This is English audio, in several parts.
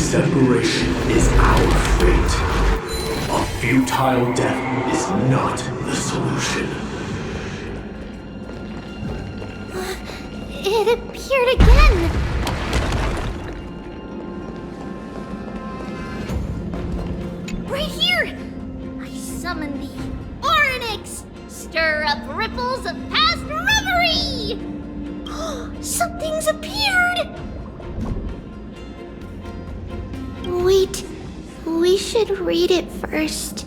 Separation is our fate. A futile death is not the solution. It appeared again! Right here! I summon thee, Orynyx! Stir up ripples of past reverie! Something's appeared! Wait, we should read it first.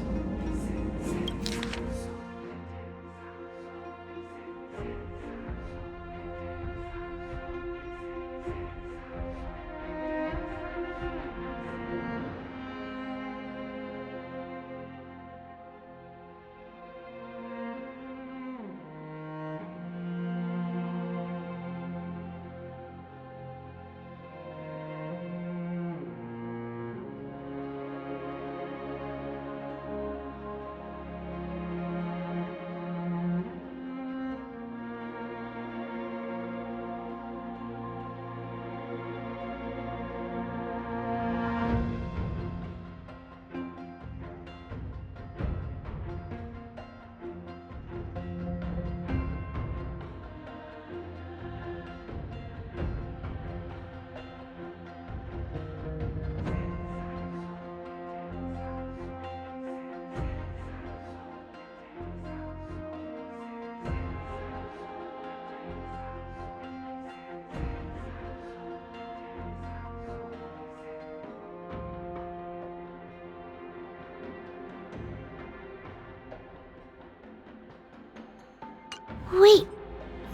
Wait,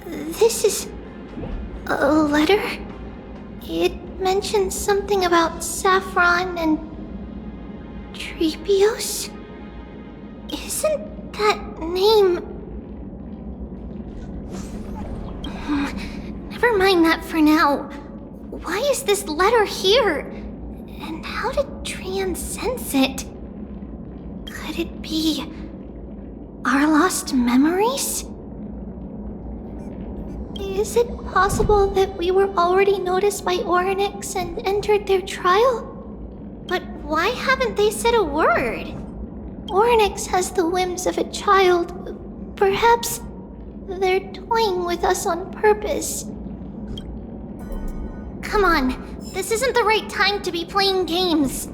this is a letter? It mentions something about Saffron and Previas? Isn't that name... Never mind that for now. Why is this letter here? And how did Trianne sense it? Could it be our lost memories? Is it possible that we were already noticed by Orynyx and entered their trial? But why haven't they said a word? Orynyx has the whims of a child. Perhaps they're toying with us on purpose. Come on, this isn't the right time to be playing games.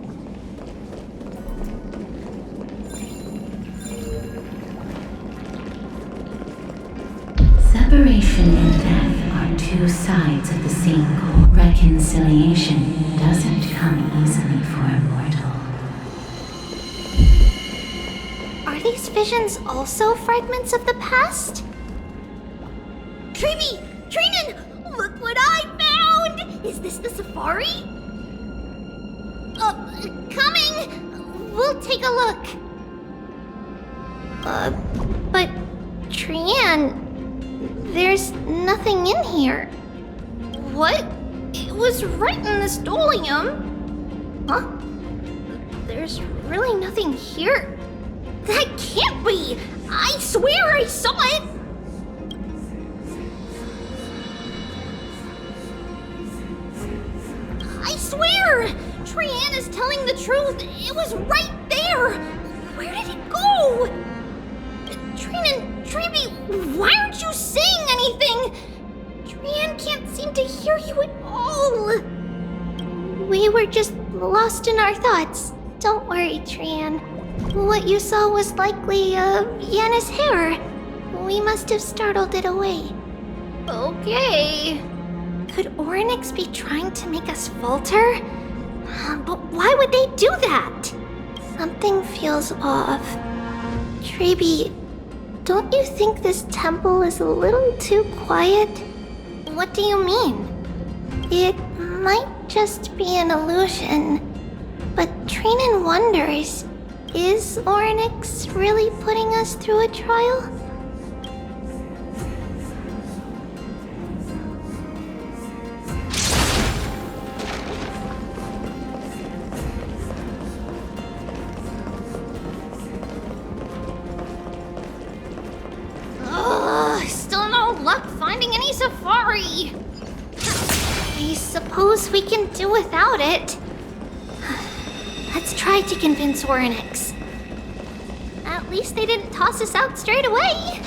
Separation and death are two sides of the same coin. Reconciliation doesn't come easily for a mortal. Are these visions also fragments of the past? Trianne! Look what I found! Is this the safari? Coming! We'll take a look. But Trianne... There's nothing in here. What? It was right in the stolium. Huh? There's really nothing here. That can't be! I swear I saw it! I swear! Trianne is telling the truth. It was right there. Where did it go? Trianne, why aren't you saying anything? Trianne can't seem to hear you at all. We were just lost in our thoughts. Don't worry, Trianne. What you saw was likely, Yanna's hair. We must have startled it away. Okay. Could Orynyx be trying to make us falter? But why would they do that? Something feels off. Treeby, don't you think this temple is a little too quiet? What do you mean? It might just be an illusion, but Trianne wonders, is Orynyx really putting us through a trial? Still no luck finding any safari. I suppose we can do without it. Let's try to convince Oryx. At least they didn't toss us out straight away.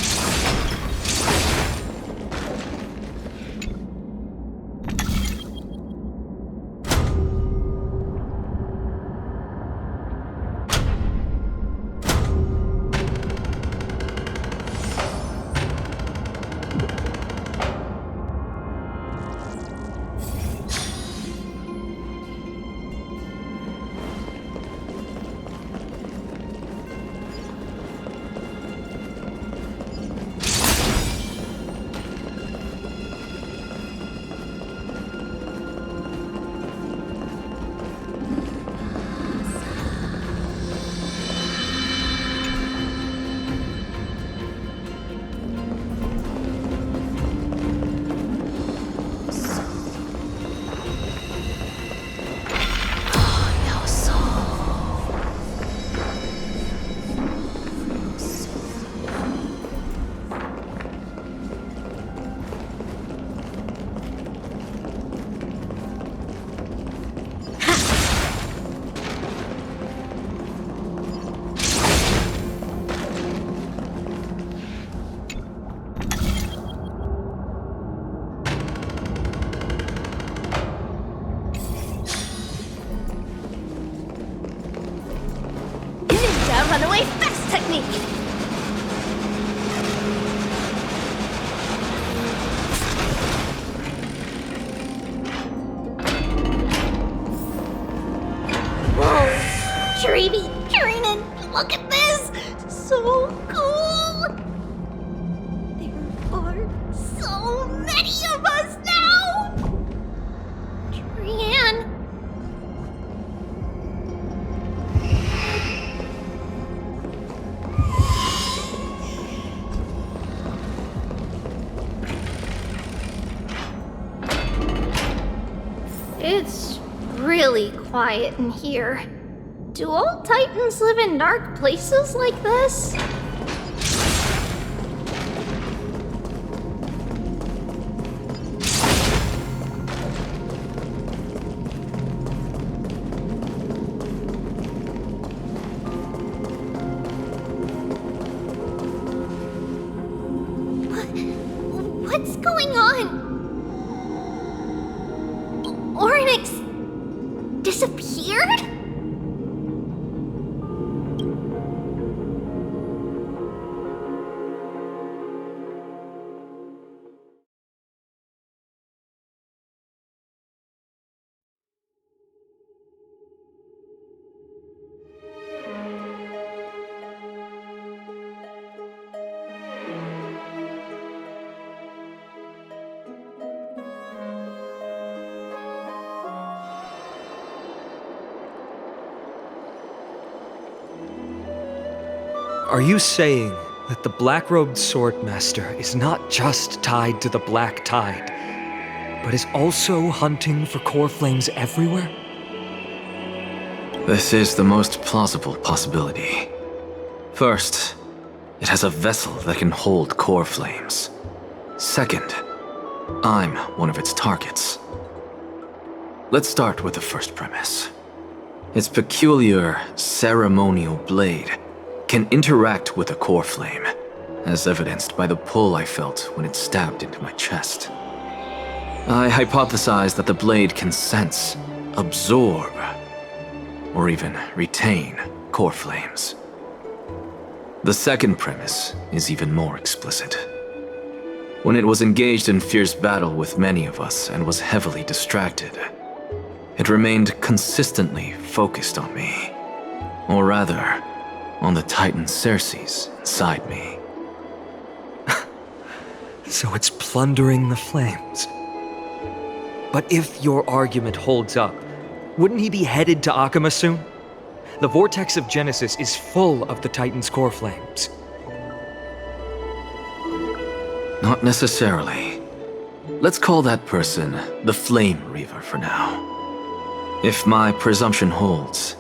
Runaway fast technique! Whoa! Trianne, look at this! So cool! There are so many of us now! Trianne! It's really quiet in here. Do all Titans live in dark places like this? What's going on? Oryx disappeared? Are you saying that the black-robed swordmaster is not just tied to the Black Tide, but is also hunting for core flames everywhere? This is the most plausible possibility. First, it has a vessel that can hold core flames. Second, I'm one of its targets. Let's start with the first premise. Its peculiar ceremonial blade can interact with a core flame, as evidenced by the pull I felt when it stabbed into my chest. I hypothesized that the blade can sense, absorb, or even retain core flames. The second premise is even more explicit. When it was engaged in fierce battle with many of us and was heavily distracted, it remained consistently focused on me. Or rather, on the Titan Circes inside me. So it's plundering the flames. But if your argument holds up, wouldn't he be headed to Akama soon? The vortex of Genesis is full of the Titan's core flames. Not necessarily. Let's call that person the Flame Reaver for now. If my presumption holds,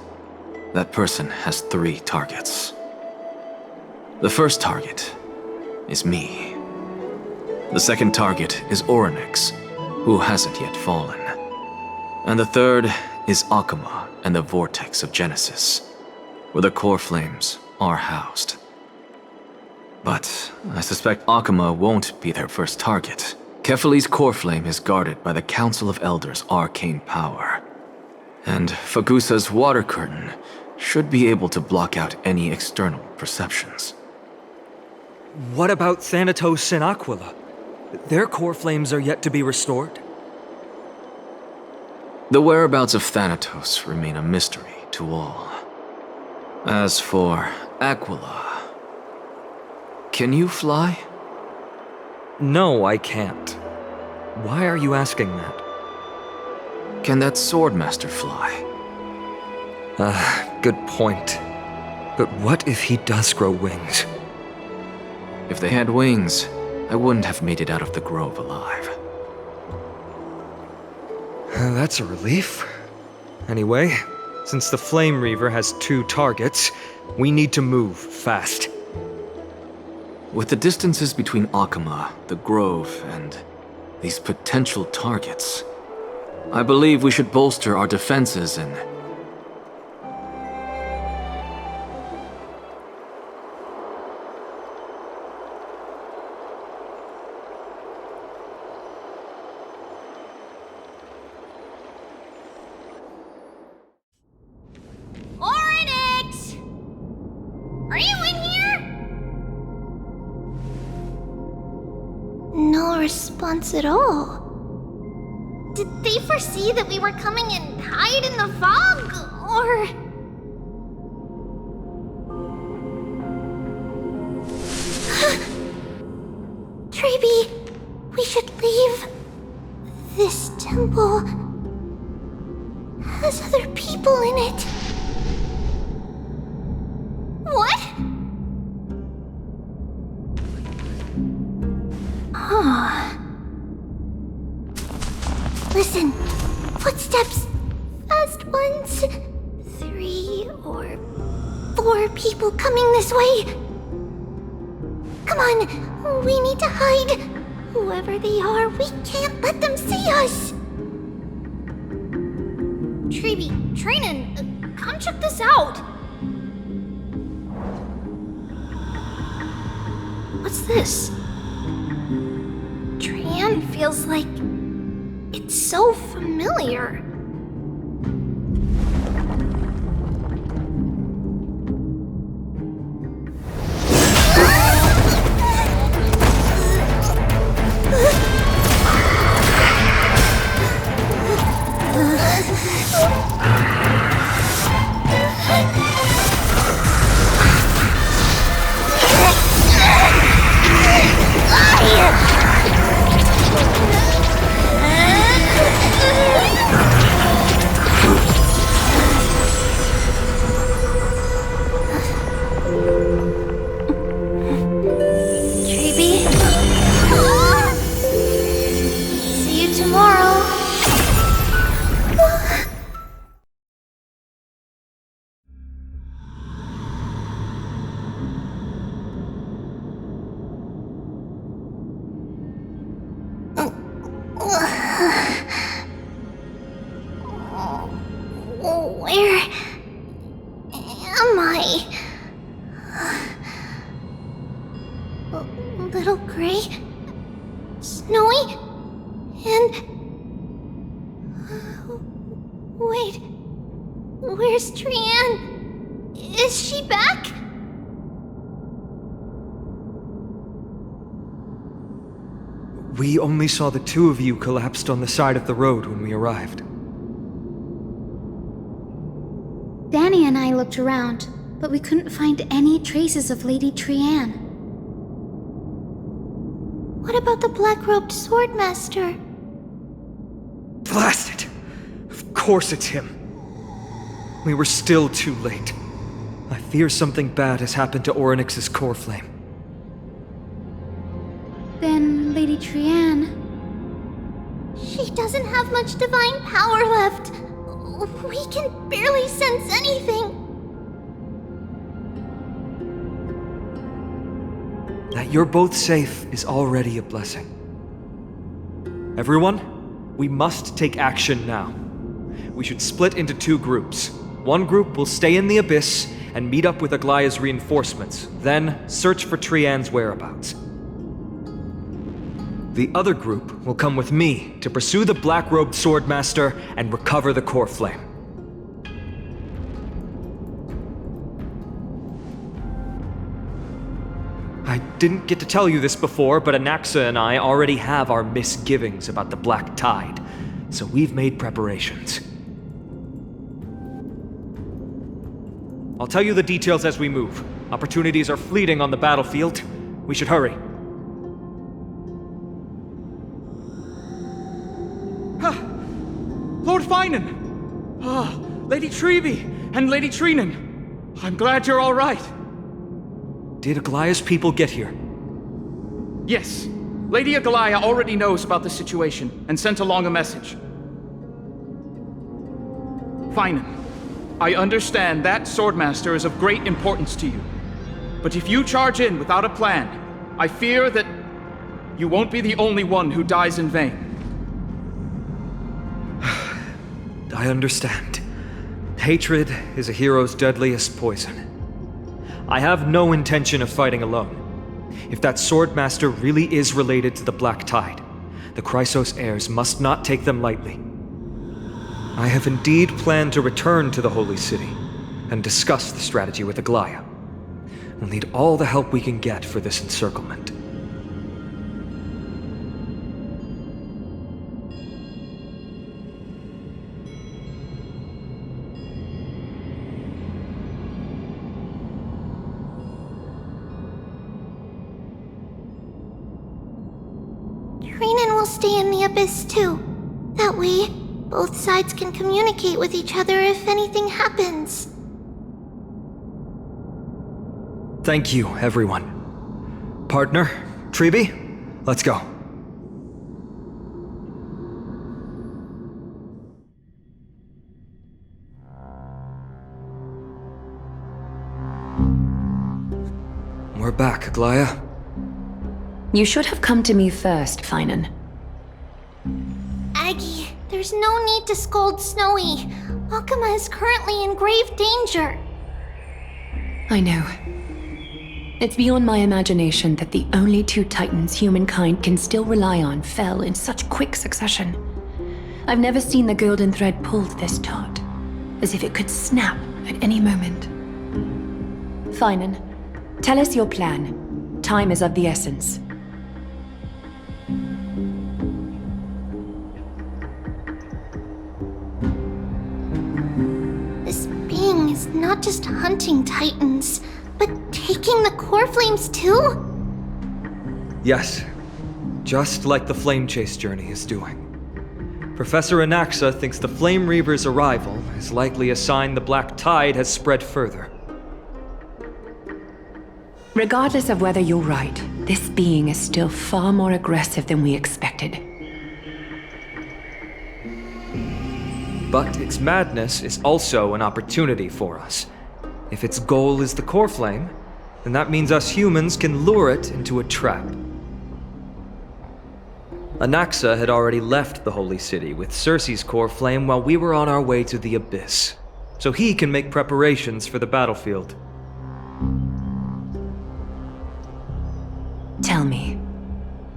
that person has 3 targets. The first target is me. The second target is Oryx, who hasn't yet fallen. And the third is Akama and the Vortex of Genesis, where the core flames are housed. But I suspect Akuma won't be their first target. Kefali's core flame is guarded by the Council of Elders' arcane power. And Fagusa's water curtain should be able to block out any external perceptions. What about Thanatos and Aquila? Their core flames are yet to be restored. The whereabouts of Thanatos remain a mystery to all. As for Aquila, can you fly? No, I can't. Why are you asking that? Can that Swordmaster fly? Good point. But what if he does grow wings? If they had wings, I wouldn't have made it out of the grove alive. That's a relief. Anyway, since the Flame Reaver has 2 targets, we need to move fast. With the distances between Akuma, the grove, and these potential targets, I believe we should bolster our defenses and... Oryx! Are you in here? No response at all. Did they foresee that we were coming and hide in the fog, or... Treeby, we should leave. This temple has other people in it. What? Listen, footsteps. Fast ones. 3 or 4 people coming this way. Come on, we need to hide. Whoever they are, we can't let them see us. Trianne, come check this out. What's this? Trianne feels like it's so familiar. Where am I? Little gray, snowy, and... Wait, where's Trianne? Is she back? We only saw the 2 of you collapsed on the side of the road when we arrived. Danny and I looked around, but we couldn't find any traces of Lady Trianne. What about the black-robed swordmaster? Blast it! Of course it's him. We were still too late. I fear something bad has happened to Oryx's core flame. Then Lady Trianne... She doesn't have much divine power left. We can barely sense anything. That you're both safe is already a blessing. Everyone, we must take action now. we should split into two groups. One group will stay in the Abyss and meet up with Aglaya's reinforcements, then search for Trianne's whereabouts. The other group will come with me to pursue the black-robed swordmaster and recover the core flame. I didn't get to tell you this before, but Anaxa and I already have our misgivings about the Black Tide, so we've made preparations. I'll tell you the details as we move. Opportunities are fleeting on the battlefield. We should hurry. Lord Finan! Lady Trevi and Lady Trianne. I'm glad you're all right. Did Aglaya's people get here? Yes. Lady Aglaya already knows about the situation and sent along a message. Finan, I understand that Swordmaster is of great importance to you. But if you charge in without a plan, I fear that you won't be the only one who dies in vain. I understand. Hatred is a hero's deadliest poison. I have no intention of fighting alone. If that Swordmaster really is related to the Black Tide, the Chrysos heirs must not take them lightly. I have indeed planned to return to the Holy City and discuss the strategy with Aglaya. We'll need all the help we can get for this encirclement. Trianne will stay in the Abyss too. That way, both sides can communicate with each other if anything happens. Thank you, everyone. Partner, Trevi, let's go. We're back, Aglaya. You should have come to me first, Finan. Aggie, there's no need to scold Snowy. Akama is currently in grave danger. I know. It's beyond my imagination that the only two titans humankind can still rely on fell in such quick succession. I've never seen the golden thread pulled this taut, as if it could snap at any moment. Finan, tell us your plan. Time is of the essence. This being is not just hunting titans, but taking the core flames too? Yes, just like the Flame Chase journey is doing. Professor Anaxa thinks the Flame Reaver's arrival is likely a sign the Black Tide has spread further. Regardless of whether you're right, this being is still far more aggressive than we expected. But its madness is also an opportunity for us. If its goal is the core flame, then that means us humans can lure it into a trap. Anaxa had already left the Holy City with Circe's core flame while we were on our way to the Abyss, so he can make preparations for the battlefield. Tell me,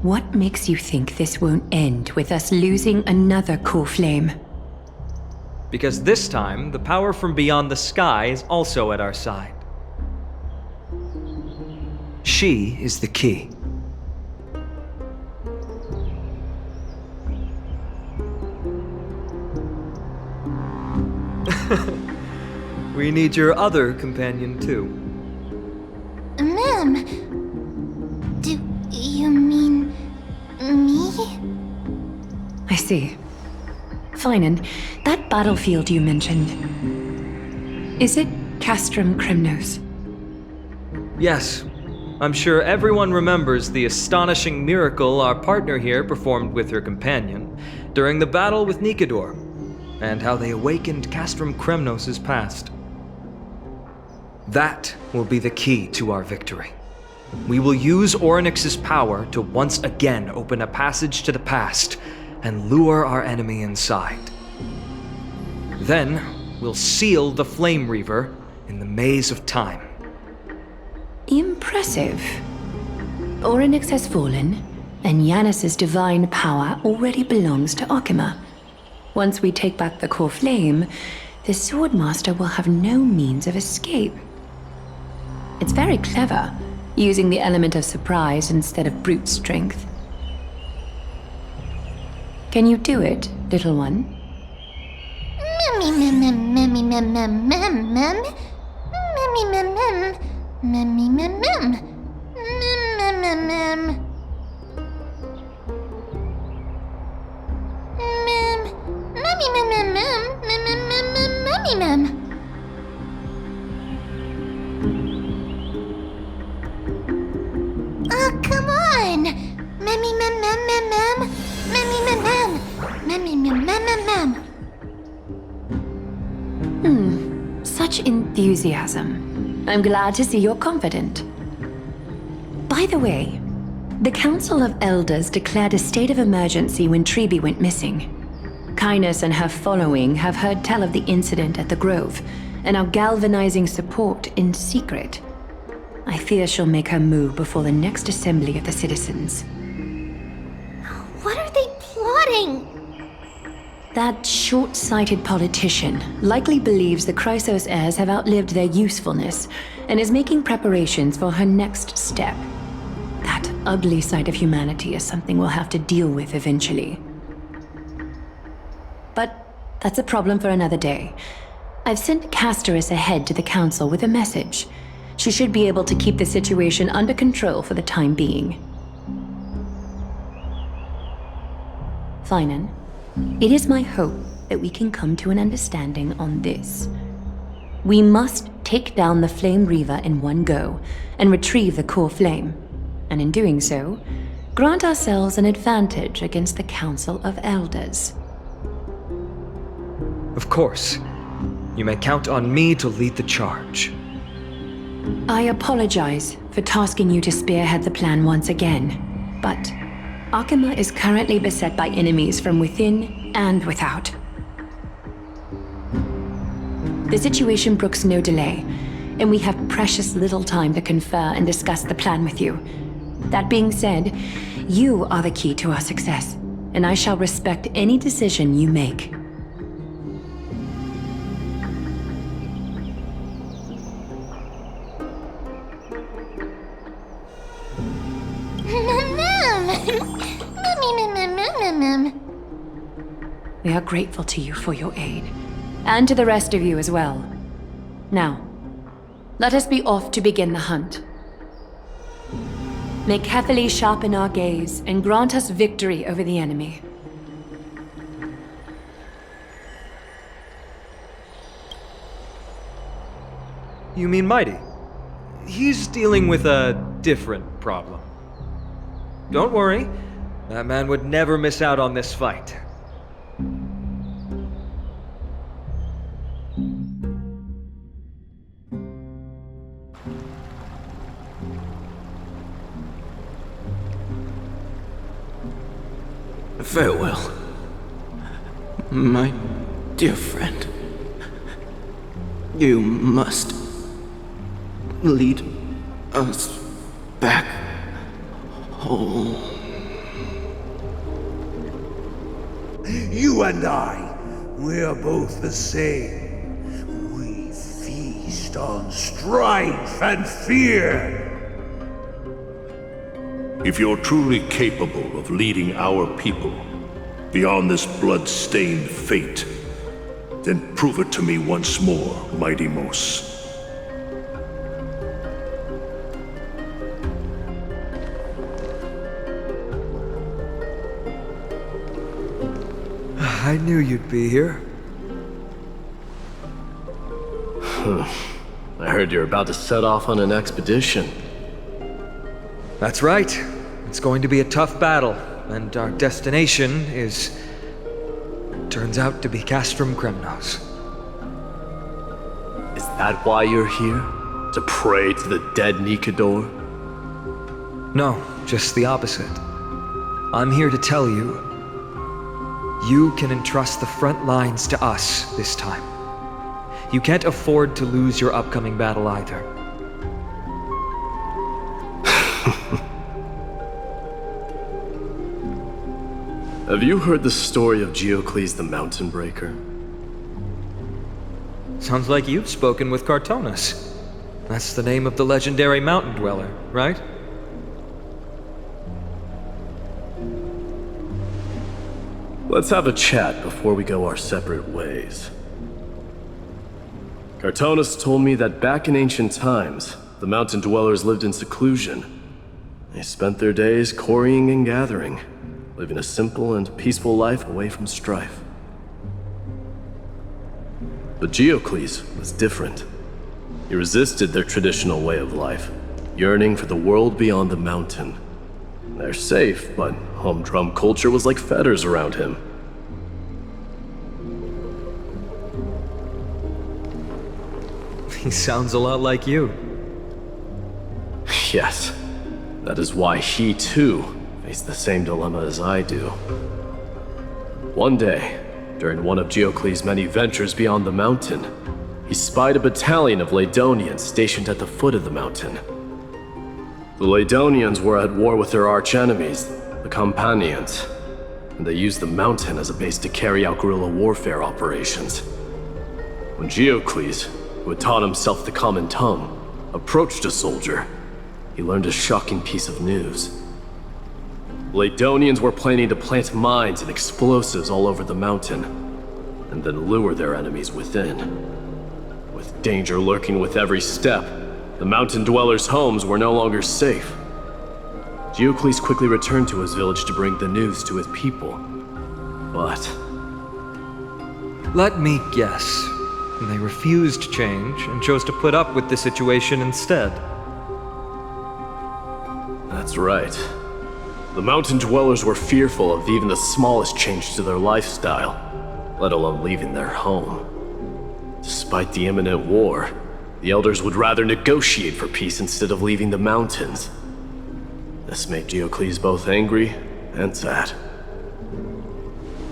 what makes you think this won't end with us losing another core flame? Because this time, the power from beyond the sky is also at our side. She is the key. We need your other companion too. Ma'am, do you mean me? I see. Finan, that battlefield you mentioned, is it Castrum Kremnos? Yes. I'm sure everyone remembers the astonishing miracle our partner here performed with her companion during the battle with Nikador, and how they awakened Castrum Kremnos' past. That will be the key to our victory. We will use Orynyx's power to once again open a passage to the past and lure our enemy inside. Then, we'll seal the Flame Reaver in the maze of time. Impressive. Orynyx has fallen, and Yanis's divine power already belongs to Akima. Once we take back the core flame, the Swordmaster will have no means of escape. It's very clever, using the element of surprise instead of brute strength. Can you do it, little one? Oh, come on! Such enthusiasm. I'm glad to see you're confident. By the way, the Council of Elders declared a state of emergency when Treeby went missing. Kynus and her following have heard tell of the incident at the Grove, and are galvanizing support in secret. I fear she'll make her move before the next assembly of the citizens. What are they plotting? That short-sighted politician likely believes the Chrysos heirs have outlived their usefulness and is making preparations for her next step. That ugly side of humanity is something we'll have to deal with eventually. But that's a problem for another day. I've sent Castoris ahead to the council with a message. She should be able to keep the situation under control for the time being. Finan, it is my hope that we can come to an understanding on this. We must take down the Flame Reaver in one go and retrieve the core flame, and in doing so, grant ourselves an advantage against the Council of Elders. Of course. You may count on me to lead the charge. I apologize for tasking you to spearhead the plan once again, but Akima is currently beset by enemies from within and without. The situation brooks no delay, and we have precious little time to confer and discuss the plan with you. That being said, you are the key to our success, and I shall respect any decision you make. We are grateful to you for your aid, and to the rest of you as well. Now, let us be off to begin the hunt. May Cathali sharpen our gaze and grant us victory over the enemy. You mean Mighty? He's dealing with a different problem. Don't worry, that man would never miss out on this fight. Farewell, my dear friend. You must lead us back home. You and I, we're both the same. We feast on strife and fear. If you're truly capable of leading our people beyond this blood-stained fate, then prove it to me once more, Mighty Mos. I knew you'd be here. I heard you're about to set off on an expedition. That's right. It's going to be a tough battle, and our destination turns out to be Castrum Kremnos. Is that why you're here? To pray to the dead Nikador? No, just the opposite. I'm here to tell you, You can entrust the front lines to us this time. You can't afford to lose your upcoming battle either. Have you heard the story of Geocles the Mountain Breaker? Sounds like you've spoken with Cartonus. That's the name of the legendary mountain dweller, right? Let's have a chat before we go our separate ways. Cartonus told me that back in ancient times, the mountain dwellers lived in seclusion. They spent their days quarrying and gathering, living a simple and peaceful life away from strife. But Geocles was different. He resisted their traditional way of life, yearning for the world beyond the mountain. They're safe, but humdrum culture was like fetters around him. He sounds a lot like you. Yes, that is why he too faced the same dilemma as I do. One day, during one of Geocles' many ventures beyond the mountain, he spied a battalion of Ladonians stationed at the foot of the mountain. The Ladonians were at war with their arch-enemies, the Companions, and they used the mountain as a base to carry out guerrilla warfare operations. When Geocles, who had taught himself the common tongue, approached a soldier, he learned a shocking piece of news. Ladonians were planning to plant mines and explosives all over the mountain, and then lure their enemies within. With danger lurking with every step, the mountain dwellers' homes were no longer safe. Geocles quickly returned to his village to bring the news to his people. But let me guess. They refused change and chose to put up with the situation instead. that's right. The mountain dwellers were fearful of even the smallest change to their lifestyle, let alone leaving their home. Despite the imminent war, the elders would rather negotiate for peace instead of leaving the mountains. This made Geocles both angry and sad.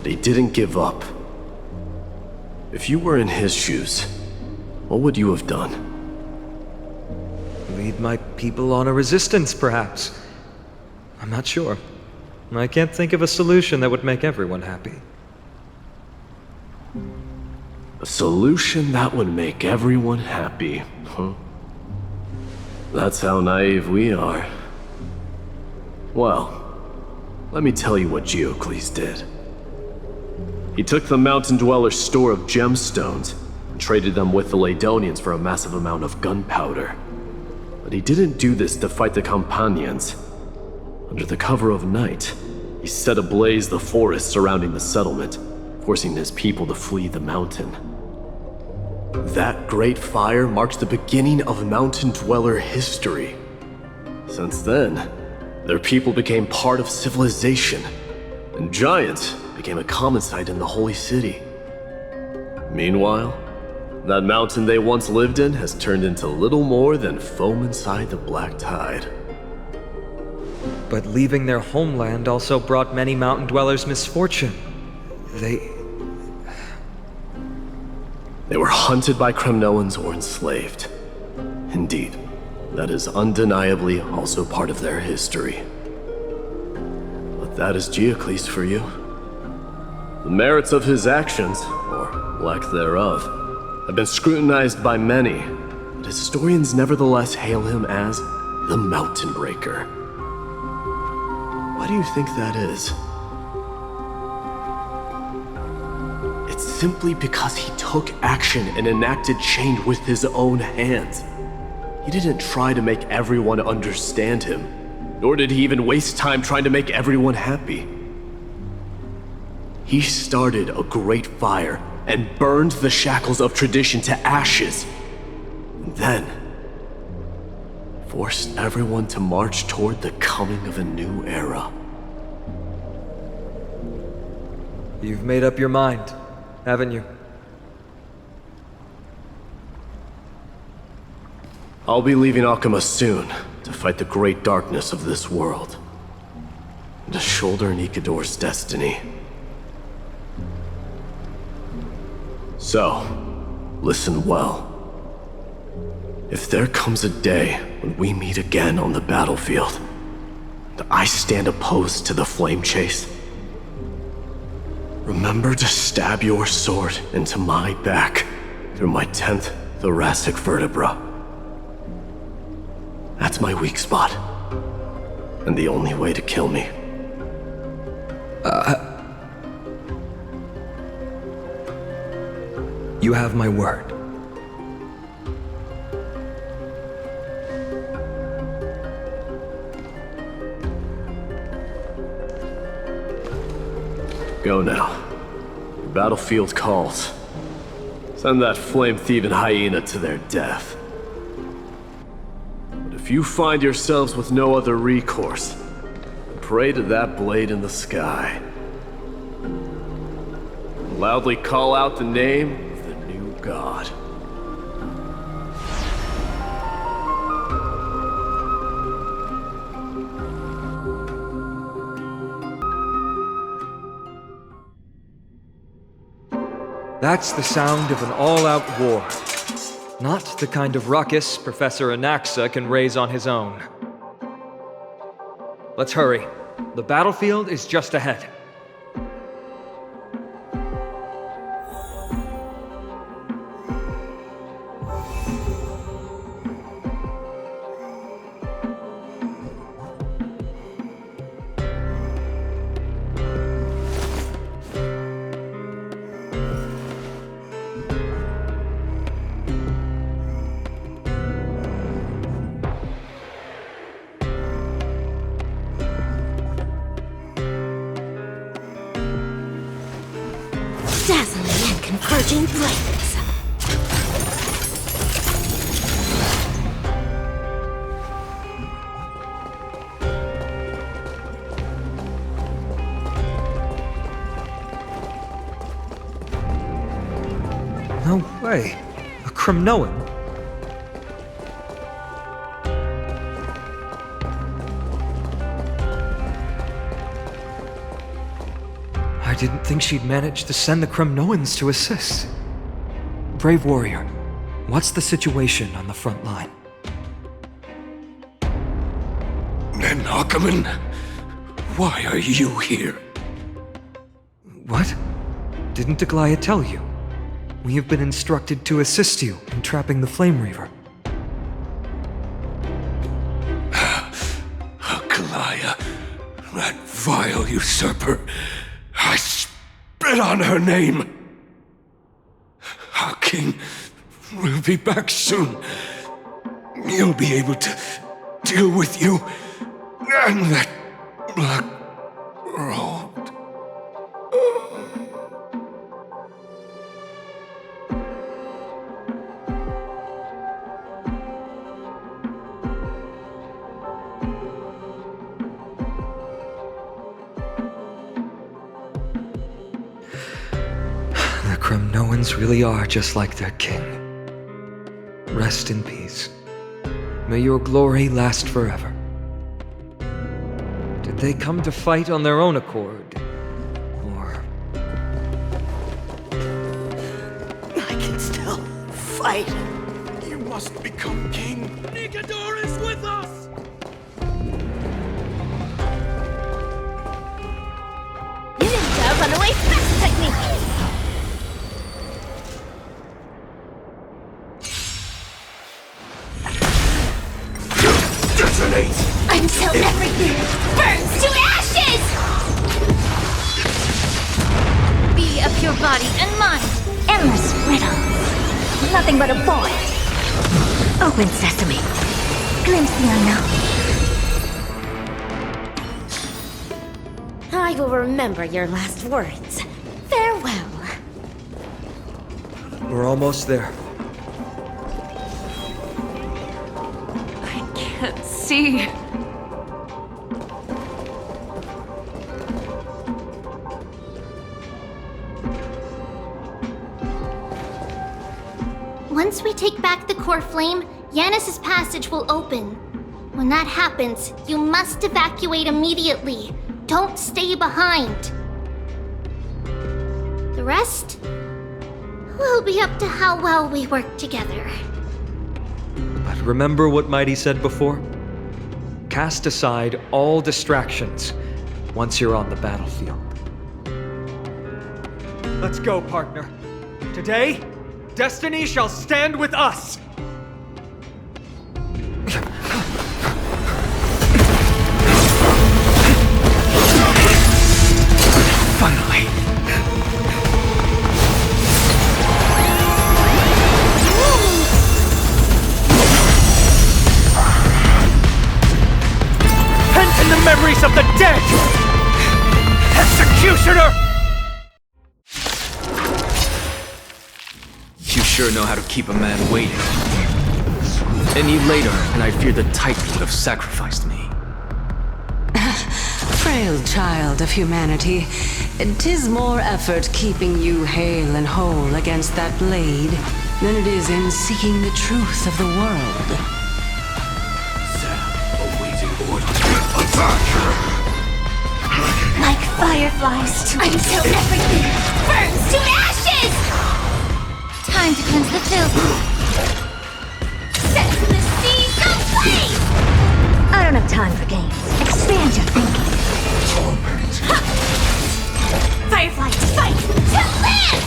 But he didn't give up. If you were in his shoes, what would you have done? Lead my people on a resistance, perhaps. I'm not sure. I can't think of a solution that would make everyone happy. A solution that would make everyone happy, huh? That's how naive we are. Well, let me tell you what Geocles did. He took the mountain dwellers' store of gemstones and traded them with the Ladonians for a massive amount of gunpowder. But he didn't do this to fight the Companions. Under the cover of night, he set ablaze the forest surrounding the settlement, forcing his people to flee the mountain. That great fire marked the beginning of mountain dweller history. Since then, their people became part of civilization, and giants became a common sight in the holy city. Meanwhile, that mountain they once lived in has turned into little more than foam inside the black tide. But leaving their homeland also brought many mountain dwellers misfortune. They were hunted by Kremnoans or enslaved. Indeed, that is undeniably also part of their history. But that is Geocles for you. The merits of his actions, or lack thereof, have been scrutinized by many, but historians nevertheless hail him as the Mountain Breaker. Why do you think that is? It's simply because he took action and enacted change with his own hands. He didn't try to make everyone understand him, nor did he even waste time trying to make everyone happy. He started a great fire and burned the shackles of tradition to ashes. And then forced everyone to march toward the coming of a new era. You've made up your mind, haven't you? I'll be leaving Akama soon to fight the great darkness of this world, and to shoulder Nikador's destiny. So, listen well. If there comes a day when we meet again on the battlefield, and I stand opposed to the flame chase, remember to stab your sword into my back through my 10th thoracic vertebra. That's my weak spot, and the only way to kill me. You have my word. Go now. The battlefield calls. Send that flame-thieving hyena to their death. But if you find yourselves with no other recourse, pray to that blade in the sky. Loudly call out the name of the new god. That's the sound of an all-out war. Not the kind of ruckus Professor Anaxa can raise on his own. Let's hurry. The battlefield is just ahead. Dazzling and converging flames. No way. A Cremnoan? I didn't think she'd manage to send the Cremnoans to assist. Brave warrior, what's the situation on the front line? And Ackerman, why are you here? What? Didn't Aglaya tell you? We have been instructed to assist you in trapping the Flame Reaver. Aglaya, that vile usurper. I spit on her name. Our king will be back soon. He'll be able to deal with you and that black road. The Cremnoans really are just like their king. Rest in peace. May your glory last forever. Did they come to fight on their own accord? Or... I can still fight. You must become king. Nigador is with us! Ninja runaway fast technique! Until everything burns to ashes! Be of your body and mind. Endless riddles. Nothing but a void. Open sesame. Glimpse the unknown. I will remember your last words. Farewell. We're almost there. I can't see. Once we take back the core flame, Yanis's passage will open. When that happens, you must evacuate immediately. Don't stay behind. The rest? will be up to how well we work together. But remember what Mighty said before? Cast aside all distractions once you're on the battlefield. Let's go, partner. Today, destiny shall stand with us! Finally! Pent in the memories of the dead! Executioner! You sure know how to keep a man waiting. Any later, and I fear the Titan would have sacrificed me. Frail child of humanity, 'tis more effort keeping you hale and whole against that blade than it is in seeking the truth of the world. Awaiting orders. Like fireflies until everything burns to ashes! Time to cleanse the filth. Set the seas ablaze! I don't have time for games. Expand your thinking. Fireflies, fight to live!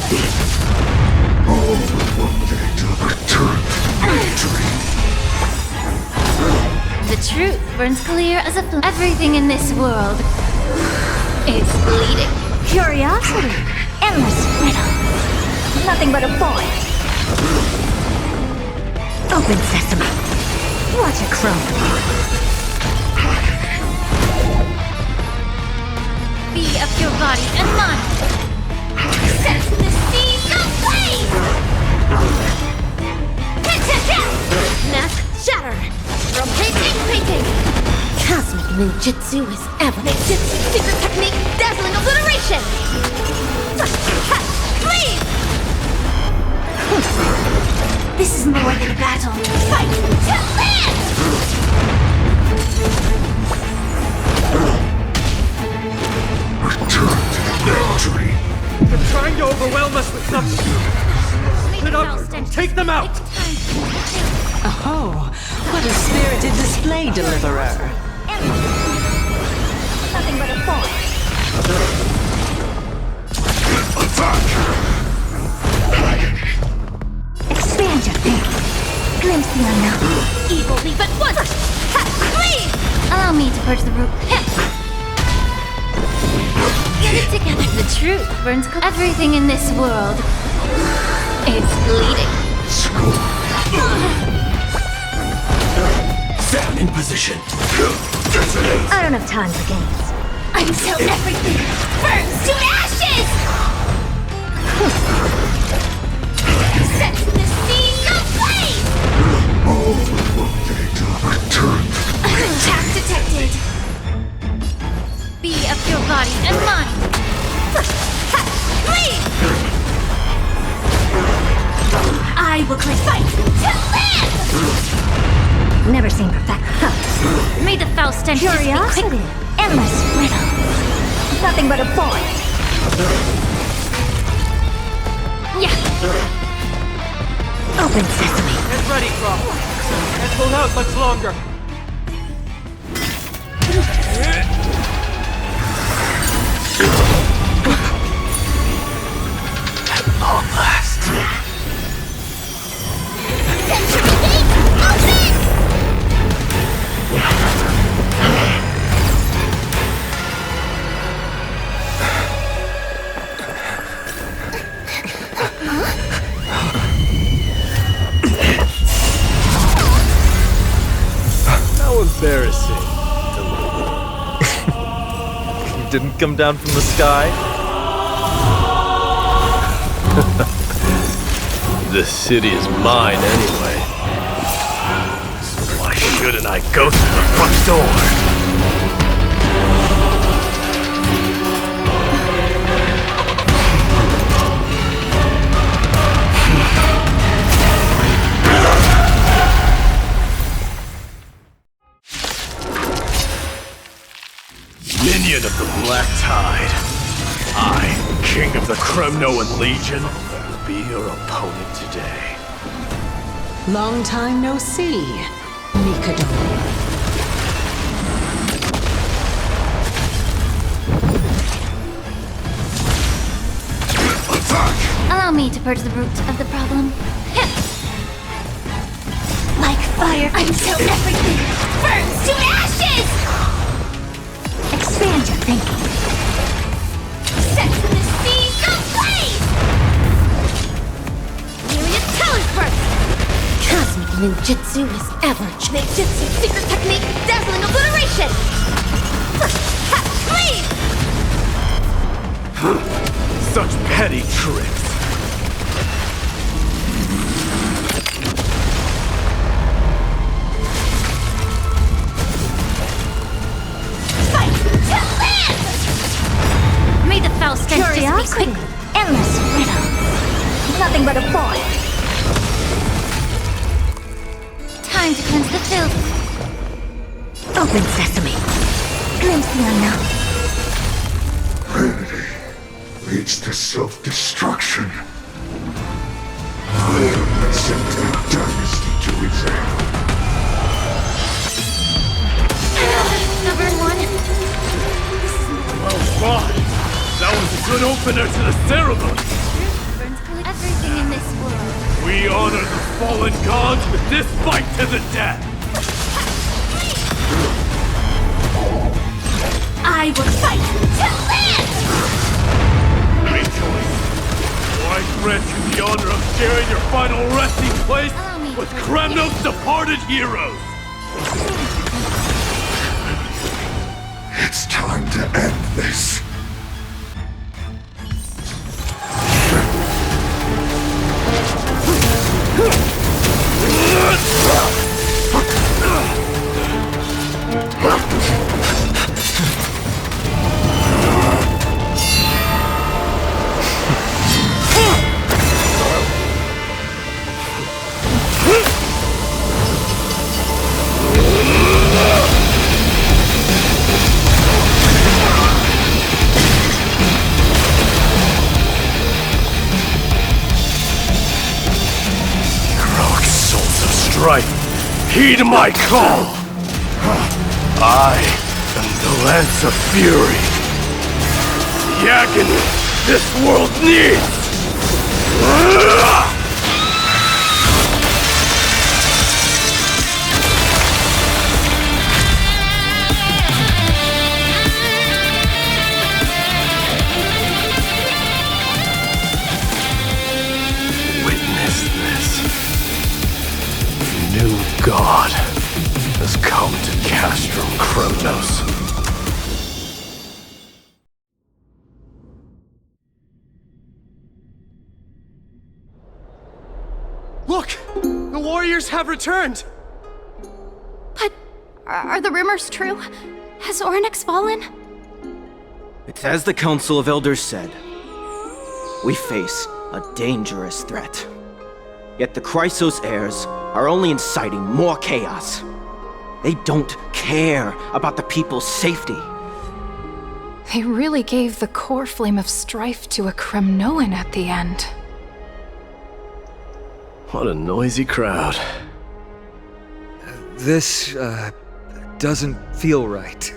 All but one day to return to victory. The truth burns clear as a flame. Everything in this world is bleeding. Curiosity, endless riddle. Nothing but a void. Open sesame. Watch it crumble. Be of your body and mind. Set the seas ablaze! Neck shatter. Rotating painting. Cosmic ninjutsu is ever. Ninjutsu secret technique, dazzling obliteration. Please! This is more than a battle. Fight to live! Return to the victory. They're trying to overwhelm us with something. Split up and take them out! Oh, what a spirited display, Deliverer. Nothing but a void. Attack! Expand your thinking. Glimpse the unknown. Evil leave at once. Please! Allow me to purge the root. Get it together. The truth burns. Everything in this world is bleeding. Stand in position. I don't have time for games. Until everything burns to ashes! Set the seas ablaze! All but one day to return. Attack detected. Be of your body and mind. Please! I will claim fight to live! Never seen perfect. May the foul stench curiosity. Quick. Endless riddle. Nothing but a void. Yeah. Open sesame. Get ready, Croft. Can't hold out much longer. At long last. Century gate, open! How embarrassing. You didn't come down from the sky? This city is mine anyway. So why shouldn't I go through the front door? Minion of the Black Tide. I, King of the Kremnoan Legion, be your opponent today. Long time no see, Mikado. Allow me to purge the root of the problem. Like fire until everything burns to ashes! Expand your thinking. Set the seas ablaze! Myriad colors burst! Cosmic ninjutsu is average. Ninjutsu secret technique, dazzling obliteration! Half cleave! Such petty tricks. Fight to live! May the foul stench just be quick. Endless riddle. Nothing but a boy. Time to cleanse the filth. Open sesame. Glimpse the unknown. Vanity leads to self-destruction. I am sent a dynasty to its end. Stubborn one. Well fought. That was a good opener to the ceremony. Everything in this world. We honor the fallen gods with this fight to the death. I will fight to live! Rejoice! For I grant you the honor of sharing your final resting place with Kremnos' departed heroes! It's time to end this. Heed my call! I am the Lance of Fury. The agony this world needs! Witness this. New God has come to Castrum Kremnos. Look! The warriors have returned! But are the rumors true? Has Ornyx fallen? It's as the Council of Elders said. We face a dangerous threat. Yet the Chrysos heirs are only inciting more chaos. They don't care about the people's safety. They really gave the core flame of strife to a Kremnoan at the end. What a noisy crowd. This, doesn't feel right.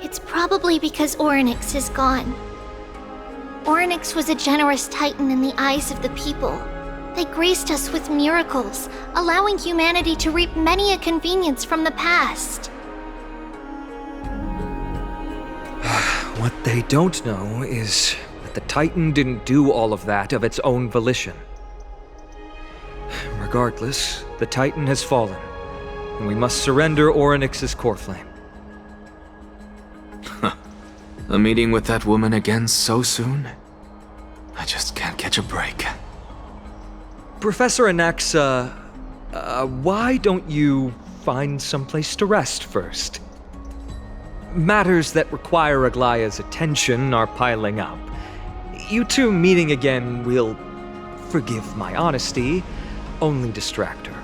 It's probably because Ornyx is gone. Ornyx was a generous titan in the eyes of the people. They graced us with miracles, allowing humanity to reap many a convenience from the past. What they don't know is that the Titan didn't do all of that of its own volition. Regardless, the Titan has fallen, and we must surrender Ornyx's core flame. A meeting with that woman again so soon? I just can't catch a break. Professor Anaxa, why don't you find someplace to rest first? Matters that require Aglaya's attention are piling up. You two meeting again will, forgive my honesty, only distract her.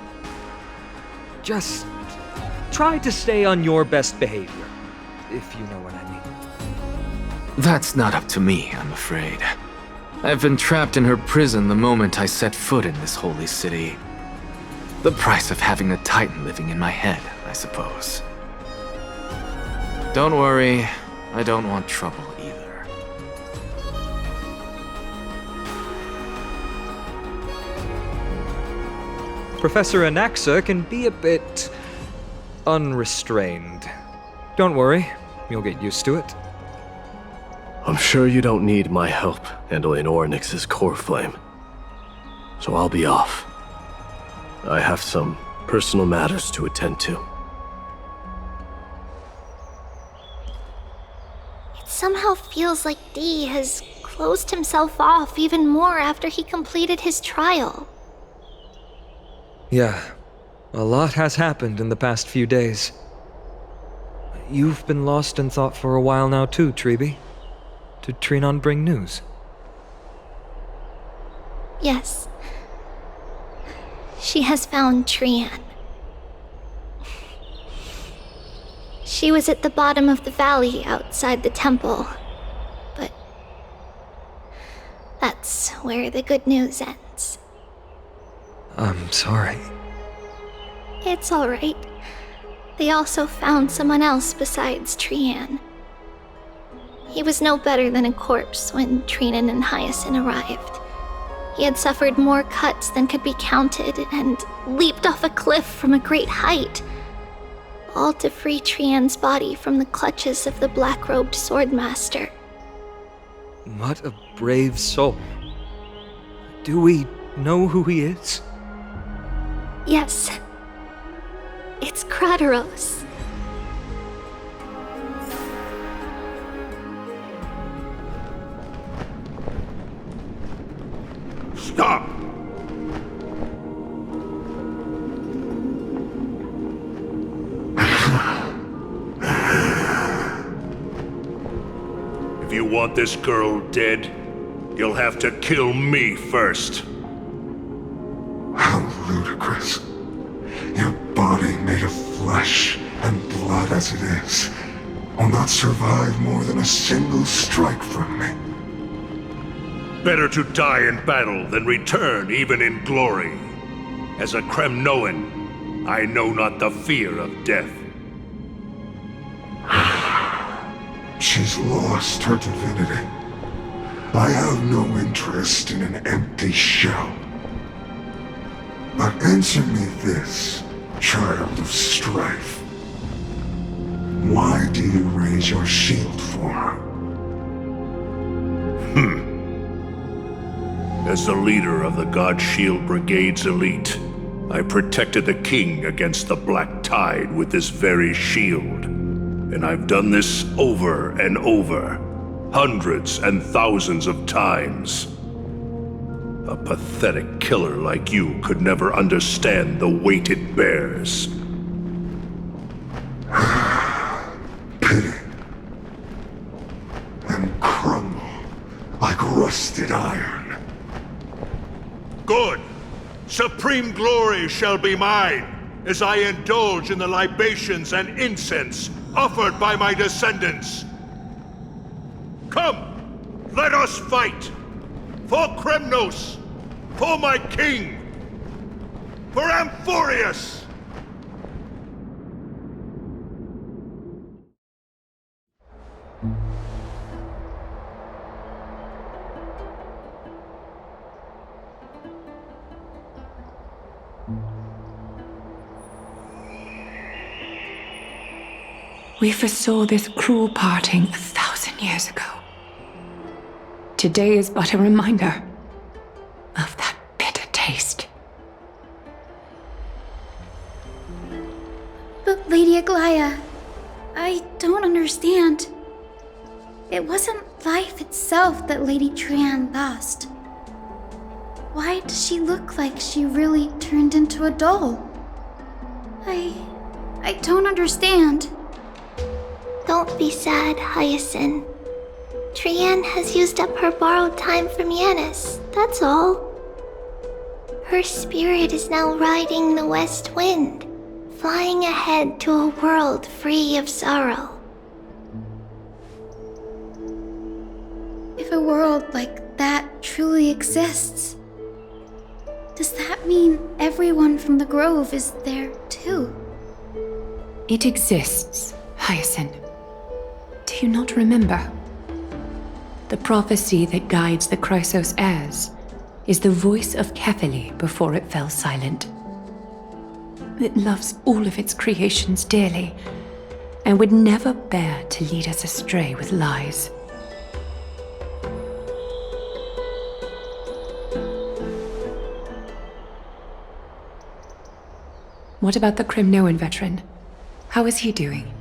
Just try to stay on your best behavior, if you know what I mean. That's not up to me, I'm afraid. I've been trapped in her prison the moment I set foot in this holy city. The price of having a Titan living in my head, I suppose. Don't worry, I don't want trouble either. Professor Anaxa can be a bit unrestrained. Don't worry, you'll get used to it. I'm sure you don't need my help handling Ornyx's core flame. So I'll be off. I have some personal matters to attend to. It somehow feels like D has closed himself off even more after he completed his trial. Yeah, a lot has happened in the past few days. You've been lost in thought for a while now too, Tribe. Did Trianne bring news? Yes. She has found Trianne. She was at the bottom of the valley outside the temple, but that's where the good news ends. I'm sorry. It's all right. They also found someone else besides Trianne. He was no better than a corpse when Trianne and Hyacinth arrived. He had suffered more cuts than could be counted and leaped off a cliff from a great height, all to free Trianne's body from the clutches of the black-robed swordmaster. What a brave soul. Do we know who he is? Yes. It's ENTEROS. Stop! If you want this girl dead, you'll have to kill me first. How ludicrous. Your body made of flesh and blood as it is will not survive more than a single strike from me. Better to die in battle than return even in glory. As a Kremnoan, I know not the fear of death. She's lost her divinity. I have no interest in an empty shell. But answer me this, child of strife. Why do you raise your shield for her? As the leader of the God Shield Brigade's elite, I protected the king against the Black Tide with this very shield. And I've done this over and over, hundreds and thousands of times. A pathetic killer like you could never understand the weight it bears. Pity. And crumble like rusted iron. Good! Supreme glory shall be mine, as I indulge in the libations and incense offered by my descendants. Come, let us fight! For Kremnos! For my king! For Amphorius! We foresaw this cruel parting 1,000 years ago. Today is but a reminder of that bitter taste. But Lady Aglaya, I don't understand. It wasn't life itself that Lady Trianne lost. Why does she look like she really turned into a doll? I don't understand. Don't be sad, Hyacinth. Trianne has used up her borrowed time from Yanis, that's all. Her spirit is now riding the west wind, flying ahead to a world free of sorrow. If a world like that truly exists. Does that mean everyone from the Grove is there too? It exists, Hyacinth. Do you not remember? The prophecy that guides the Chrysos heirs is the voice of Kefili before it fell silent. It loves all of its creations dearly and would never bear to lead us astray with lies. What about the Crimnoan veteran? How is he doing?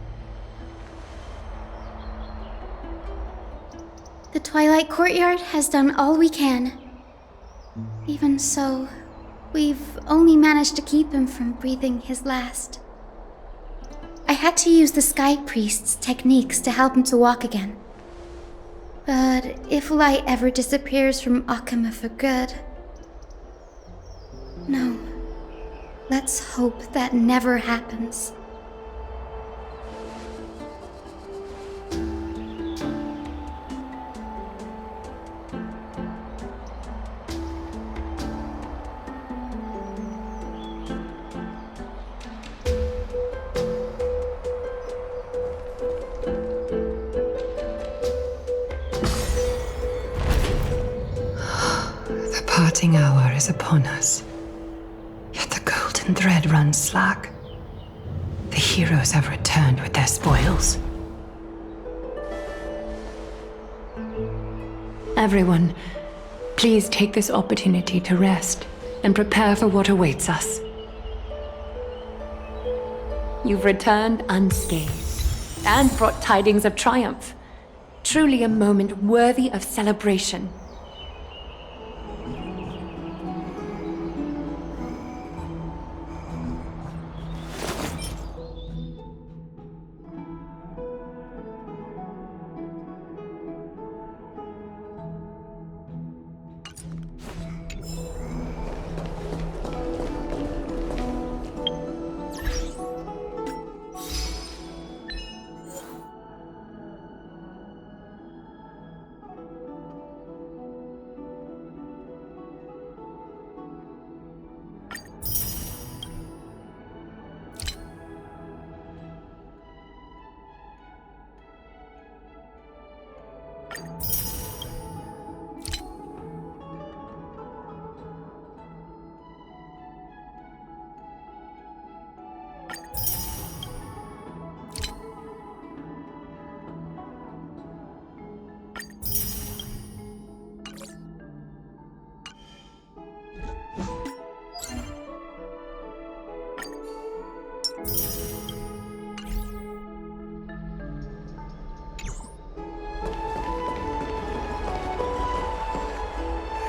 The Twilight Courtyard has done all we can. Even so, we've only managed to keep him from breathing his last. I had to use the Sky Priest's techniques to help him to walk again. But if light ever disappears from Akama for good... No. Let's hope that never happens. The parting hour is upon us. Yet the golden thread runs slack. The heroes have returned with their spoils. Everyone, please take this opportunity to rest and prepare for what awaits us. You've returned unscathed and brought tidings of triumph. Truly a moment worthy of celebration.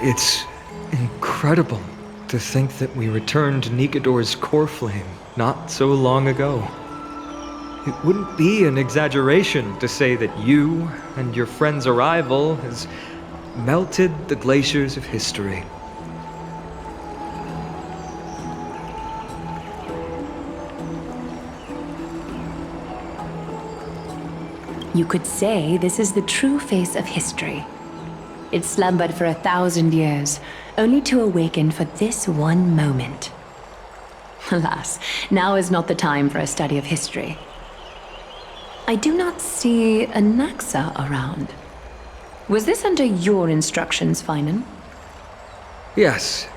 It's incredible to think that we returned Nikador's core flame not so long ago. It wouldn't be an exaggeration to say that you and your friend's arrival has melted the glaciers of history. You could say this is the true face of history. It slumbered for 1,000 years, only to awaken for this one moment. Alas, now is not the time for a study of history. I do not see a Naxa around. Was this under your instructions, Finan? Yes,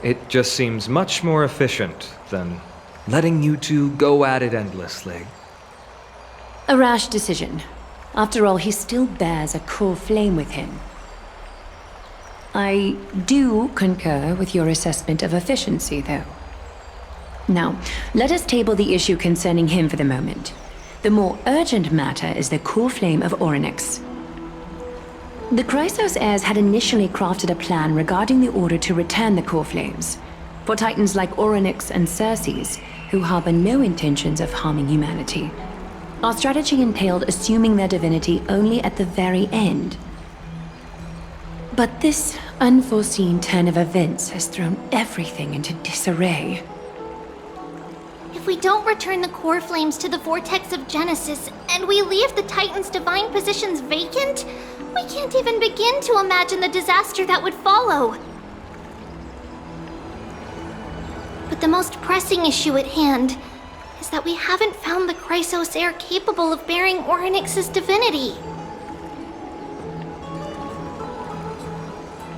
it just seems much more efficient than letting you two go at it endlessly. A rash decision. After all, he still bears a core flame with him. I do concur with your assessment of efficiency, though. Now, let us table the issue concerning him for the moment. The more urgent matter is the core flame of Orynyx. The Chrysos heirs had initially crafted a plan regarding the order to return the core flames. For titans like Orynyx and Circes, who harbor no intentions of harming humanity, our strategy entailed assuming their divinity only at the very end. But this unforeseen turn of events has thrown everything into disarray. If we don't return the core flames to the vortex of Genesis, and we leave the Titan's divine positions vacant, we We can't even begin to imagine the disaster that would follow. But the most pressing issue at hand is that we haven't found the Chrysos heir capable of bearing Orynyx's divinity.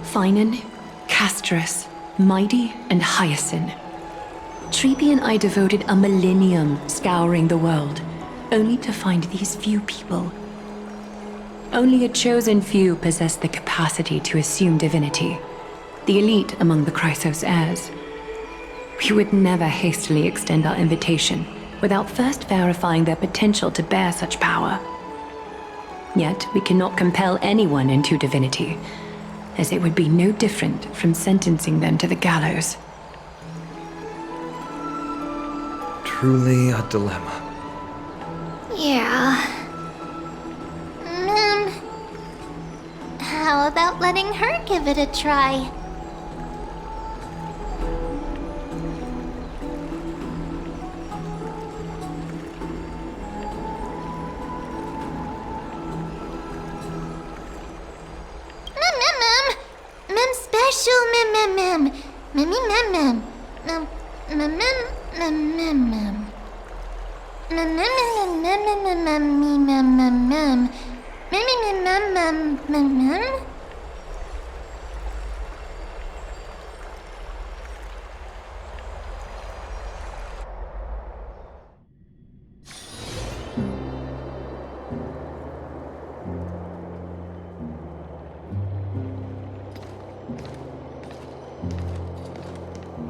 Finan, Castris, Mighty, and Hyacinth. Trebi and I devoted a millennium scouring the world, only to find these few people. Only a chosen few possess the capacity to assume divinity, the elite among the Chrysos heirs. We would never hastily extend our invitation without first verifying their potential to bear such power. Yet we cannot compel anyone into divinity, as it would be no different from sentencing them to the gallows. Truly a dilemma. Yeah. How about letting her give it a try?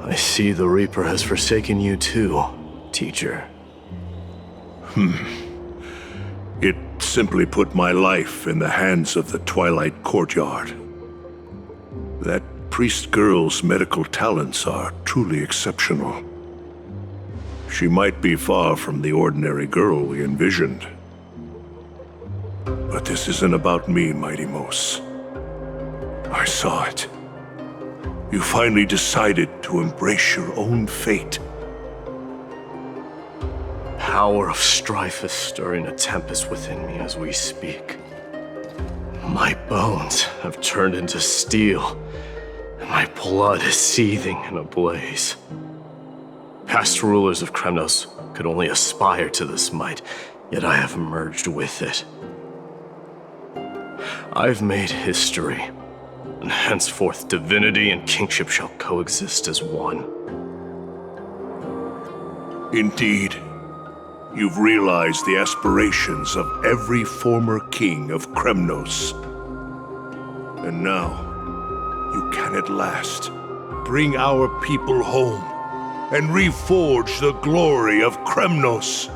I see the Reaper has forsaken you too, teacher. It simply put my life in the hands of the Twilight Courtyard. That priest girl's medical talents are truly exceptional. She might be far from the ordinary girl we envisioned. But this isn't about me, Mighty Mos. I saw it. You finally decided to embrace your own fate. Power of strife is stirring a tempest within me as we speak. My bones have turned into steel, and my blood is seething in a blaze. Past rulers of Kremnos could only aspire to this might, yet I have merged with it. I've made history, and henceforth divinity and kingship shall coexist as one. Indeed, you've realized the aspirations of every former king of Kremnos. And now, you can at last bring our people home and reforge the glory of Kremnos.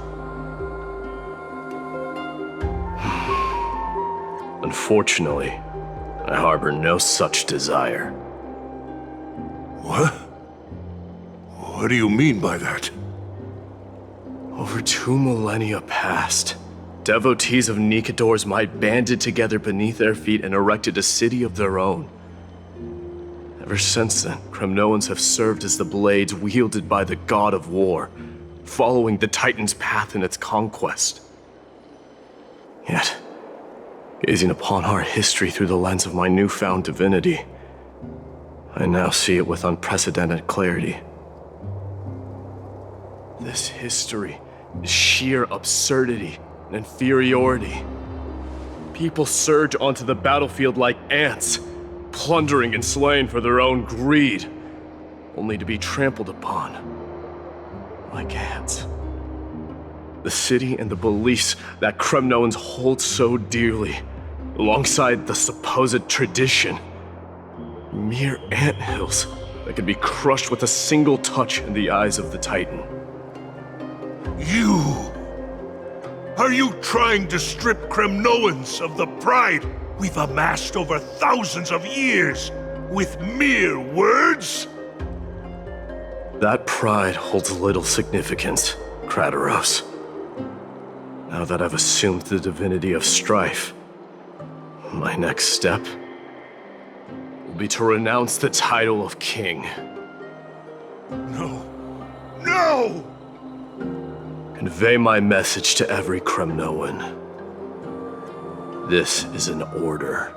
Unfortunately, I harbor no such desire. What? What do you mean by that? Over 2 millennia past, devotees of Nikedor's might banded together beneath their feet and erected a city of their own. Ever since then, Kremnoans have served as the blades wielded by the god of war, following the Titan's path in its conquest. Yet, gazing upon our history through the lens of my newfound divinity, I now see it with unprecedented clarity. This history is sheer absurdity and inferiority. People surge onto the battlefield like ants, plundering and slaying for their own greed, only to be trampled upon like ants. The city and the beliefs that Kremnoans hold so dearly, alongside the supposed tradition, mere anthills that could be crushed with a single touch in the eyes of the Titan. You! Are you trying to strip Kremnoans of the pride we've amassed over thousands of years with mere words? That pride holds little significance, Krateros. Now that I've assumed the divinity of strife, my next step will be to renounce the title of king. No. No! Convey my message to every Kremnoan. This is an order.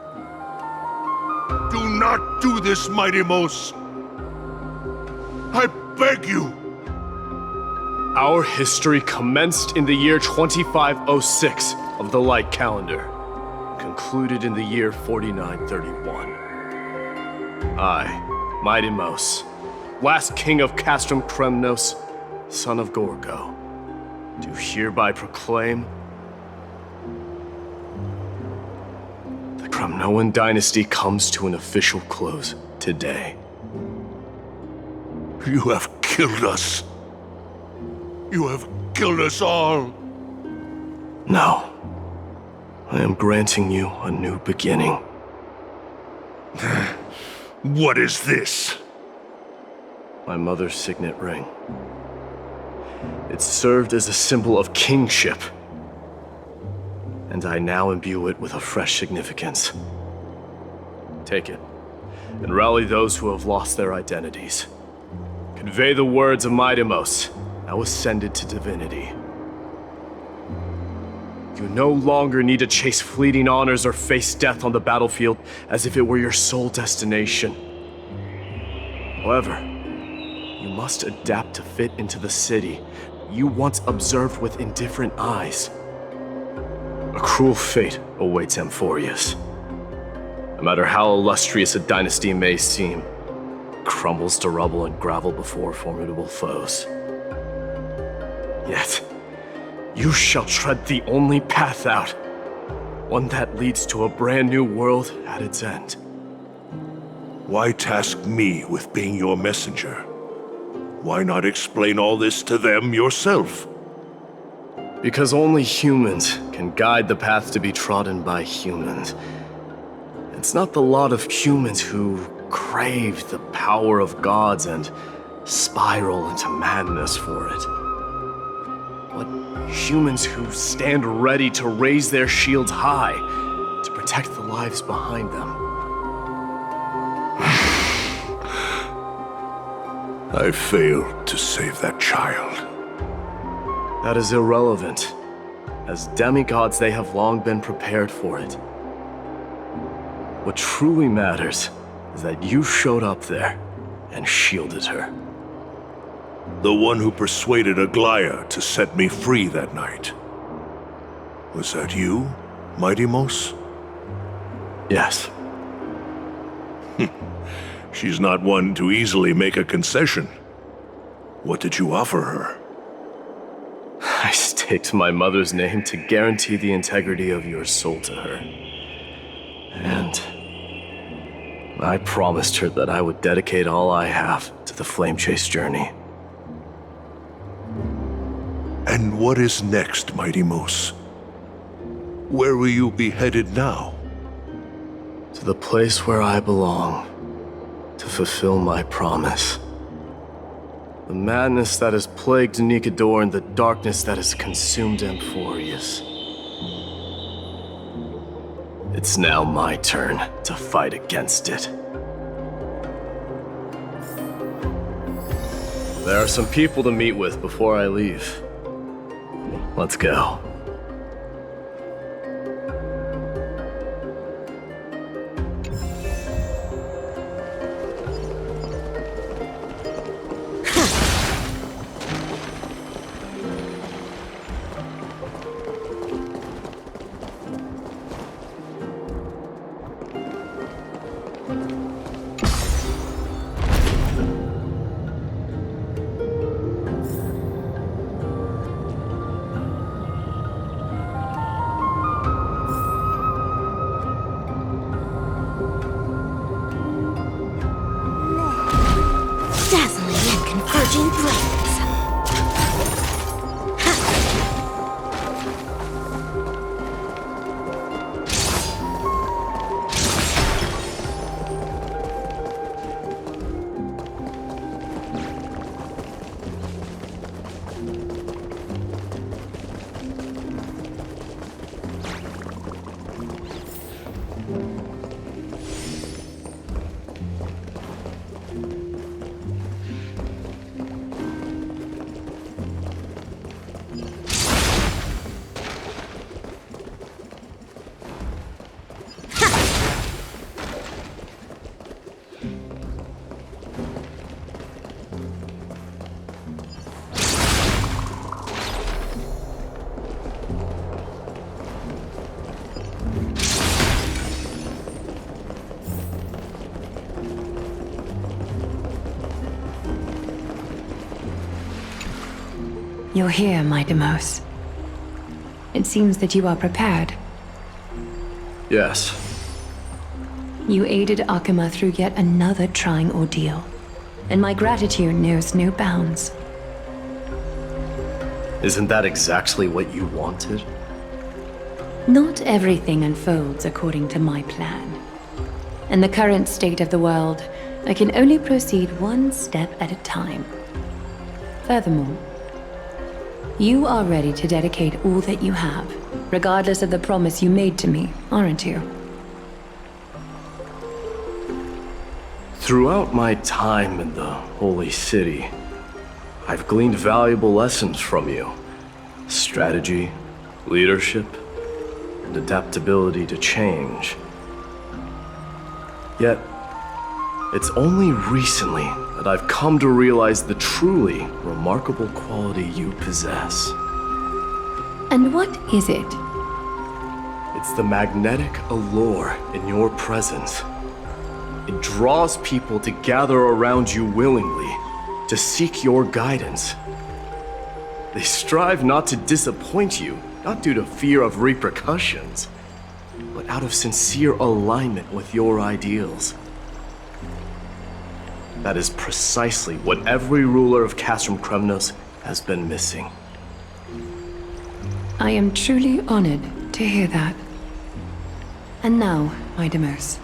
Do not do this, Mighty-Mos! I beg you! Our history commenced in the year 2506 of the Light Calendar, concluded in the year 4931. I, Mighty-Mos, last king of Castrum Kremnos, son of Gorgo, do hereby proclaim the Kremnoan dynasty comes to an official close today. You have killed us. You have killed us all. No. I am granting you a new beginning. What is this? My mother's signet ring. It served as a symbol of kingship, and I now imbue it with a fresh significance. Take it, and rally those who have lost their identities. Convey the words of Mighty-Mos, now ascended to divinity. You no longer need to chase fleeting honors or face death on the battlefield as if it were your sole destination. However, you must adapt to fit into the city you once observed with indifferent eyes. A cruel fate awaits Amphorius. No matter how illustrious a dynasty may seem, it crumbles to rubble and gravel before formidable foes. Yet, you shall tread the only path out, one that leads to a brand new world at its end. Why task me with being your messenger? Why not explain all this to them yourself? Because only humans can guide the path to be trodden by humans. It's not the lot of humans who crave the power of gods and spiral into madness for it, but humans who stand ready to raise their shields high to protect the lives behind them. I failed to save that child. That is irrelevant. As demigods, they have long been prepared for it. What truly matters is that you showed up there and shielded her. The one who persuaded Aglaya to set me free that night. Was that you, Mighty-Mos? Yes. She's not one to easily make a concession. What did you offer her? I staked my mother's name to guarantee the integrity of your soul to her. And I promised her that I would dedicate all I have to the Flame Chase journey. And what is next, Mighty-Mos? Where will you be headed now? To the place where I belong, to fulfill my promise. The madness that has plagued Nikador and the darkness that has consumed Amphorius. It's now my turn to fight against it. There are some people to meet with before I leave. Let's go. Dazzling and converging flames. You're here, my Demos. It seems that you are prepared. Yes. You aided Akuma through yet another trying ordeal, and my gratitude knows no bounds. Isn't that exactly what you wanted? Not everything unfolds according to my plan. In the current state of the world, I can only proceed one step at a time. Furthermore, you are ready to dedicate all that you have, regardless of the promise you made to me, aren't you? Throughout my time in the Holy City, I've gleaned valuable lessons from you. Strategy, leadership, and adaptability to change. Yet, it's only recently that I've come to realize the truly remarkable quality you possess. And what is it? It's the magnetic allure in your presence. It draws people to gather around you willingly, to seek your guidance. They strive not to disappoint you, not due to fear of repercussions, but out of sincere alignment with your ideals. That is precisely what every ruler of Castrum Kremnos has been missing. I am truly honored to hear that. And now, my Demos,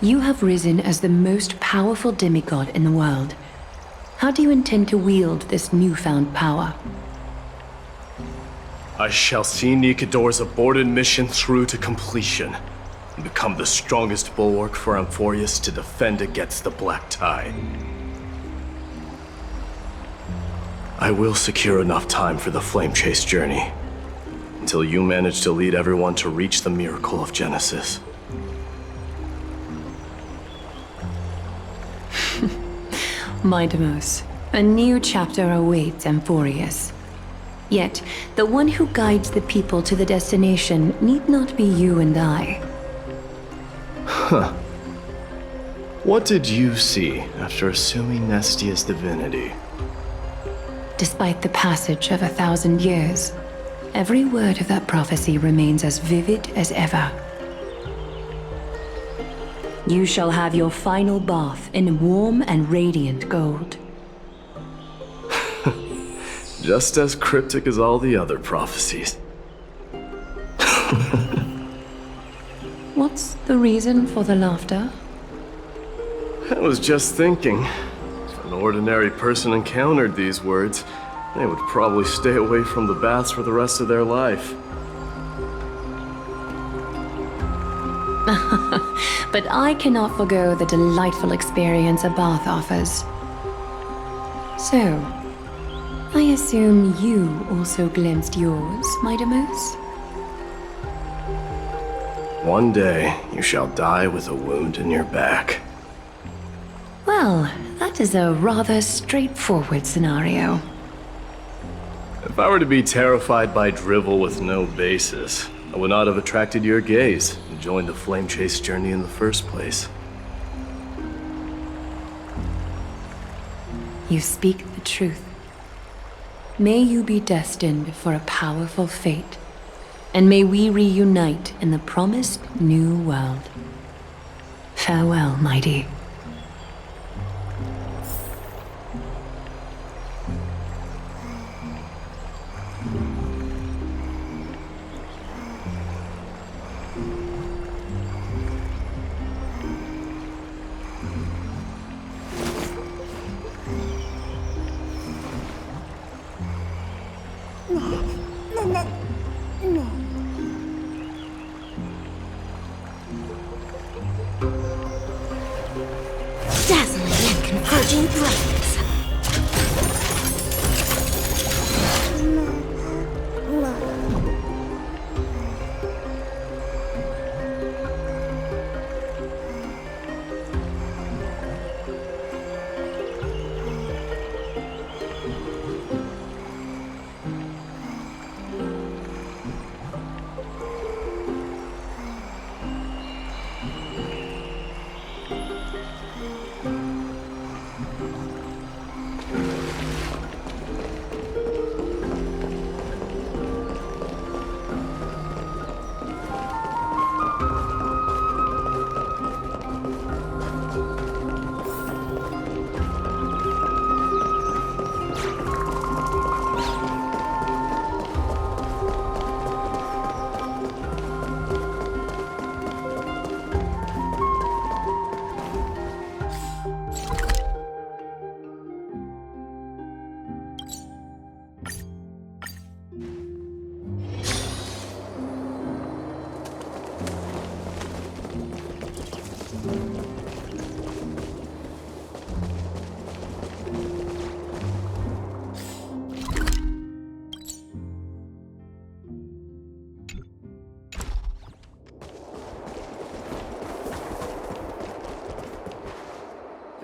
you have risen as the most powerful demigod in the world. How do you intend to wield this newfound power? I shall see Nikador's aborted mission through to completion, and become the strongest bulwark for Amphorius to defend against the Black Tide. I will secure enough time for the Flame Chase journey, until you manage to lead everyone to reach the miracle of Genesis. My Demos, a new chapter awaits Amphorius. Yet, the one who guides the people to the destination need not be you and I. Huh. What did you see after assuming Nestia's divinity? Despite the passage of 1,000 years, every word of that prophecy remains as vivid as ever. You shall have your final bath in warm and radiant gold. Just as cryptic as all the other prophecies. What's the reason for the laughter? I was just thinking, if an ordinary person encountered these words, they would probably stay away from the baths for the rest of their life. But I cannot forgo the delightful experience a bath offers. So, I assume you also glimpsed yours, my Demos? One day, you shall die with a wound in your back. Well, that is a rather straightforward scenario. If I were to be terrified by drivel with no basis, I would not have attracted your gaze and joined the Flame Chase journey in the first place. You speak the truth. May you be destined for a powerful fate, and may we reunite in the promised new world. Farewell, mighty. Dazzling and converging flames.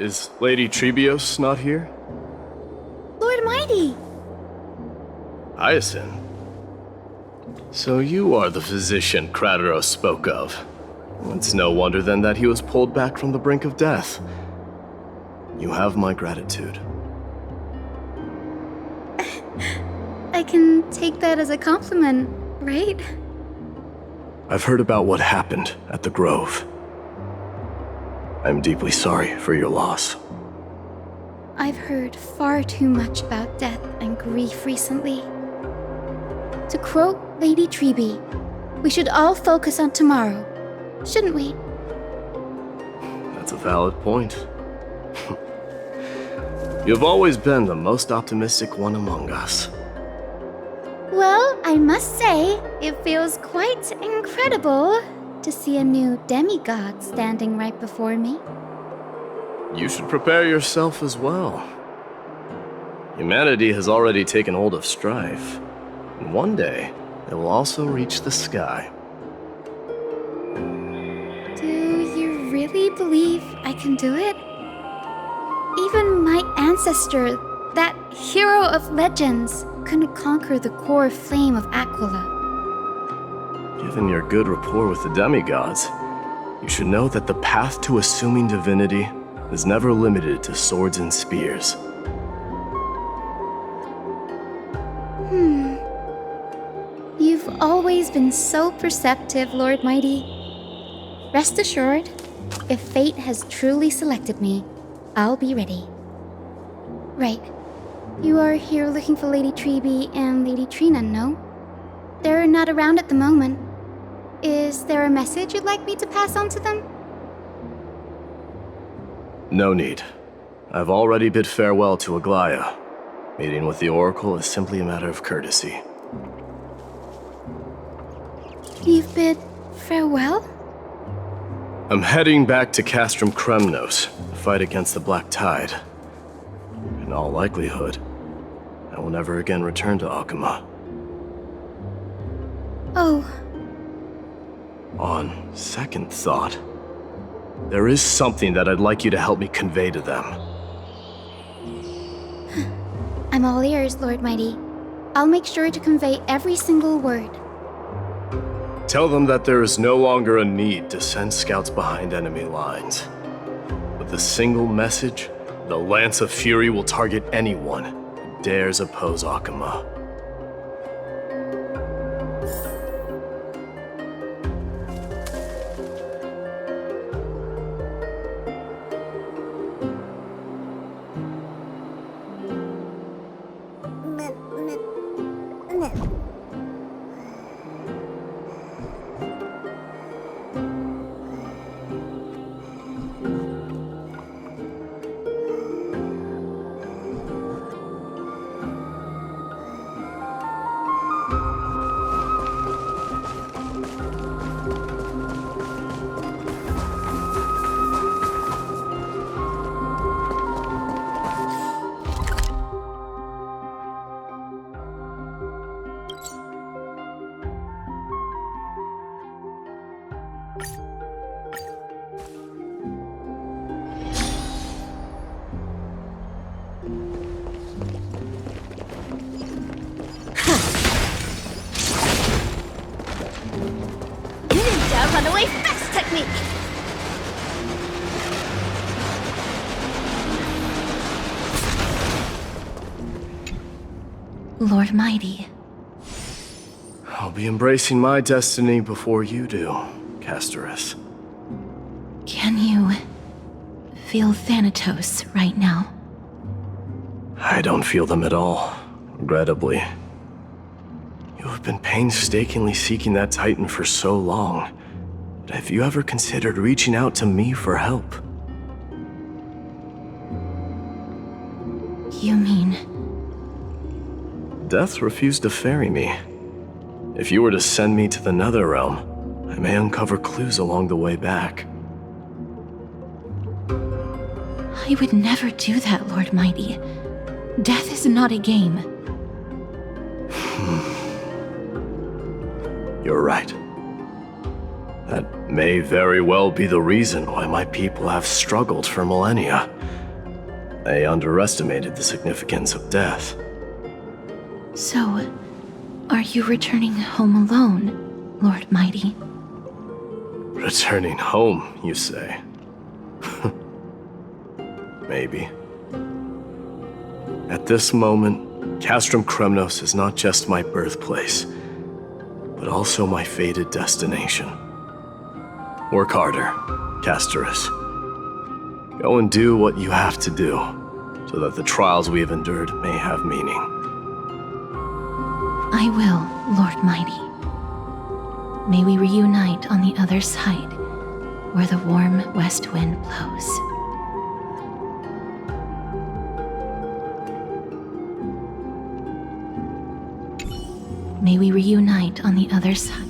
Is Lady Previas not here? Lord Mighty! Hyacinth. So you are the physician Kratos spoke of. It's no wonder then that he was pulled back from the brink of death. You have my gratitude. I can take that as a compliment, right? I've heard about what happened at the Grove. I'm deeply sorry for your loss. I've heard far too much about death and grief recently. To quote Lady Treby, we should all focus on tomorrow, shouldn't we? That's a valid point. You've always been the most optimistic one among us. Well, I must say, it feels quite incredible to see a new demigod standing right before me. You should prepare yourself as well. Humanity has already taken hold of strife, and one day it will also reach the sky. Do you really believe I can do it? Even my ancestor, that hero of legends, couldn't conquer the core flame of Aquila. Given your good rapport with the demigods, you should know that the path to assuming divinity is never limited to swords and spears. You've always been so perceptive, Lord Mighty. Rest assured, if fate has truly selected me, I'll be ready. Right. You are here looking for Lady Treby and Lady Trianne, no? They're not around at the moment. Is there a message you'd like me to pass on to them? No need. I've already bid farewell to Aglaya. Meeting with the Oracle is simply a matter of courtesy. You've bid farewell? I'm heading back to Castrum Kremnos to fight against the Black Tide. In all likelihood, I will never again return to Akama. Oh. On second thought, there is something that I'd like you to help me convey to them. I'm all ears, Lord Mighty. I'll make sure to convey every single word. Tell them that there is no longer a need to send scouts behind enemy lines. With a single message, the Lance of Fury will target anyone who dares oppose Akama. Ninja runaway fast technique! Lord Mighty. I'll be embracing my destiny before you do, Casterus. Can you feel Thanatos right now? I don't feel them at all, regrettably. You have been painstakingly seeking that Titan for so long, but have you ever considered reaching out to me for help? You mean... Death refused to ferry me. If you were to send me to the Netherrealm, I may uncover clues along the way back. I would never do that, Lord Mighty. Death is not a game. You're right. That may very well be the reason why my people have struggled for millennia. They underestimated the significance of death. So, are you returning home alone, Lord Mighty? Returning home, you say? Maybe. At this moment, Castrum Kremnos is not just my birthplace, but also my fated destination. Work harder, Casterus. Go and do what you have to do, so that the trials we have endured may have meaning. I will, Lord Mighty. May we reunite on the other side, where the warm west wind blows. May we reunite on the other side.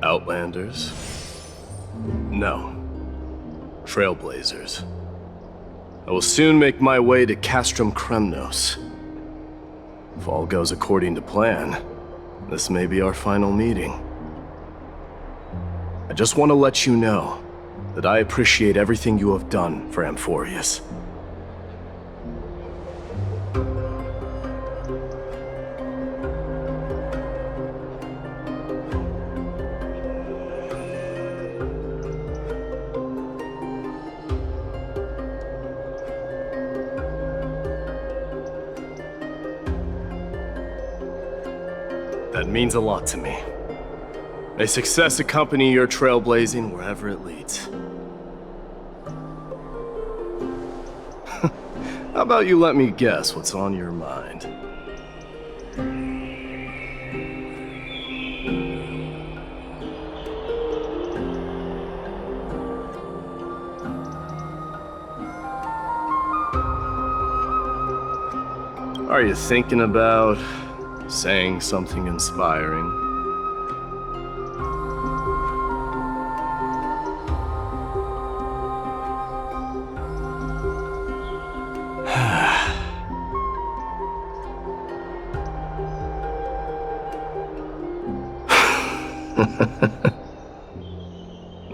Outlanders? No. Trailblazers. I will soon make my way to Castrum Kremnos. If all goes according to plan, this may be our final meeting. I just want to let you know that I appreciate everything you have done for Amphorius. That means a lot to me. May success accompany your trailblazing wherever it leads. How about you let me guess what's on your mind? Are you thinking about saying something inspiring?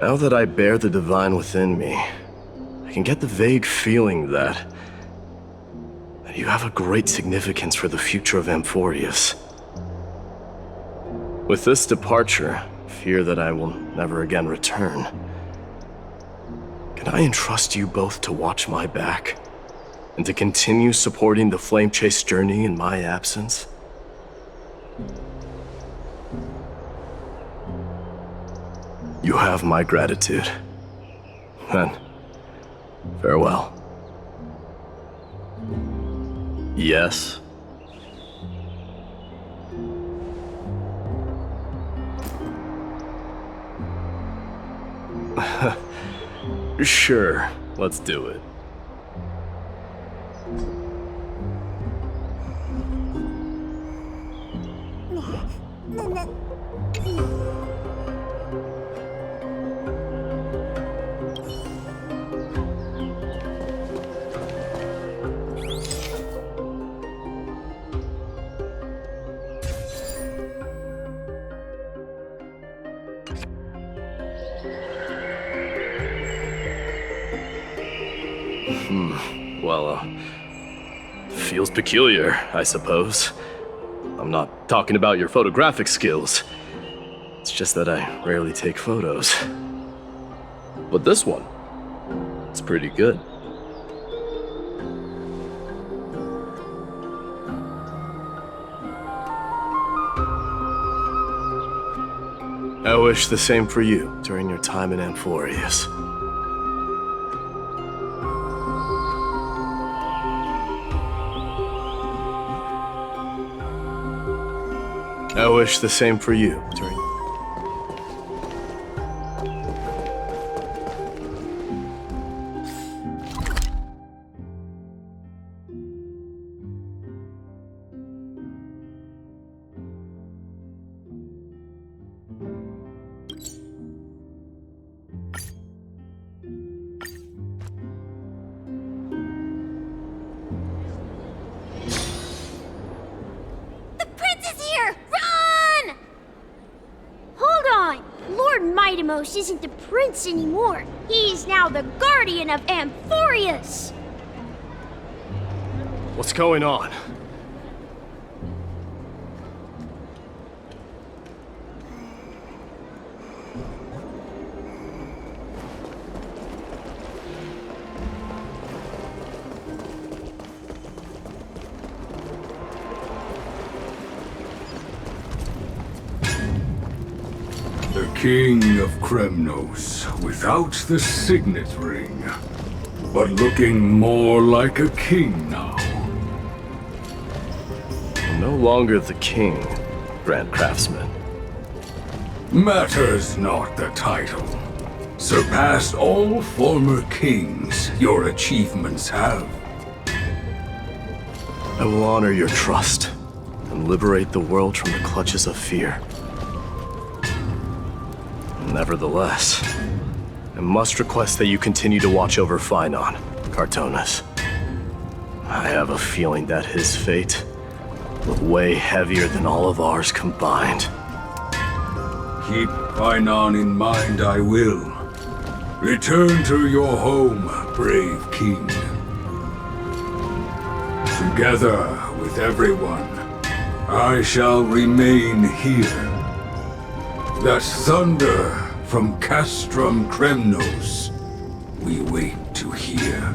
Now that I bear the divine within me, I can get the vague feeling that you have a great significance for the future of Amphorius. With this departure, I fear that I will never again return. Can I entrust you both to watch my back, and to continue supporting the Flame Chase journey in my absence? You have my gratitude. Then, farewell. Yes. Sure, let's do it. Feels peculiar, I suppose. I'm not talking about your photographic skills. It's just that I rarely take photos. But this one, it's pretty good. I wish the same for you during your time in Amphorius. I wish the same for you during... Kremnos isn't the prince anymore. He's now the guardian of Amphorius. What's going on? The King of Kremnos, without the signet ring, but looking more like a king now. No longer the king, Grand Craftsman. Matters not the title. Surpassed all former kings your achievements have. I will honor your trust and liberate the world from the clutches of fear. Nevertheless, I must request that you continue to watch over Phainon, Cartonis. I have a feeling that his fate will weigh heavier than all of ours combined. Keep Phainon in mind, I will. Return to your home, brave king. Together with everyone, I shall remain here. That thunder from Castrum Kremnos we wait to hear.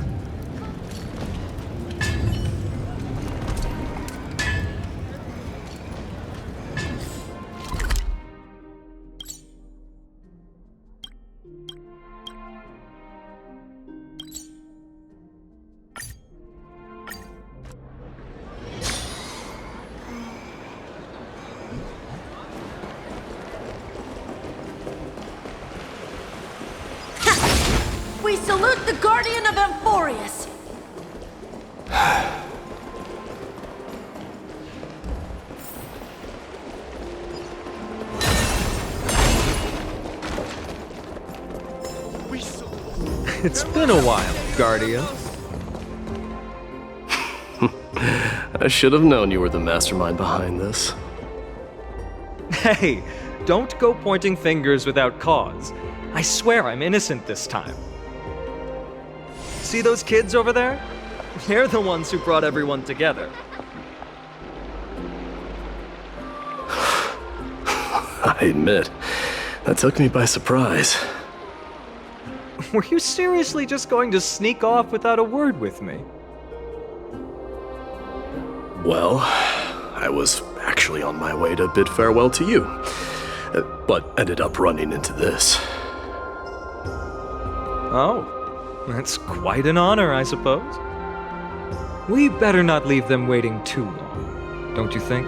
We salute the Guardian of Amphorius! It's been a while, Guardian. I should have known you were the mastermind behind this. Hey, don't go pointing fingers without cause. I swear I'm innocent this time. See those kids over there? They're the ones who brought everyone together. I admit, that took me by surprise. Were you seriously just going to sneak off without a word with me? Well, I was actually on my way to bid farewell to you, but ended up running into this. Oh. That's quite an honor, I suppose. We better not leave them waiting too long, don't you think?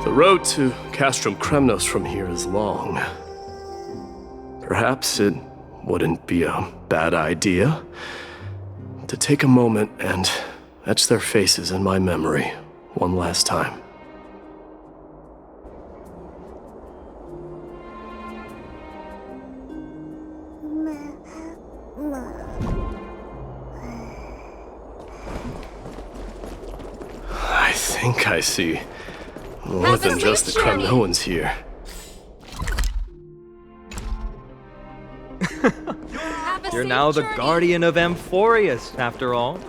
The road to Castrum Kremnos from here is long. Perhaps it wouldn't be a bad idea to take a moment and etch their faces in my memory one last time. I think I see more than just the Kremnoans here. You're now the Guardian of Amphorius, after all.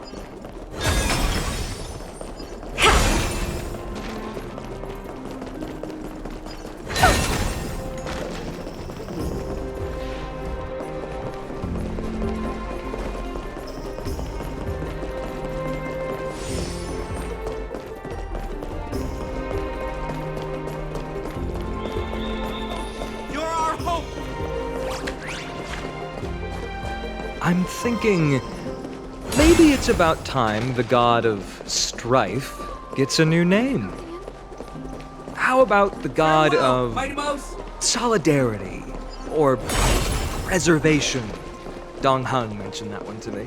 I'm thinking maybe it's about time the god of strife gets a new name. How about the god of solidarity or preservation? Dong Han mentioned that one to me.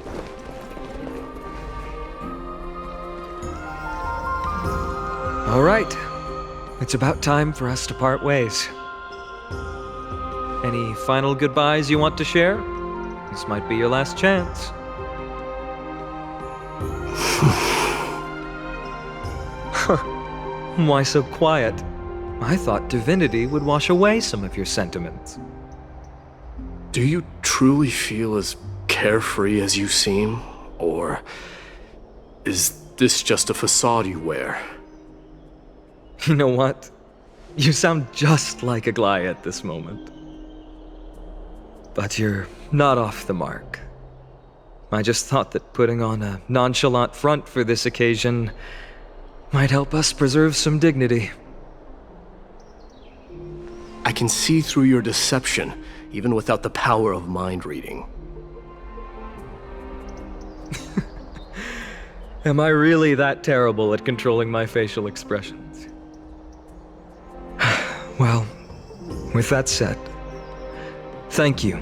All right, it's about time for us to part ways. Any final goodbyes you want to share? This might be your last chance. Why so quiet? I thought divinity would wash away some of your sentiments. Do you truly feel as carefree as you seem? Or is this just a facade you wear? You know what? You sound just like Aglaia at this moment. But you're not off the mark. I just thought that putting on a nonchalant front for this occasion might help us preserve some dignity. I can see through your deception, even without the power of mind reading. Am I really that terrible at controlling my facial expressions? Well, with that said, thank you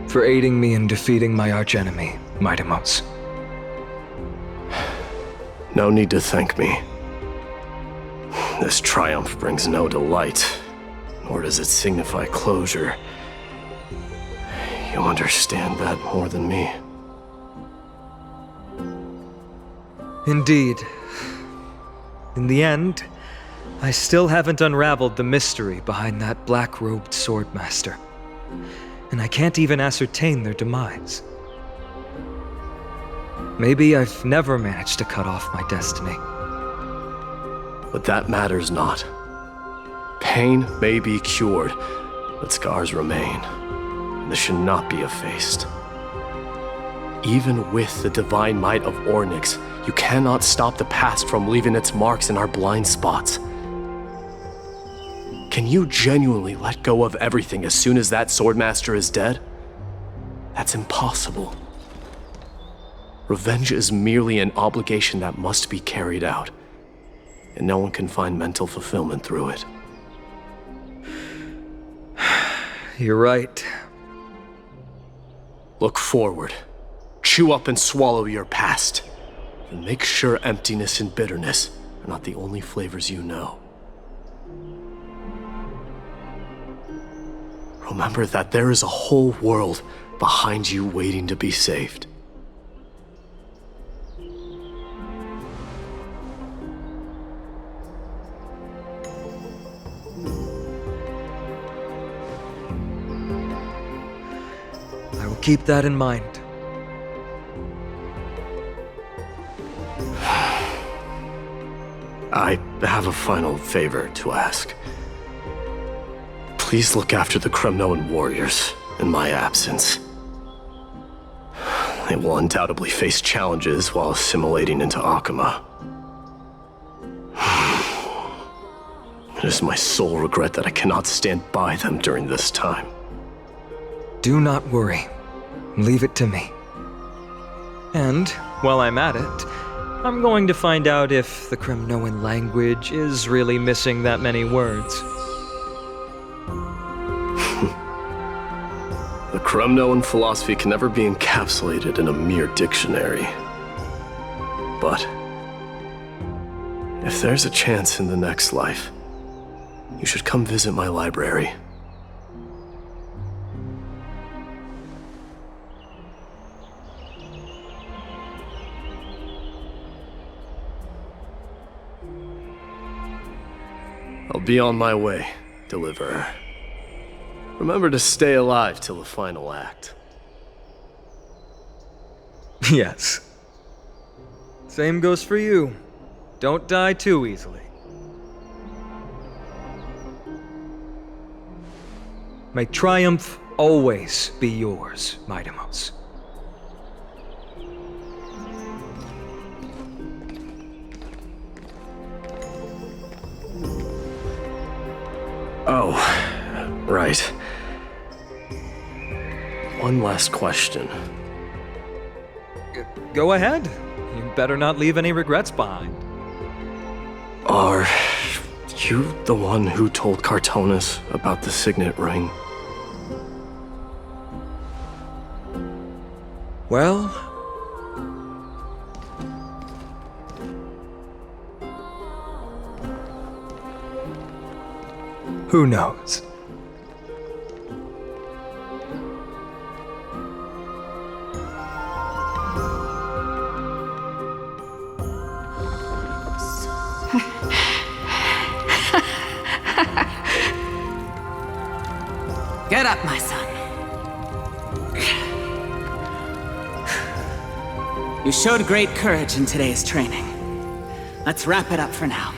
for aiding me in defeating my archenemy, Mightimos. No need to thank me. This triumph brings no delight, nor does it signify closure. You understand that more than me. Indeed. In the end, I still haven't unraveled the mystery behind that black-robed swordmaster, and I can't even ascertain their demise. Maybe I've never managed to cut off my destiny. But that matters not. Pain may be cured, but scars remain. This should not be effaced. Even with the divine might of Ornyx, you cannot stop the past from leaving its marks in our blind spots. Can you genuinely let go of everything as soon as that swordmaster is dead? That's impossible. Revenge is merely an obligation that must be carried out, and no one can find mental fulfillment through it. You're right. Look forward. Chew up and swallow your past. And make sure emptiness and bitterness are not the only flavors you know. Remember that there is a whole world behind you waiting to be saved. I will keep that in mind. I have a final favor to ask. Please look after the Kremnoan warriors in my absence. They will undoubtedly face challenges while assimilating into Akama. It is my sole regret that I cannot stand by them during this time. Do not worry. Leave it to me. And, while I'm at it, I'm going to find out if the Kremnoan language is really missing that many words. The Kremnoan philosophy can never be encapsulated in a mere dictionary. But if there's a chance in the next life, you should come visit my library. I'll be on my way, Deliverer. Remember to stay alive till the final act. Yes. Same goes for you. Don't die too easily. May triumph always be yours, Mightimos. Oh, right. One last question. Go ahead. You better not leave any regrets behind. Are you the one who told Cartonis about the signet ring? Well... who knows? it up, my son. You showed great courage in today's training. Let's wrap it up for now.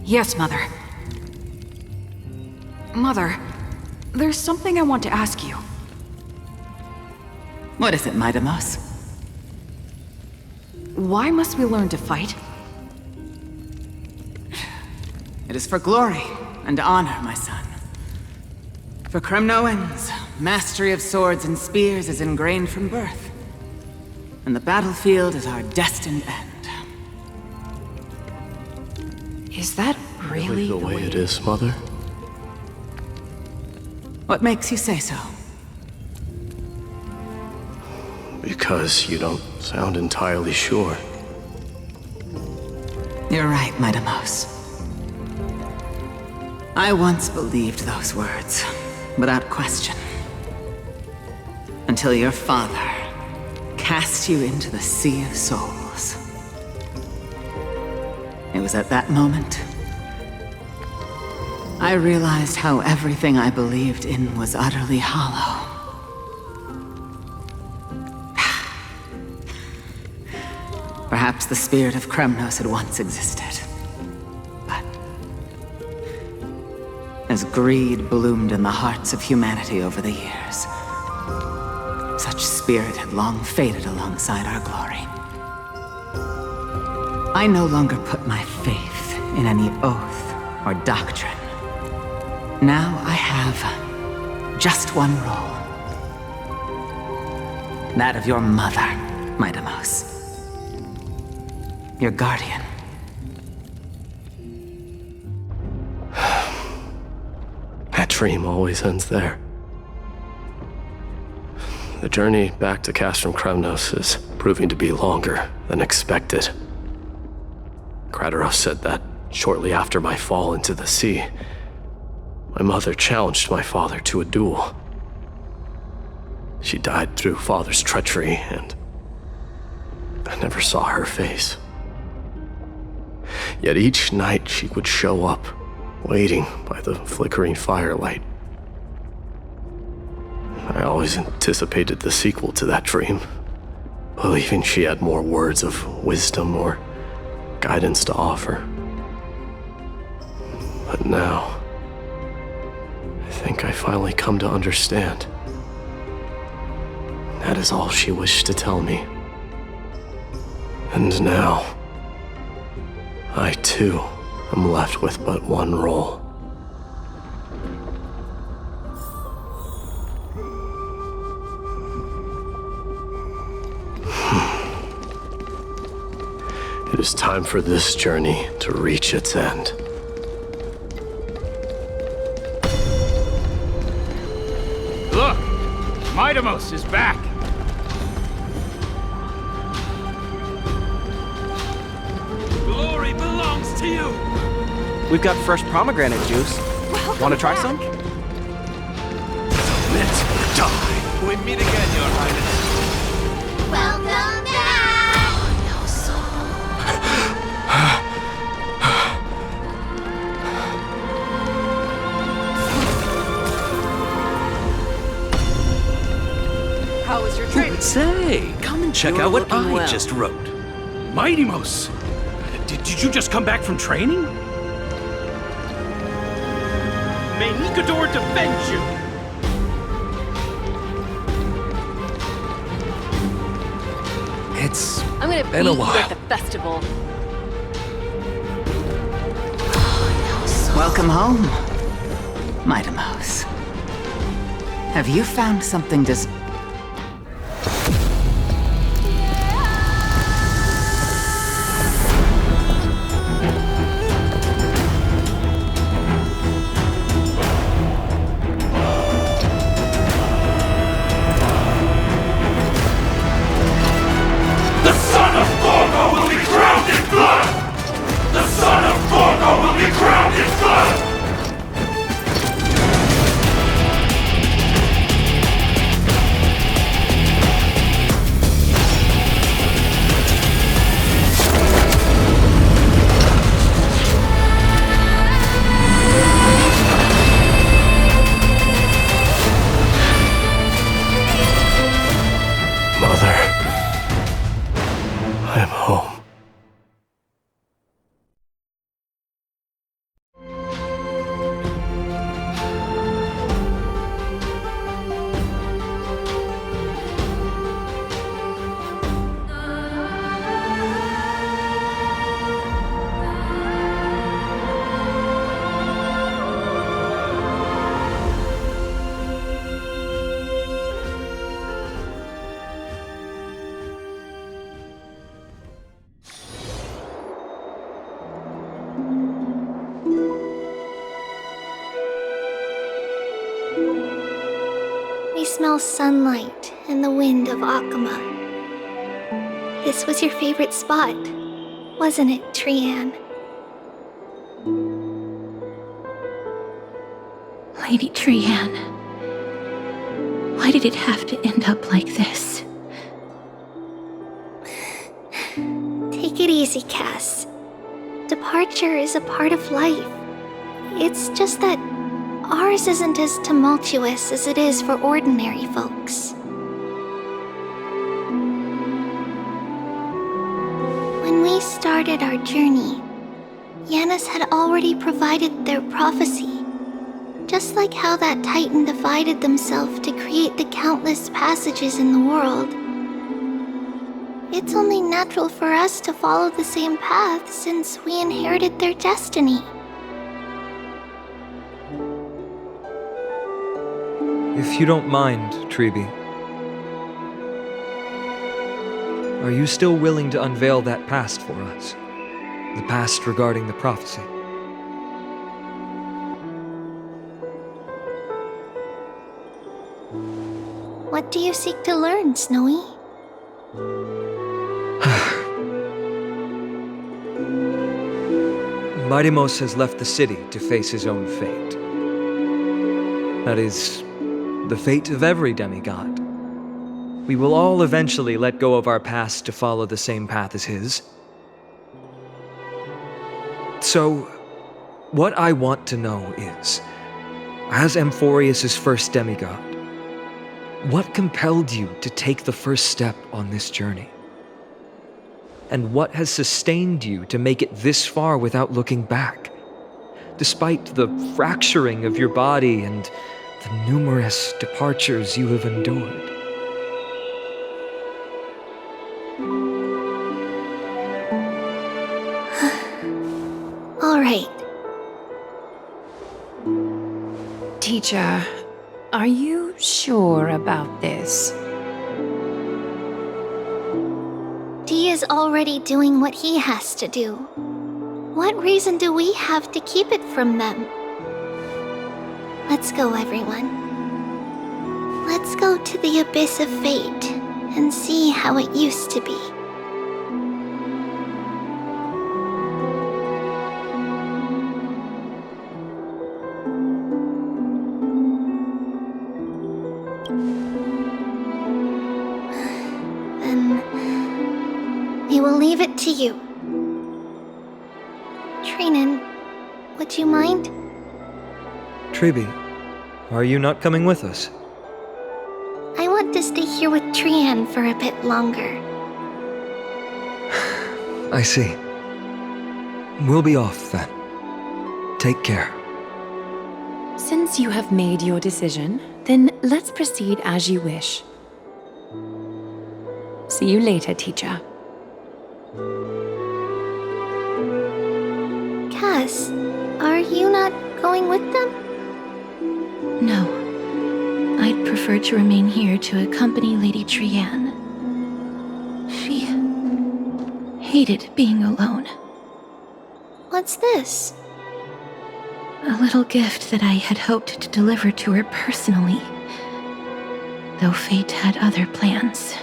Yes, Mother. Mother, there's something I want to ask you. What is it, Midamos? Why must we learn to fight? It is for glory and honor, my son. For Kremnoans, mastery of swords and spears is ingrained from birth. And the battlefield is our destined end. Is that really the way it is, Mother? What makes you say so? Because you don't sound entirely sure. You're right, Midamos. I once believed those words, without question. Until your father cast you into the Sea of Souls. It was at that moment I realized how everything I believed in was utterly hollow. Perhaps the spirit of Kremnos had once existed. But as greed bloomed in the hearts of humanity over the years, such spirit had long faded alongside our glory. I no longer put my faith in any oath or doctrine. Now I have just one role. That of your mother, Midamos. Your guardian. That dream always ends there. The journey back to Castrum Kremnos is proving to be longer than expected. Krateros said that shortly after my fall into the sea, my mother challenged my father to a duel. She died through father's treachery, and I never saw her face. Yet each night she would show up, waiting by the flickering firelight. I always anticipated the sequel to that dream, believing she had more words of wisdom or guidance to offer. But now, I think I finally come to understand. That is all she wished to tell me. And now, I too am left with but one role. It is time for this journey to reach its end. Look! Midamos is back! Glory belongs to you! We've got fresh pomegranate juice. Want to try some? Let's die! We meet again, Your Highness. Welcome back! How was your training? Say, come and check out what I well. just wrote. Midamos! Did you just come back from training? May Nikador defend you! It's I'm gonna been a beat you while. at the festival. Welcome home, Midamos. Have you found something to... The son of Gorgo will be drowned in blood! The son of Gorgo will be drowned in blood! We smell sunlight and the wind of Akama. This was your favorite spot, wasn't it, Trianne? Lady Trianne, why did it have to end up like this? Take it easy, Cass. Departure is a part of life. It's just that ours isn't as tumultuous as it is for ordinary folks. When we started our journey, Yanis had already provided their prophecy. Just like how that Titan divided themselves to create the countless passages in the world. It's only natural for us to follow the same path since we inherited their destiny. If you don't mind, Tribi, are you still willing to unveil that past for us? The past regarding the prophecy? What do you seek to learn, Snowy? Mightimos has left the city to face his own fate. That is, the fate of every demigod. We will all eventually let go of our past to follow the same path as his. So, what I want to know is, as Amphorius' first demigod, what compelled you to take the first step on this journey? And what has sustained you to make it this far without looking back? Despite the fracturing of your body and the numerous departures you have endured. All right. Teacher, are you sure about this? D is already doing what he has to do. What reason do we have to keep it from them? Let's go, everyone. Let's go to the abyss of fate and see how it used to be. We will leave it to you. Trianne, would you mind? Tribi, are you not coming with us? I want to stay here with Trianne for a bit longer. I see. We'll be off then. Take care. Since you have made your decision, then let's proceed as you wish. See you later, teacher. Cass, are you not going with them? No. I'd prefer to remain here to accompany Lady Trianne. She hated being alone. What's this? A little gift that I had hoped to deliver to her personally, though fate had other plans.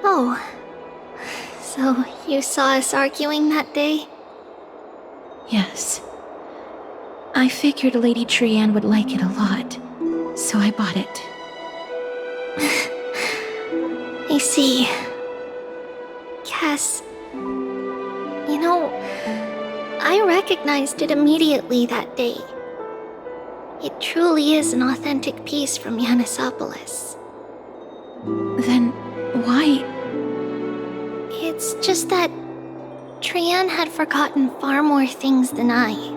Oh. So you saw us arguing that day? Yes. I figured Lady Trianne would like it a lot, so I bought it. I see. Cass, you know, I recognized it immediately that day. It truly is an authentic piece from Yanisopolis. Then why? It's just that Trianne had forgotten far more things than I.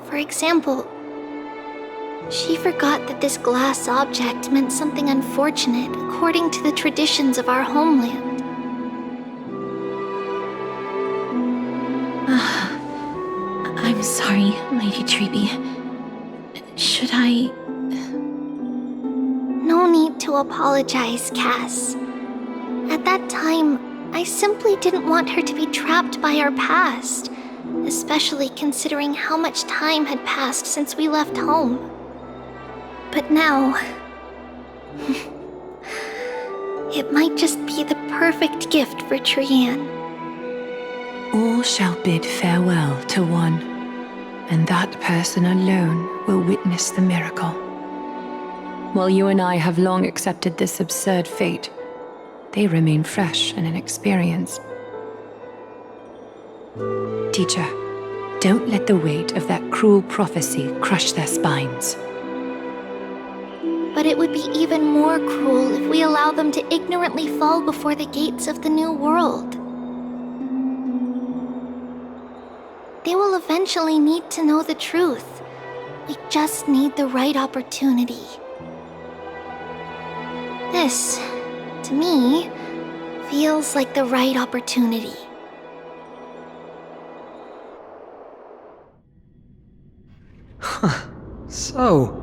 For example, she forgot that this glass object meant something unfortunate according to the traditions of our homeland. I'm sorry, Lady Tribi. Should I... No need to apologize, Cass. At that time, I simply didn't want her to be trapped by our past, especially considering how much time had passed since we left home. But now, It might just be the perfect gift for Trianne. All shall bid farewell to one, and that person alone will witness the miracle. While you and I have long accepted this absurd fate, they remain fresh and inexperienced. Teacher, don't let the weight of that cruel prophecy crush their spines. But it would be even more cruel if we allow them to ignorantly fall before the gates of the new world. They will eventually need to know the truth. We just need the right opportunity. This, to me, feels like the right opportunity. So,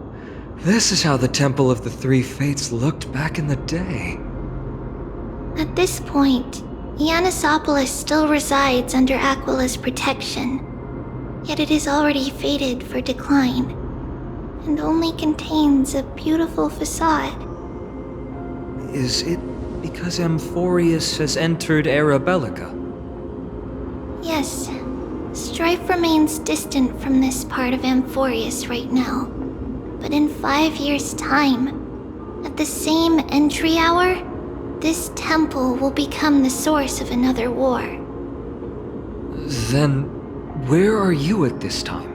this is how the Temple of the Three Fates looked back in the day. At this point, Ionissopolis still resides under Aquila's protection, yet it is already fated for decline, and only contains a beautiful facade. Is it because Amphorius has entered Era Bellica? Yes, strife remains distant from this part of Amphorius right now. But in 5 years' time, at the same entry hour, this temple will become the source of another war. Then, where are you at this time?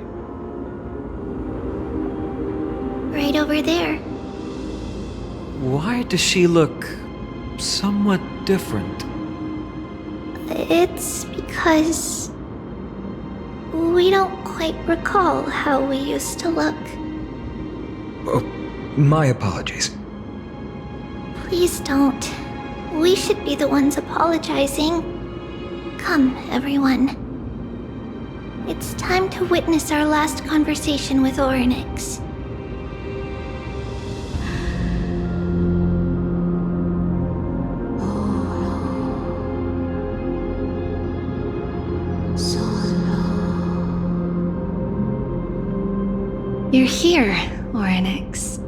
Right over there. Why does she look somewhat different? It's because we don't quite recall how we used to look. Oh, my apologies. Please don't. We should be the ones apologizing. Come, everyone. It's time to witness our last conversation with Orynyx. You're here, Orynyx.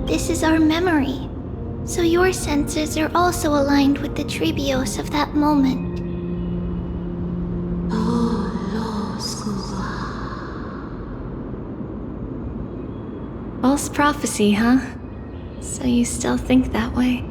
This is our memory, so your senses are also aligned with the Previas of that moment. False prophecy, huh? So you still think that way?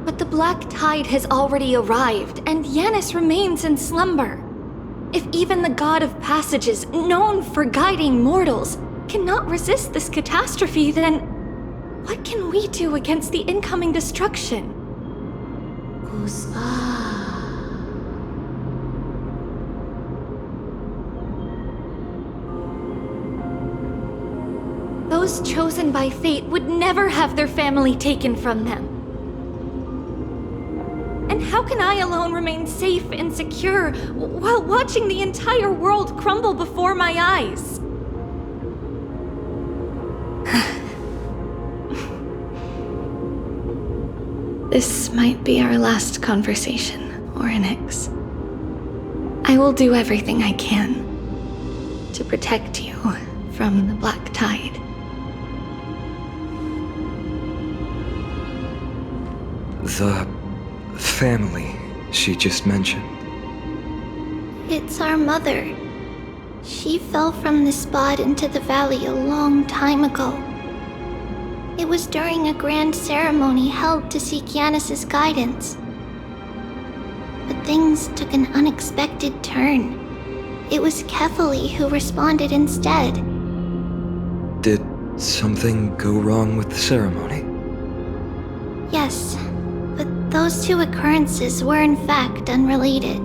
But the Black Tide has already arrived, and Yanis remains in slumber. If even the God of Passages, known for guiding mortals, cannot resist this catastrophe, then what can we do against the incoming destruction? Those chosen by fate would never have their family taken from them. And how can I alone remain safe and secure while watching the entire world crumble before my eyes? This might be our last conversation, Orynyx. I will do everything I can to protect you from the Black Tide. The family she just mentioned. It's our mother. She fell from the spot into the valley a long time ago. It was during a grand ceremony held to seek Yanis's guidance. But things took an unexpected turn. It was Kefali who responded instead. Did something go wrong with the ceremony? Yes, but those two occurrences were in fact unrelated.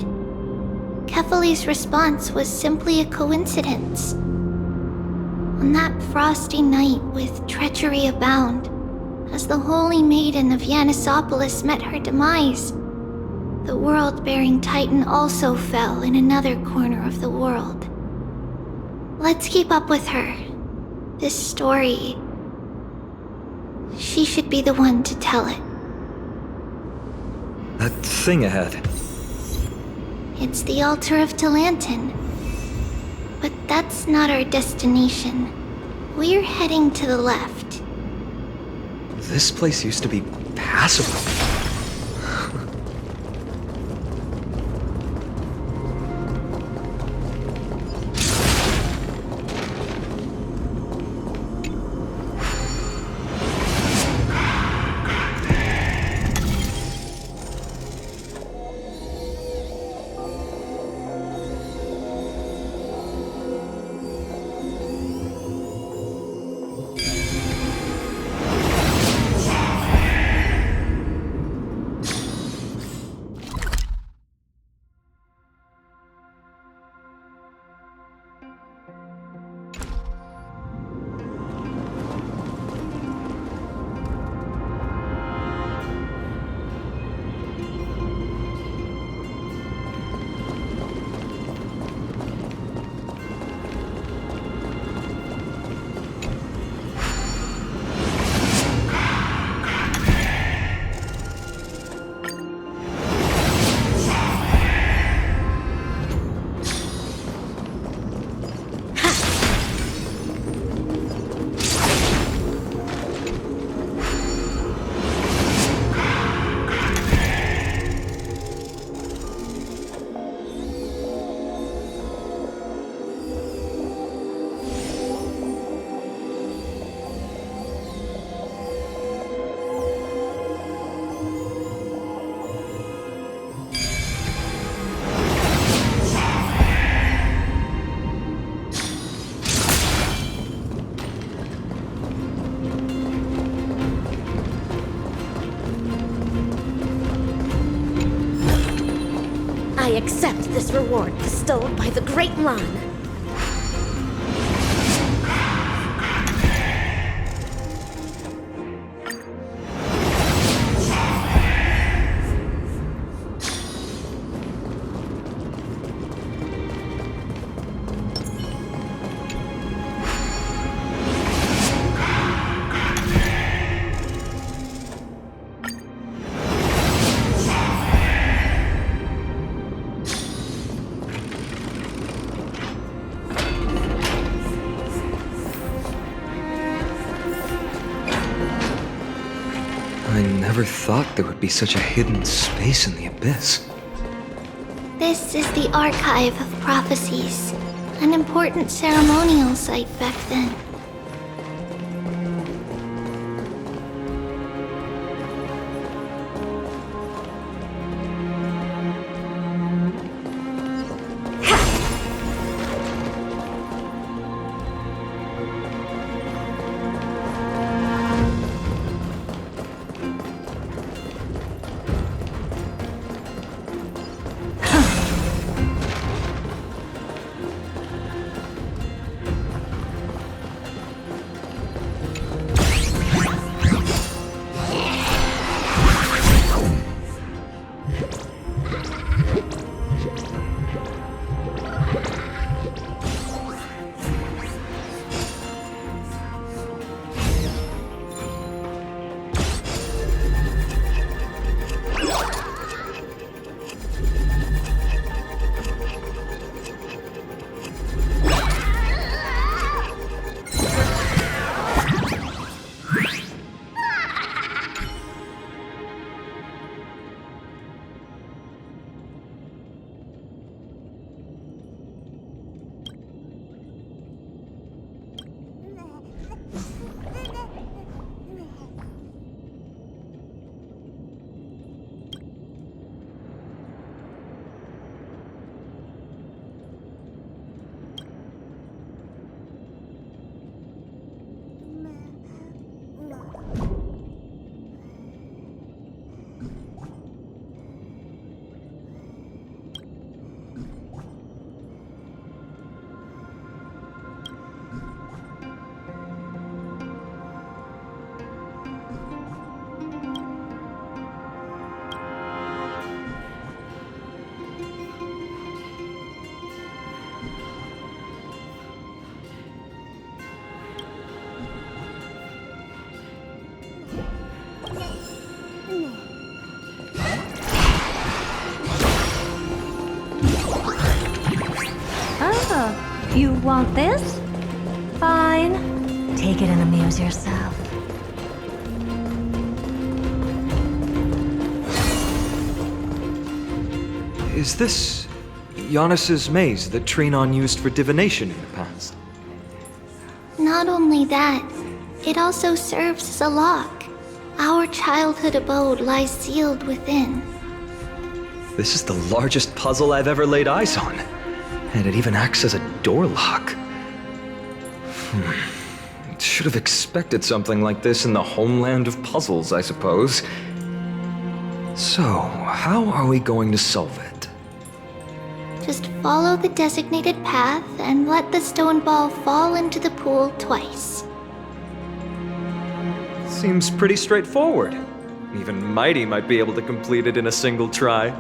Kefali's response was simply a coincidence. On that frosty night with treachery abound, as the Holy Maiden of Yanissopolis met her demise, the world-bearing Titan also fell in another corner of the world. Let's keep up with her. This story... she should be the one to tell it. That thing ahead. It's the altar of Talantin. But that's not our destination. We're heading to the left. This place used to be passable. I accept this reward bestowed by the Great Lan. I never thought there would be such a hidden space in the abyss. This is the Archive of Prophecies, an important ceremonial site back then. You want this? Fine. Take it and amuse yourself. Is this Giannis's maze that Trianne used for divination in the past? Not only that, it also serves as a lock. Our childhood abode lies sealed within. This is the largest puzzle I've ever laid eyes on. And it even acts as a door lock. Should have expected something like this in the homeland of puzzles, I suppose. So, how are we going to solve it? Just follow the designated path and let the stone ball fall into the pool twice. Seems pretty straightforward. Even Mighty might be able to complete it in a single try.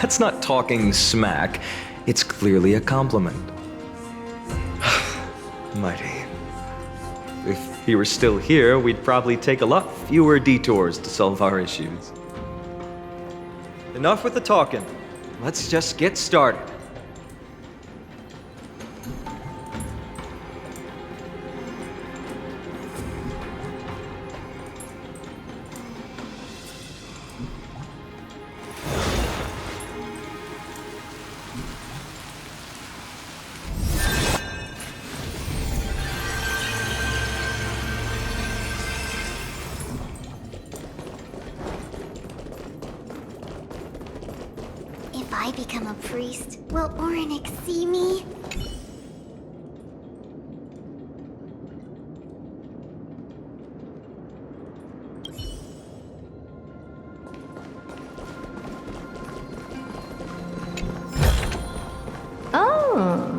That's not talking smack. It's clearly a compliment. Mighty. If he were still here, we'd probably take a lot fewer detours to solve our issues. Enough with the talking. Let's just get started. If I become a priest, will Orenic see me? Oh.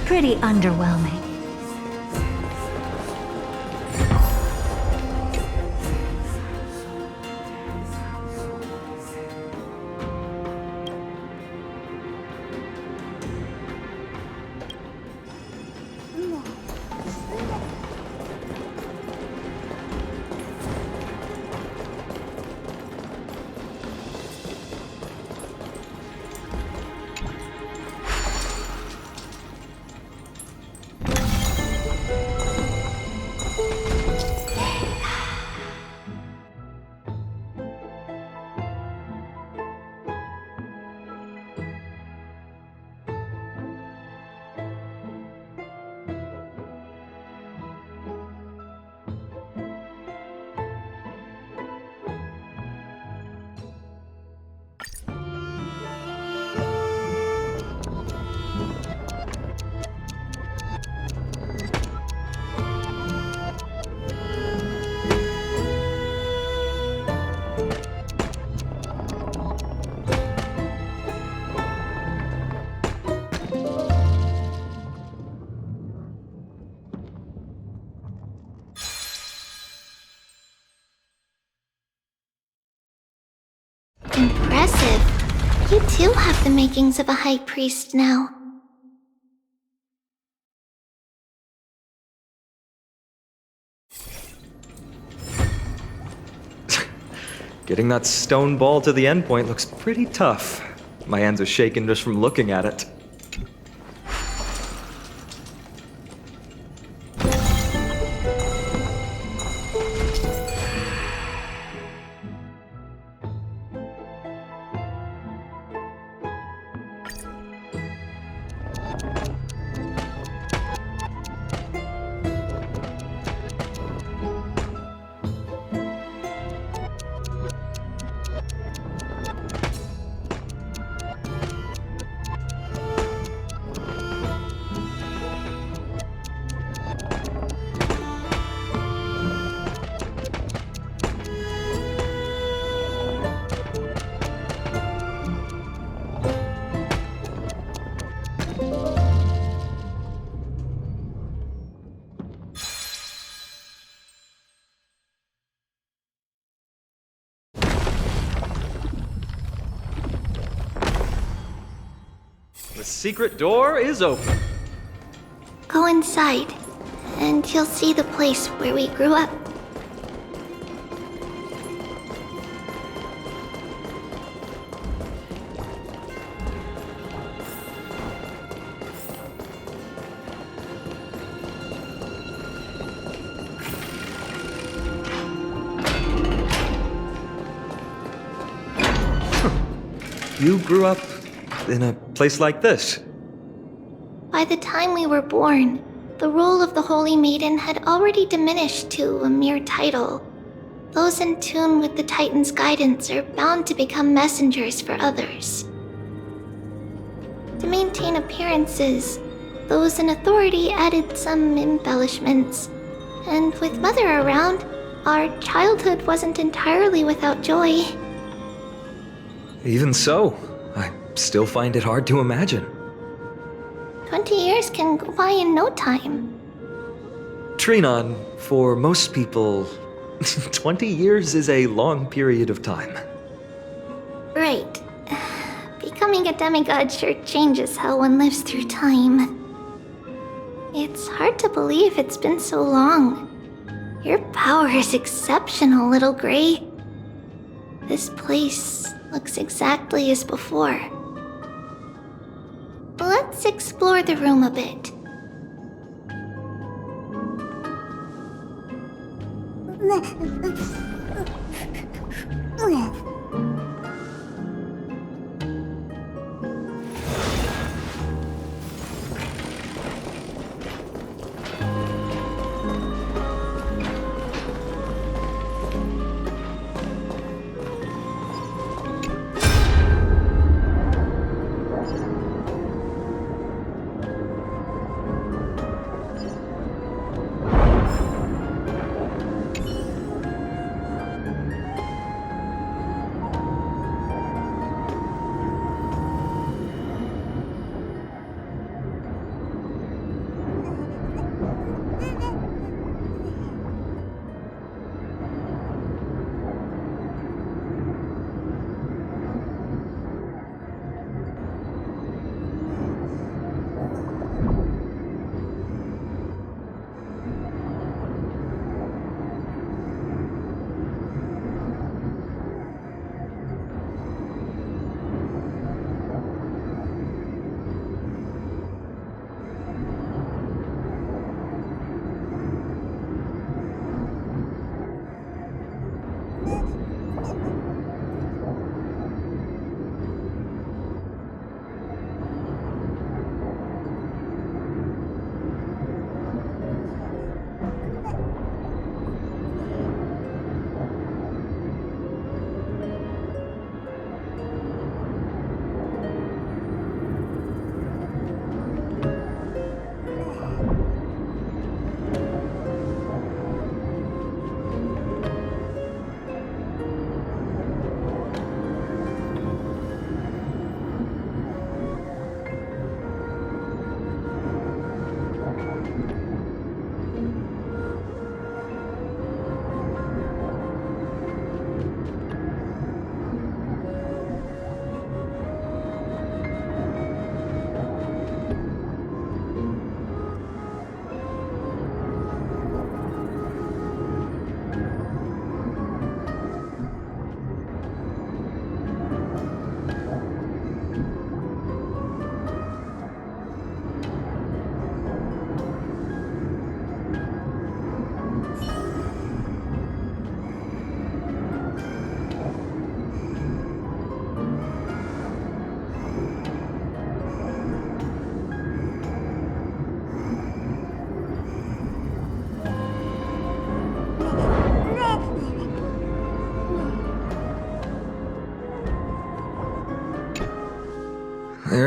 Pretty underwhelming. Impressive. You too have the makings of a high priest now. Getting that stone ball to the endpoint looks pretty tough. My hands are shaking just from looking at it. The secret door is open. Go inside, and you'll see the place where we grew up. You grew up in a place like this? By the time we were born, the role of the Holy Maiden had already diminished to a mere title. Those in tune with the Titan's guidance are bound to become messengers for others. To maintain appearances, those in authority added some embellishments. And with Mother around, our childhood wasn't entirely without joy. Even so, I still find it hard to imagine. 20 years can go by in no time. Trianne, for most people, 20 years is a long period of time. Right. Becoming a demigod sure changes how one lives through time. It's hard to believe it's been so long. Your power is exceptional, Little Gray. This place looks exactly as before. Let's explore the room a bit.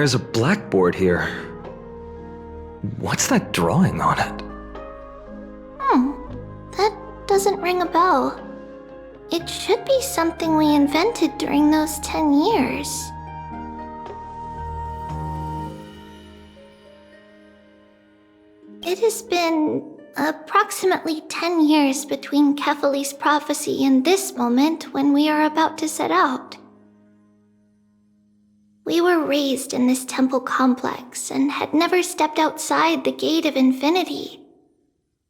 There's a blackboard here. What's that drawing on it? That doesn't ring a bell. It should be something we invented during those 10 years. It has been approximately 10 years between Kefali's prophecy and this moment when we are about to set out. We were raised in this temple complex and had never stepped outside the gate of infinity.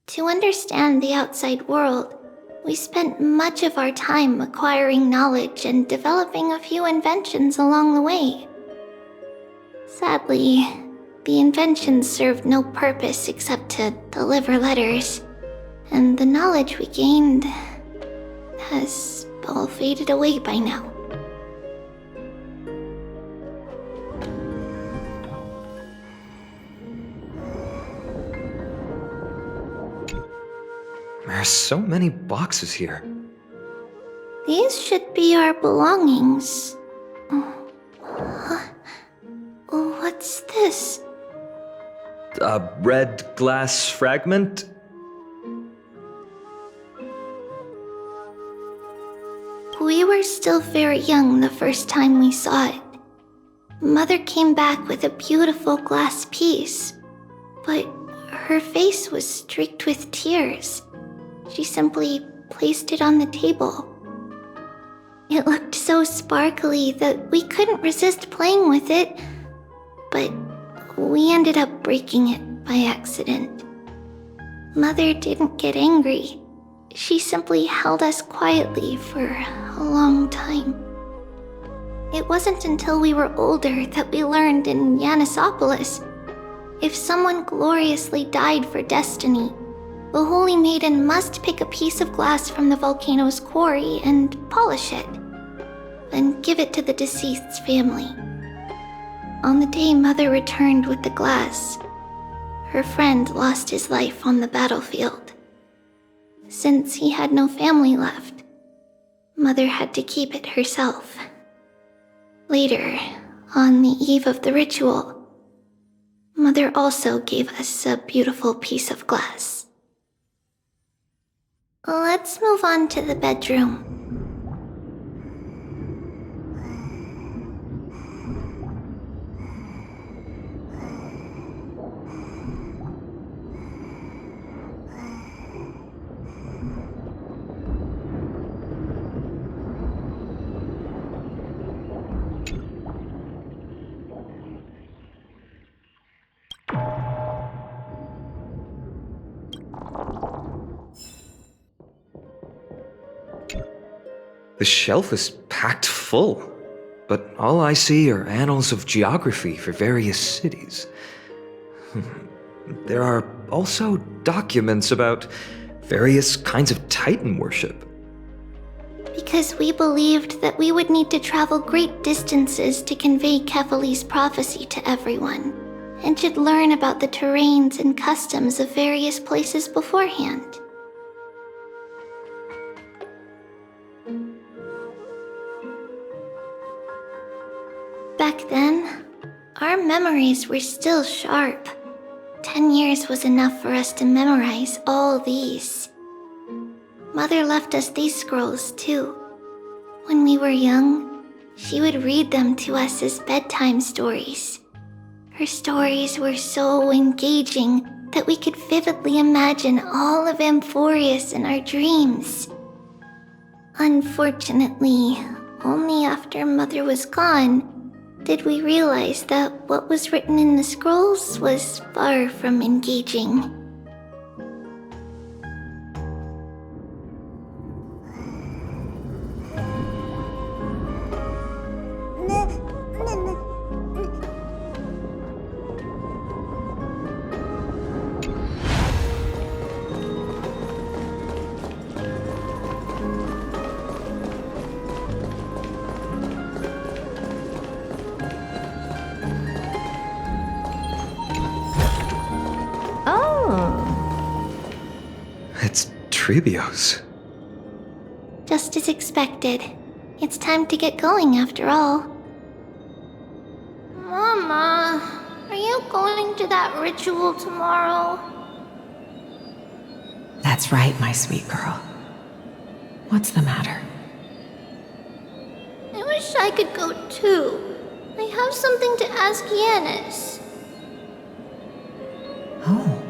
To understand the outside world, we spent much of our time acquiring knowledge and developing a few inventions along the way. Sadly, the inventions served no purpose except to deliver letters, and the knowledge we gained has all faded away by now. There's so many boxes here. These should be our belongings. What's this? A red glass fragment? We were still very young the first time we saw it. Mother came back with a beautiful glass piece, but her face was streaked with tears. She simply placed it on the table. It looked so sparkly that we couldn't resist playing with it, but we ended up breaking it by accident. Mother didn't get angry. She simply held us quietly for a long time. It wasn't until we were older that we learned in Yanissopolis, if someone gloriously died for destiny, the Holy Maiden must pick a piece of glass from the volcano's quarry and polish it, and give it to the deceased's family. On the day Mother returned with the glass, her friend lost his life on the battlefield. Since he had no family left, Mother had to keep it herself. Later, on the eve of the ritual, Mother also gave us a beautiful piece of glass. Let's move on to the bedroom. The shelf is packed full, but all I see are annals of geography for various cities. There are also documents about various kinds of Titan worship. Because we believed that we would need to travel great distances to convey Kefali's prophecy to everyone, and should learn about the terrains and customs of various places beforehand. Back then, our memories were still sharp. 10 years was enough for us to memorize all these. Mother left us these scrolls too. When we were young, she would read them to us as bedtime stories. Her stories were so engaging that we could vividly imagine all of Amphorius in our dreams. Unfortunately, only after Mother was gone did we realize that what was written in the scrolls was far from engaging. It's Previas. Just as expected. It's time to get going after all. Mom, Mama, are you going to that ritual tomorrow? That's right, my sweet girl. What's the matter? I wish I could go too. I have something to ask Yanis. Oh.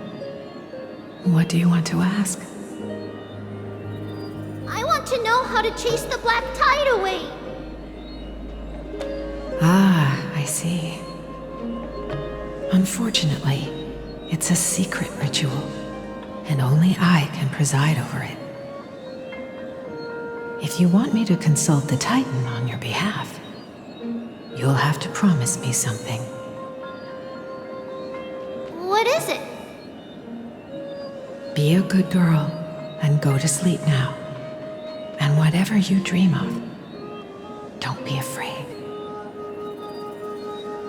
What do you want to ask? I want to know how to chase the black tide away. Ah, I see. Unfortunately, it's a secret ritual, and only I can preside over it. If you want me to consult the Titan on your behalf, you'll have to promise me something. What is it? Be a good girl and go to sleep now. And whatever you dream of, don't be afraid.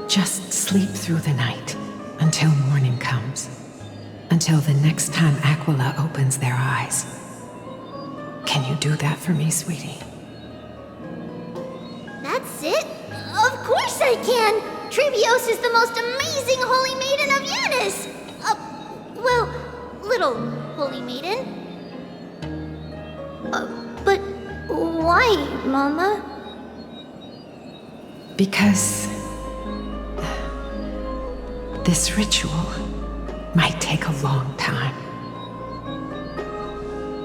Just sleep through the night until morning comes. Until the next time Aquila opens their eyes. Can you do that for me, sweetie? That's it? Of course I can! Previas is the most amazing holy maiden of Yanis! Well, little holy maiden. But why, Mama? Because this ritual might take a long time.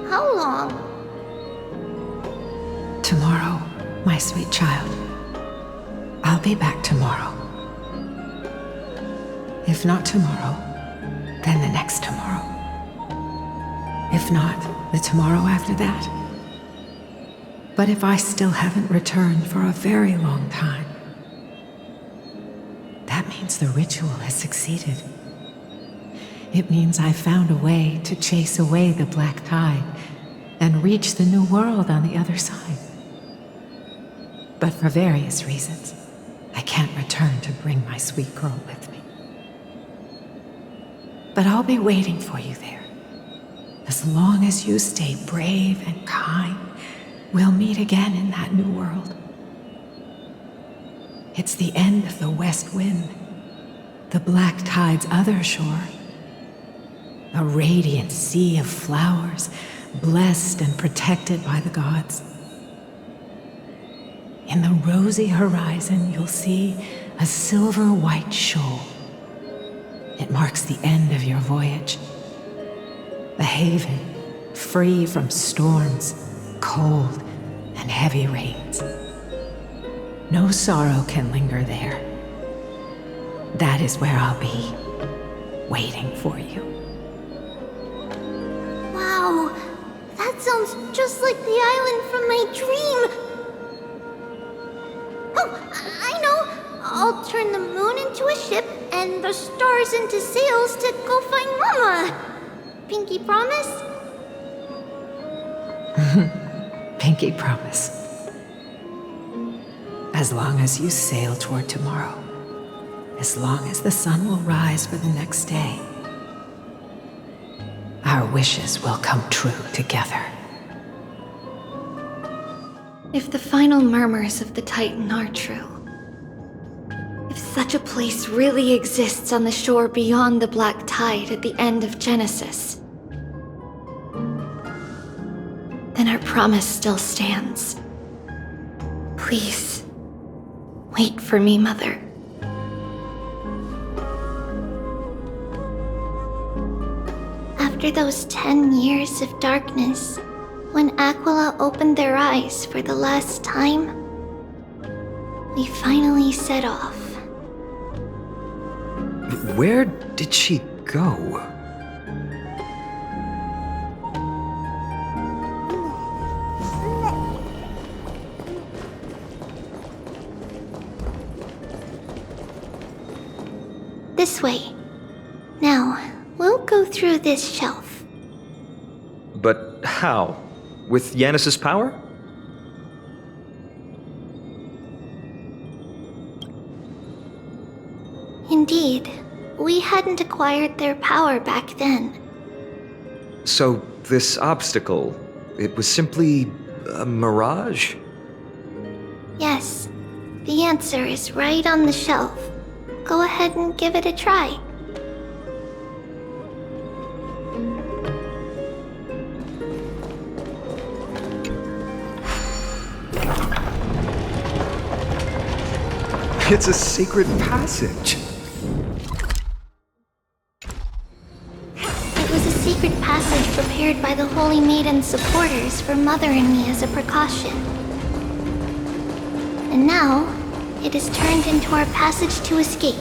How long? Tomorrow, my sweet child. I'll be back tomorrow. If not tomorrow, then the next tomorrow. If not, the tomorrow after that. But if I still haven't returned for a very long time, that means the ritual has succeeded. It means I found a way to chase away the black tide and reach the new world on the other side. But for various reasons, I can't return to bring my sweet girl with me. But I'll be waiting for you there. As long as you stay brave and kind, we'll meet again in that new world. It's the end of the west wind, the black tide's other shore. A radiant sea of flowers, blessed and protected by the gods. In the rosy horizon, you'll see a silver-white shoal. It marks the end of your voyage. A haven, free from storms, cold, and heavy rains. No sorrow can linger there. That is where I'll be, waiting for you. Wow, that sounds just like the island from my dream. Oh, I know. I'll turn the moon into a ship and the stars into sails to go find Mama. Pinky promise? Pinky promise. As long as you sail toward tomorrow, as long as the sun will rise for the next day, our wishes will come true together. If the final murmurs of the Titan are true, if such a place really exists on the shore beyond the black tide at the end of Genesis, then our promise still stands. Please, wait for me, Mother. After those 10 years of darkness, when Aquila opened their eyes for the last time, we finally set off. Where did she go? This way. Now, we'll go through this shelf. But how? With Yanis's power? Indeed, we hadn't acquired their power back then. So, this obstacle, it was simply a mirage? Yes, the answer is right on the shelf. go ahead and give it a try. It's a secret passage. It was a secret passage prepared by the Holy Maiden's supporters for Mother and me as a precaution. And now, it is turned into our passage to escape,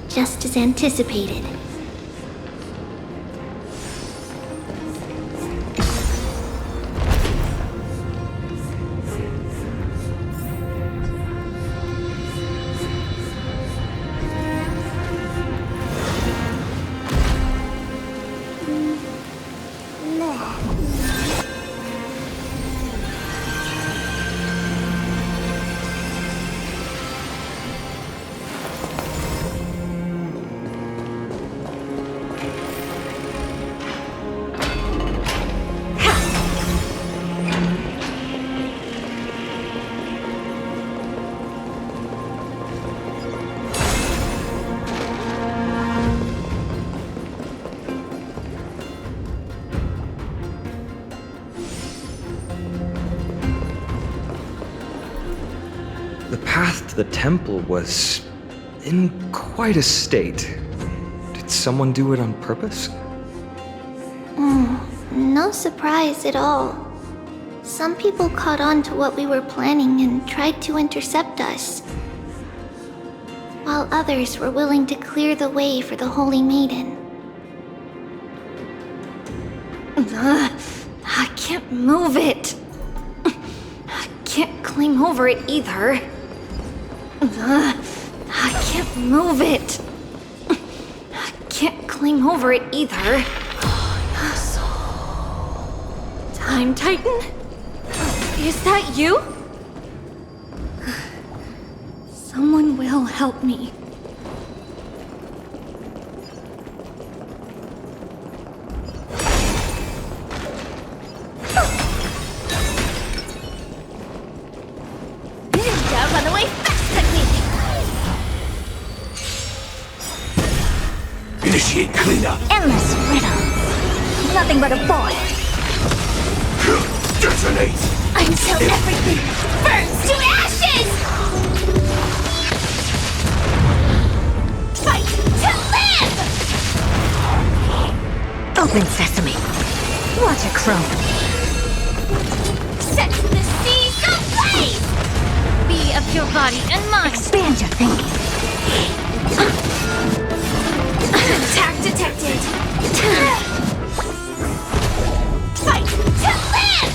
just as anticipated. The path to the temple was in quite a state. Did someone do it on purpose? No surprise at all. Some people caught on to what we were planning and tried to intercept us, while others were willing to clear the way for the Holy Maiden. I can't move it. I can't climb over it either. I can't move it. I can't climb over it either. Time Titan? Is that you? Someone will help me. Ninja runaway fast technique! Initiate cleanup. Endless riddles. Nothing but a void. Detonate! Until everything burns to ashes! Fight to live! Open sesame. Watch it chrome. Set the seas ablaze! Be of your body and mind. Expand your thinking. Attack detected. Fight to live!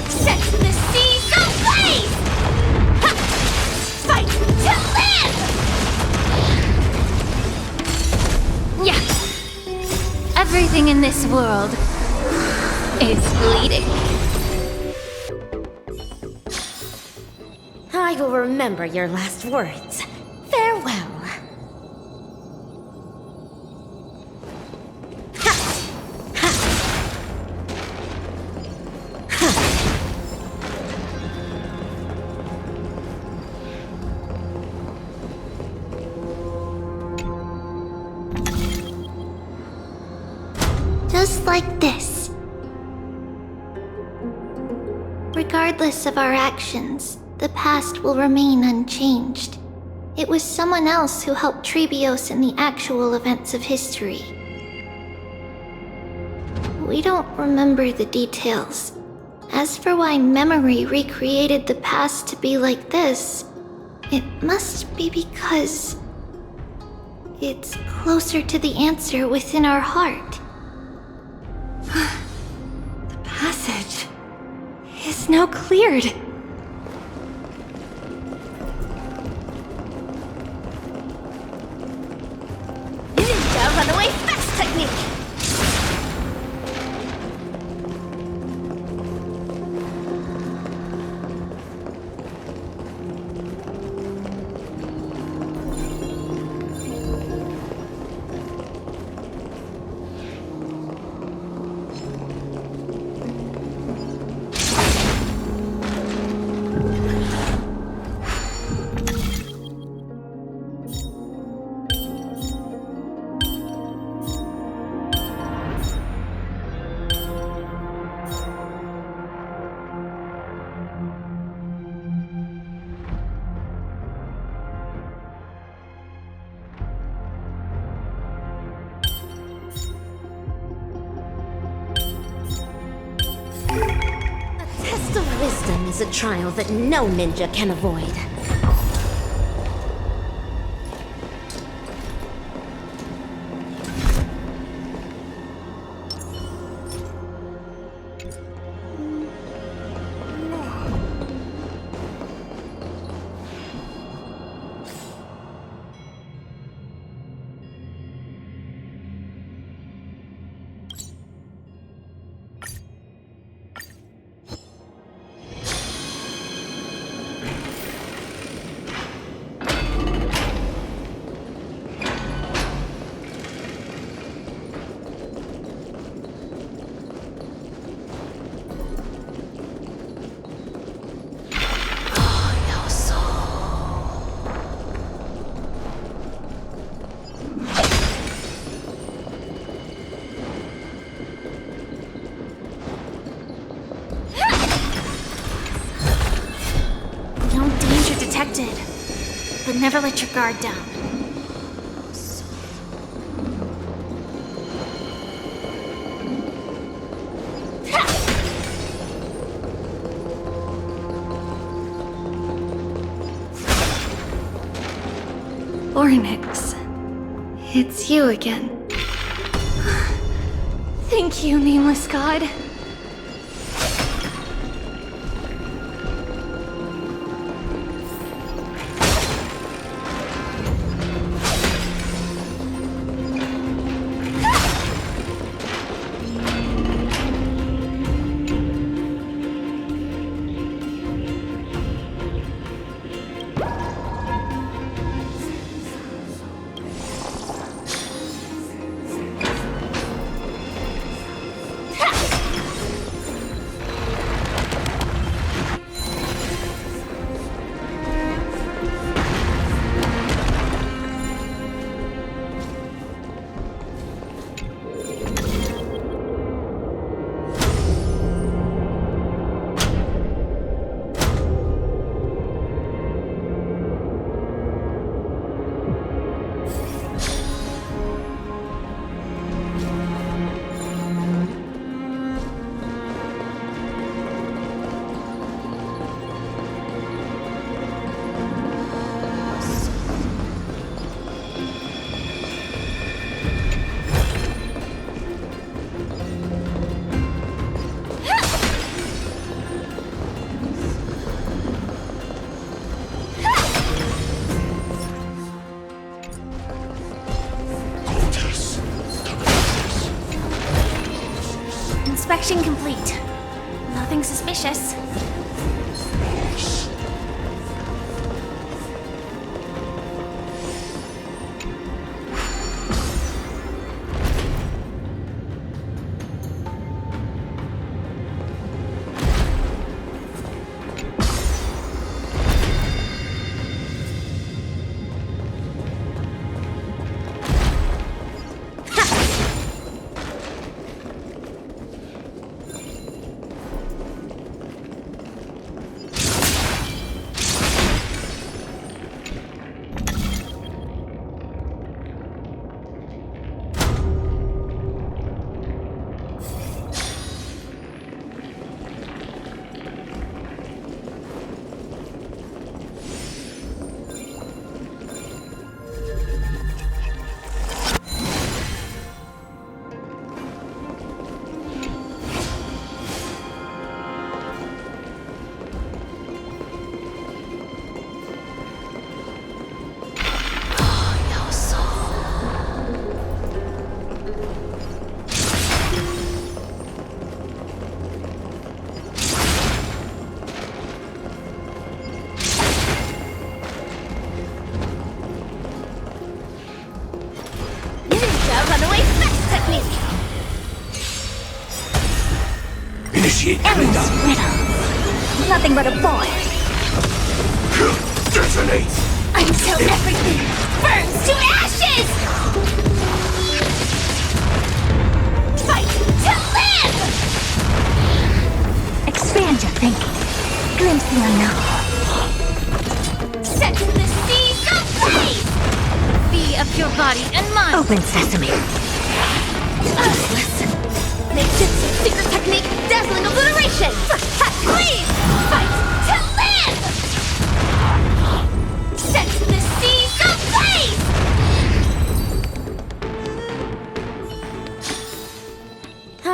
Set the seas ablaze! Fight to live! Yeah. Everything in this world is bleeding. I will remember your last words. Farewell. Just like this. Regardless of our actions, the past will remain unchanged. It was someone else who helped Previas in the actual events of history. We don't remember the details. As for why memory recreated the past to be like this, it must be because it's closer to the answer within our heart. The passage is now cleared. Ninja runaway fast technique. is a trial that no ninja can avoid. But never let your guard down. Ornyx, it's you again. Thank you, nameless god. Inspection complete. Nothing suspicious. Endless riddle. Nothing but a boy. Detonate! Until everything burns to ashes! Fight to live! Expand your thinking. Glimpse the unknown. Set the seas ablaze! Be of your body and mind. Open sesame. Listen. Make Jutsu secret technique dazzling obliteration! Please! Fight!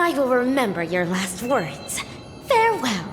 I will remember your last words. Farewell.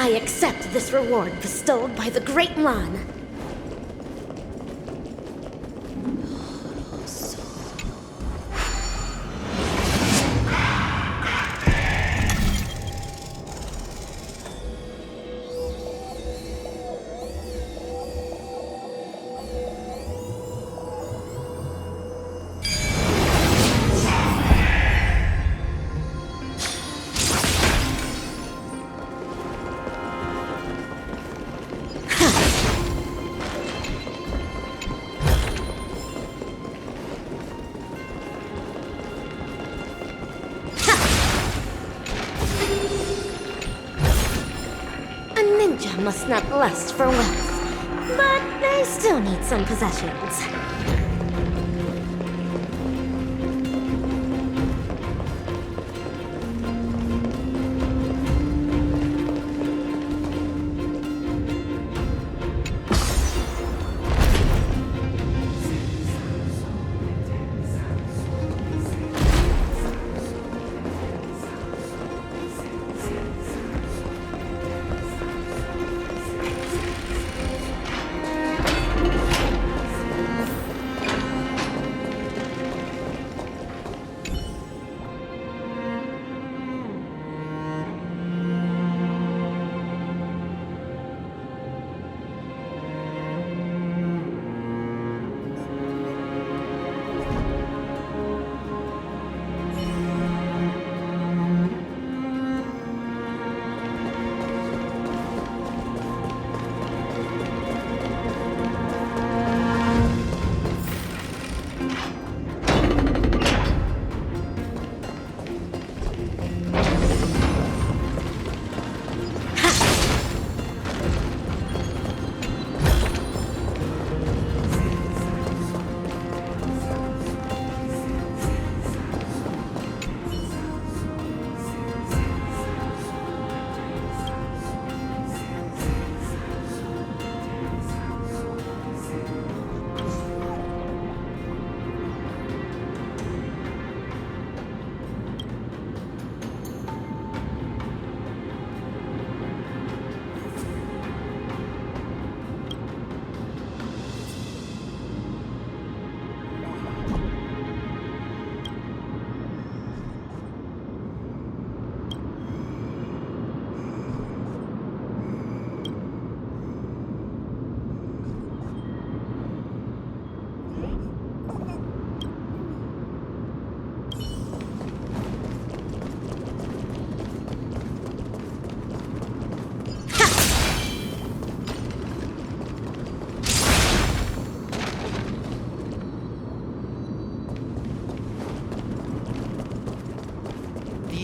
I accept this reward bestowed by the Great Lan. Must not lust for wealth, but they still need some possessions.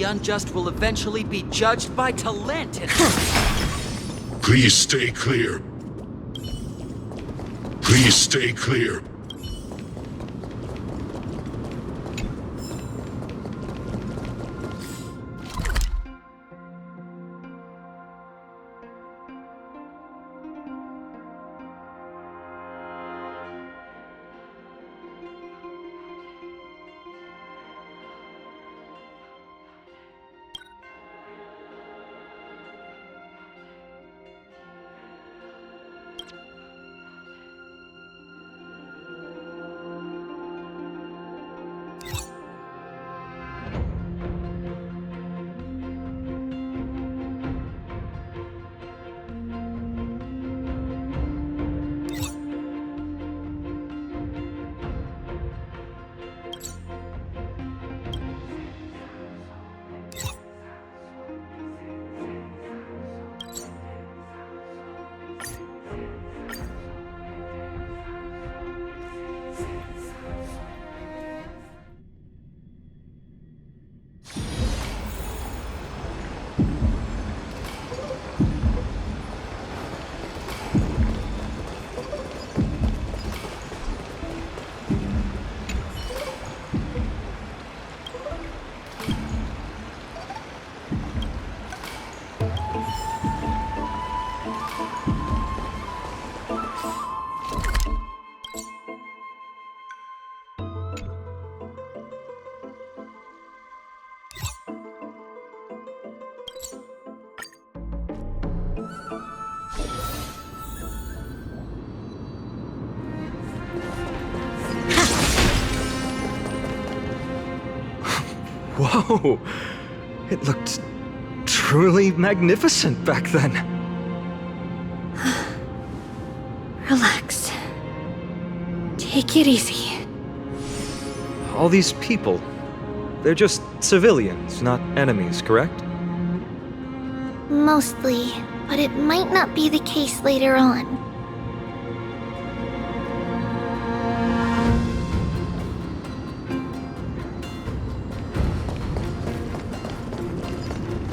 The unjust will eventually be judged by talent. Please stay clear. Please stay clear. Whoa! It looked truly magnificent back then. Relax. Take it easy. All these people, they're just civilians, not enemies, correct? Mostly, but it might not be the case later on.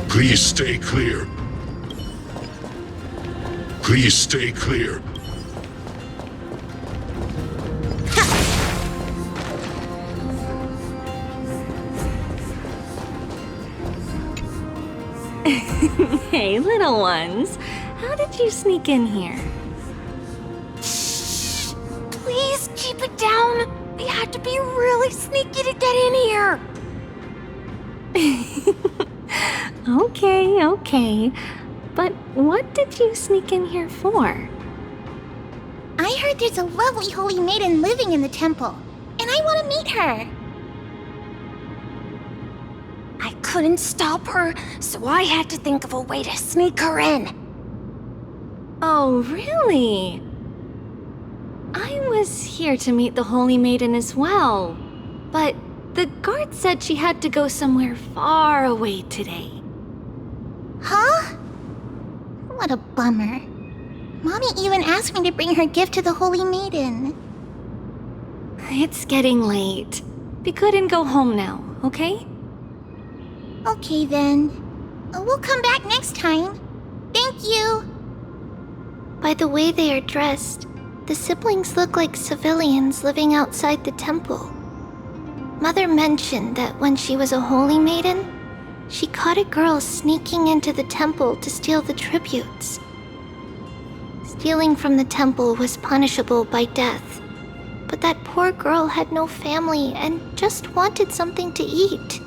Please stay clear. Please stay clear. Hey, little ones. How did you sneak in here? Please keep it down. We had to be really sneaky to get in here. Okay. But what did you sneak in here for? I heard there's a lovely holy maiden living in the temple, and I want to meet her. I couldn't stop her, so I had to think of a way to sneak her in. Oh, really? I was here to meet the Holy Maiden as well, but the guard said she had to go somewhere far away today. Huh? What a bummer. Mommy even asked me to bring her gift to the Holy Maiden. It's getting late. We couldn't go home now, okay? Okay then. We'll come back next time. Thank you. By the way they are dressed, the siblings look like civilians living outside the temple. Mother mentioned that when she was a holy maiden, she caught a girl sneaking into the temple to steal the tributes. Stealing from the temple was punishable by death, but that poor girl had no family and just wanted something to eat.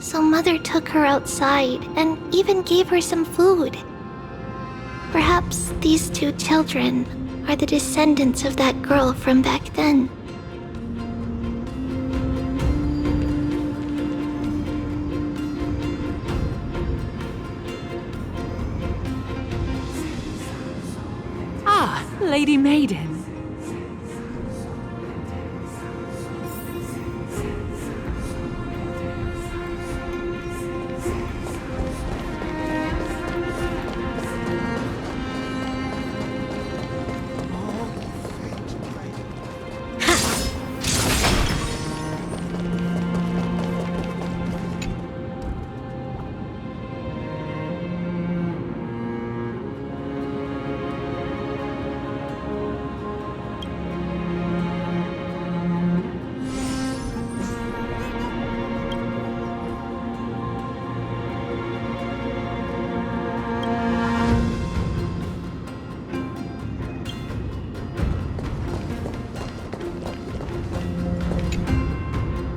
So Mother took her outside and even gave her some food. Perhaps these two children are the descendants of that girl from back then. Ah, Lady Maiden.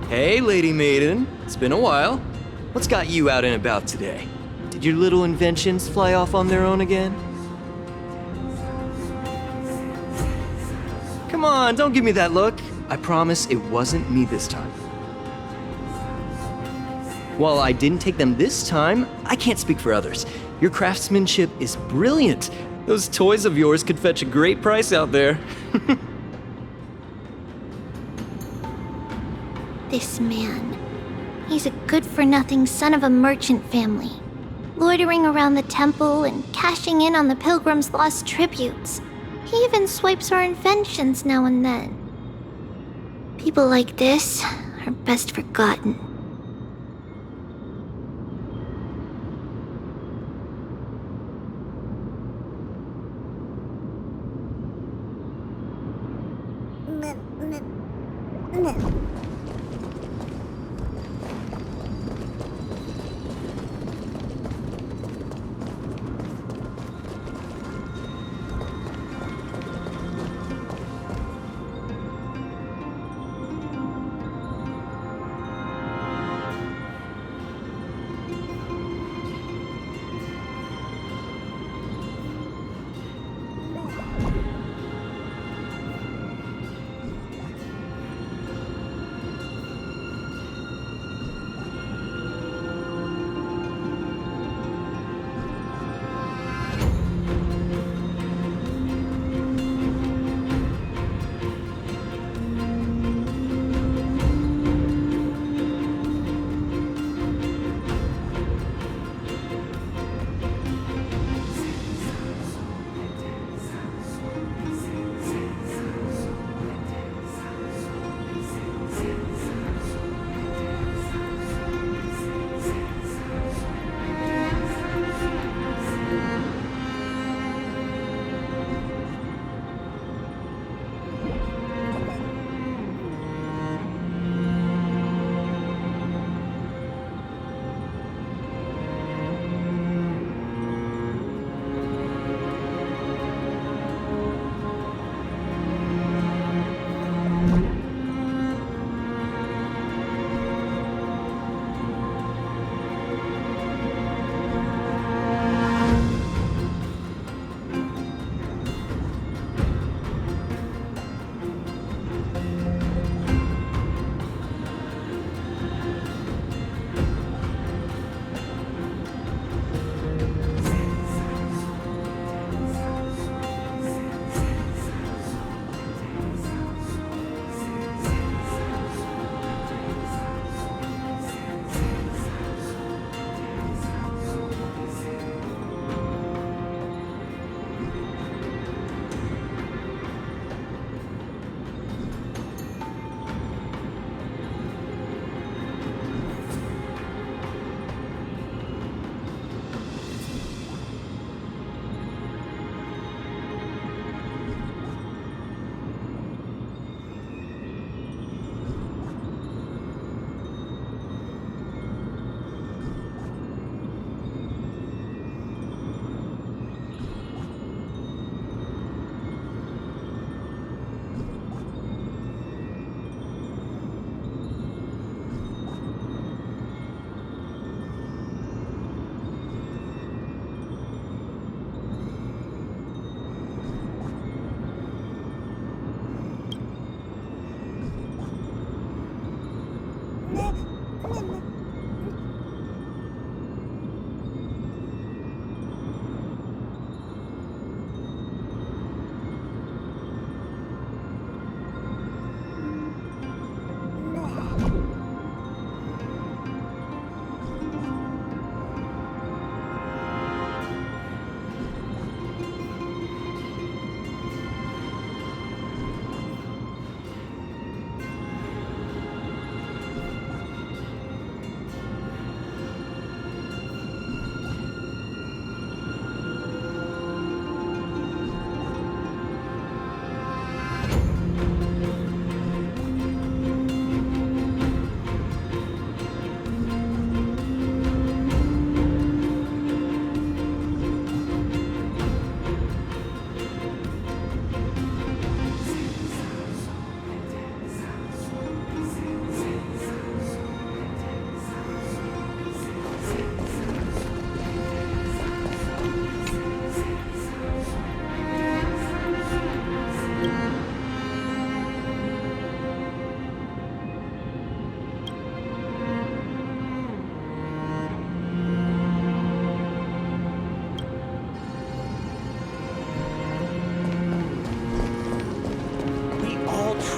Hey, Lady Maiden. It's been a while. What's got you out and about today? Did your little inventions fly off on their own again? Come on, don't give me that look. I promise it wasn't me this time. While I didn't take them this time, I can't speak for others. Your craftsmanship is brilliant. Those toys of yours could fetch a great price out there. This man. He's a good-for-nothing son of a merchant family, loitering around the temple and cashing in on the pilgrims' lost tributes. He even swipes our inventions now and then. People like this are best forgotten.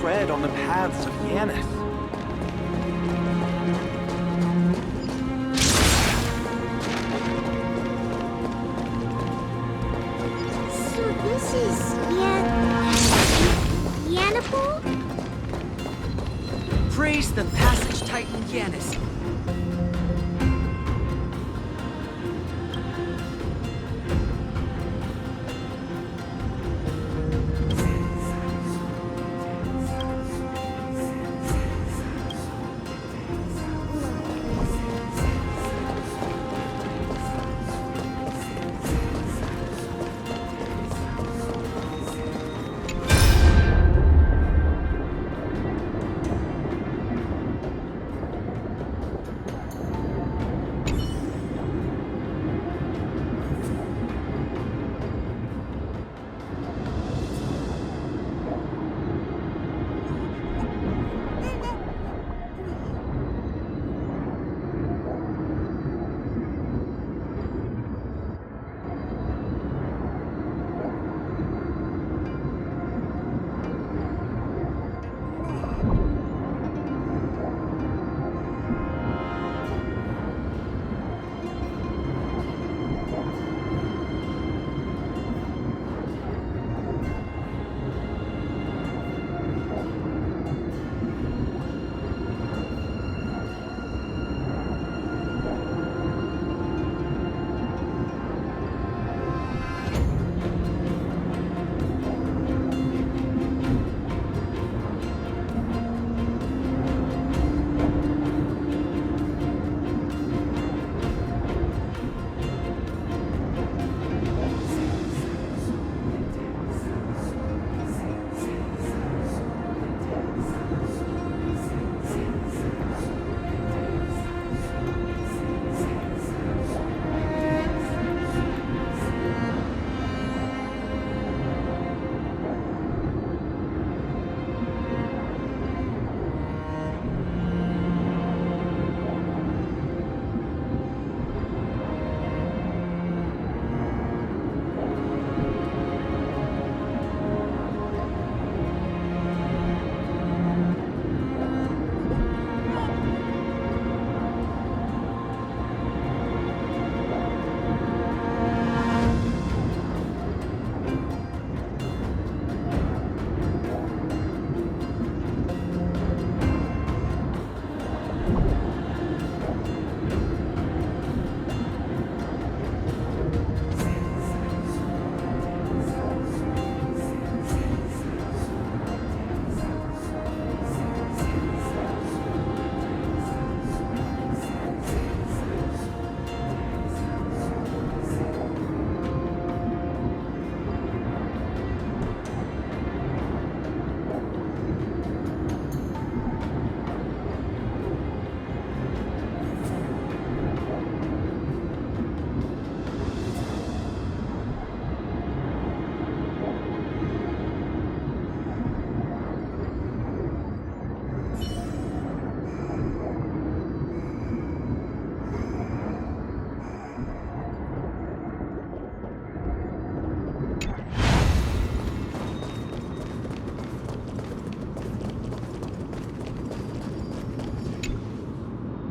tread on the paths of Yanis. So this is Yanapol? Praise the Passage Titan Yanis.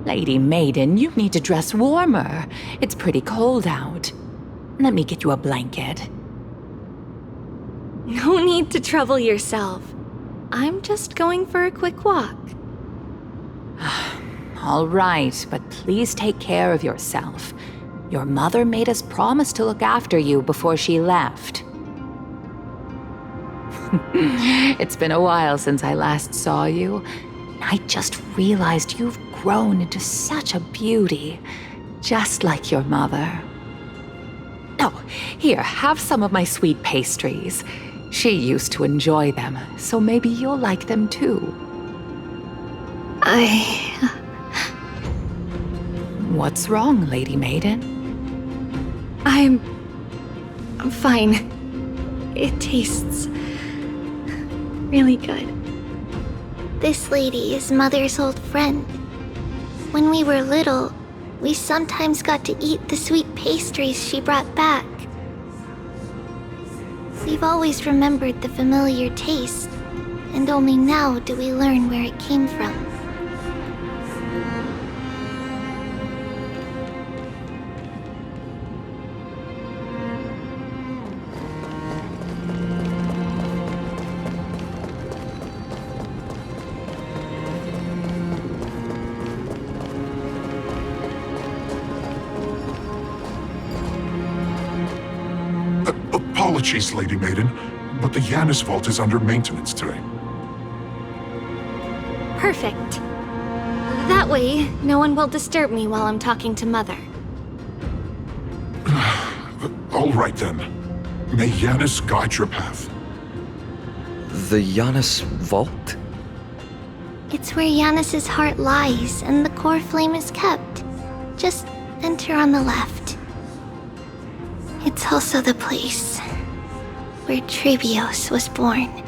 Lady Maiden, you need to dress warmer. It's pretty cold out. Let me get you a blanket. No need to trouble yourself. I'm just going for a quick walk. All right, but please take care of yourself. Your mother made us promise to look after you before she left. It's been a while since I last saw you. I just realized you've grown into such a beauty, just like your mother. Oh, here, have some of my sweet pastries. She used to enjoy them, so maybe you'll like them too. What's wrong, Lady Maiden? I'm fine. It tastes really good. This lady is Mother's old friend. When we were little, we sometimes got to eat the sweet pastries she brought back. We've always remembered the familiar taste, and only now do we learn where it came from. Apologies, Lady Maiden, but the Janus Vault is under maintenance today. Perfect. That way, no one will disturb me while I'm talking to Mother. All right then. May Janus guide your path. The Janus Vault? It's where Janus's heart lies and the core flame is kept. Just enter on the left. It's also the place where Previas was born.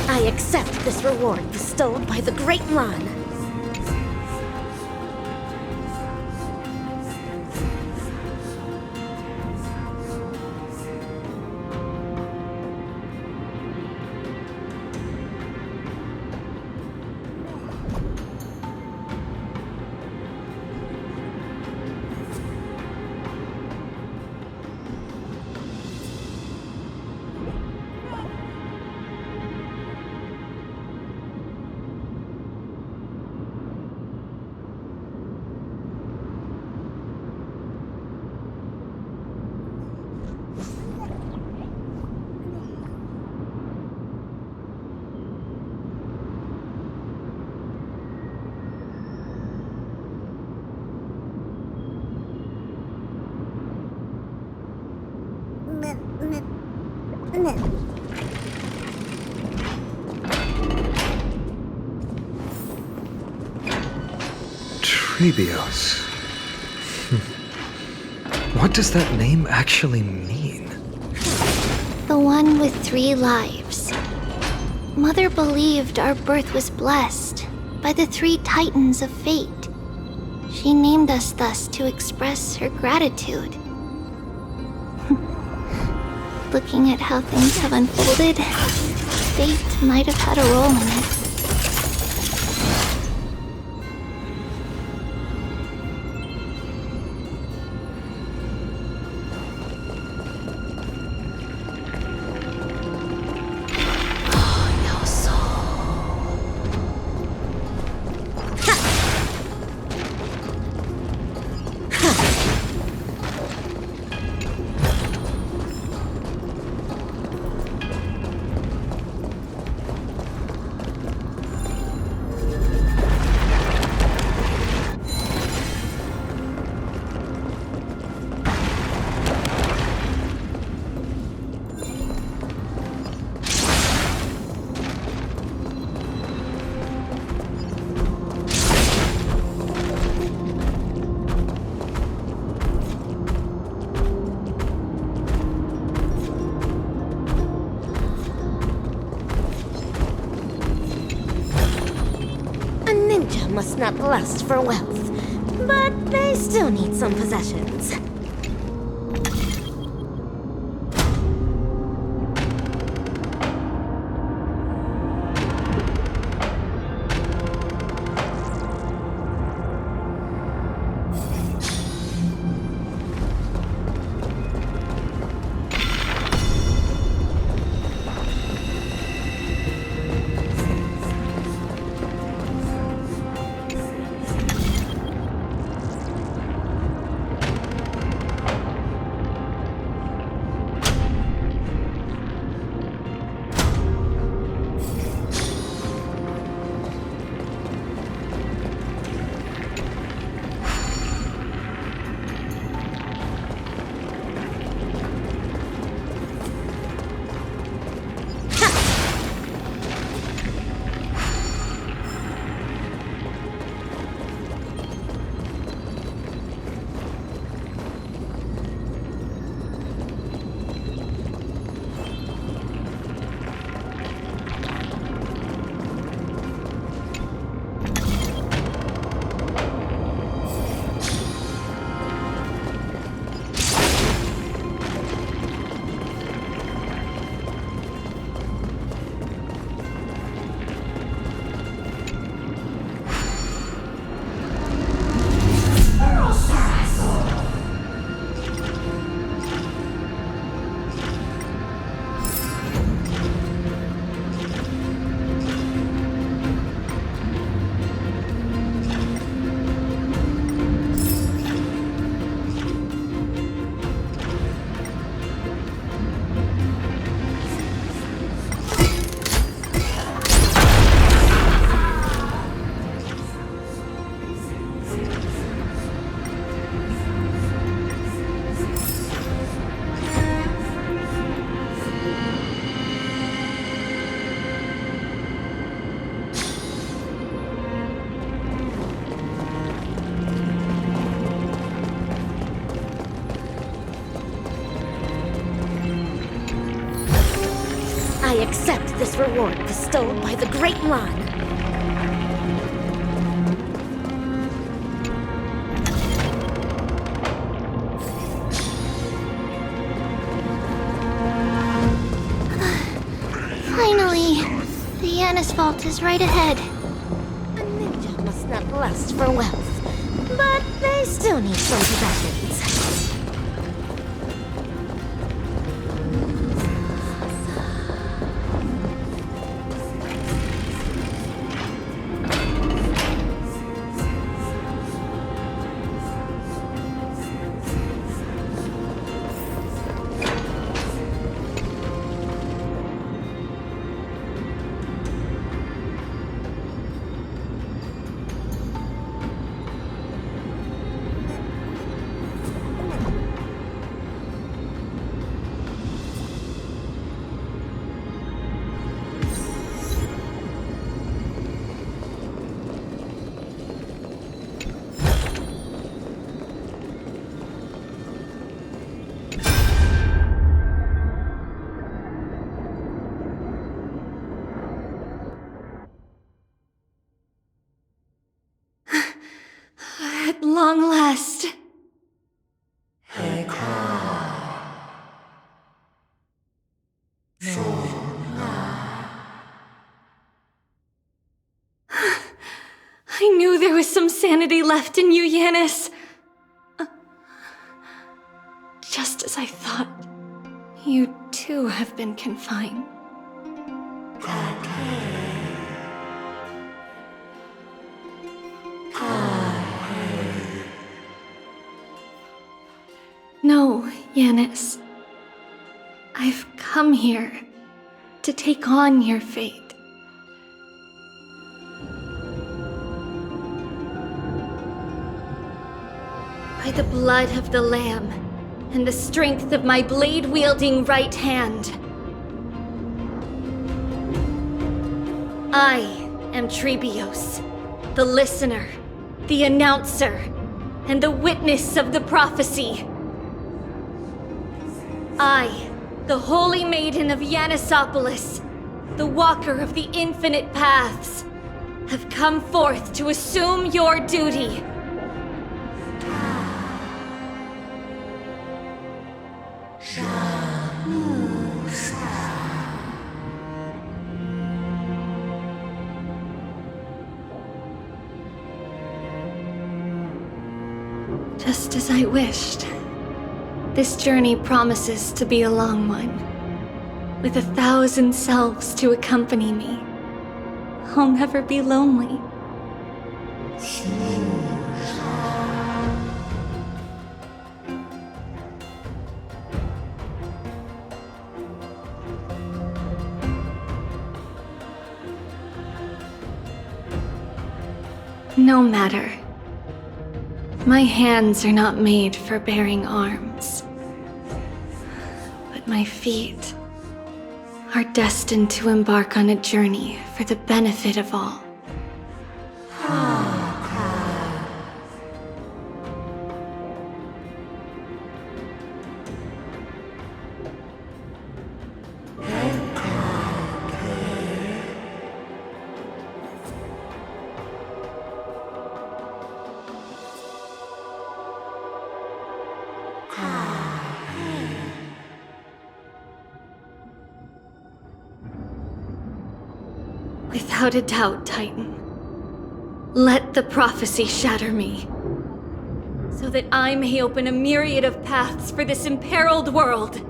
I accept this reward bestowed by the Great One. Previas. What does that name actually mean? The one with 3 lives. Mother believed our birth was blessed by the 3 titans of fate. She named us thus to express her gratitude. Looking at how things have unfolded, fate might have had a role in it. Must not lust for wealth, but they still need some possessions. I accept this reward bestowed by the Great Lan. Finally, the Yanis Vault is right ahead. A ninja must not lust for wealth, but they still need some possessions. sanity left in you, Yanis. Just as I thought, you too have been confined. No, Yanis. I've come here to take on your fate. By the blood of the Lamb and the strength of my blade-wielding right hand, I am Previas, the listener, the announcer, and the witness of the prophecy. I, the Holy Maiden of Yanisopolis, the Walker of the Infinite Paths, have come forth to assume your duty. Just as I wished. This journey promises to be a long one, with 1,000 selves to accompany me. I'll never be lonely. No matter. My hands are not made for bearing arms. But my feet are destined to embark on a journey for the benefit of all. Without a doubt, Titan. Let the prophecy shatter me, so that I may open a myriad of paths for this imperiled world.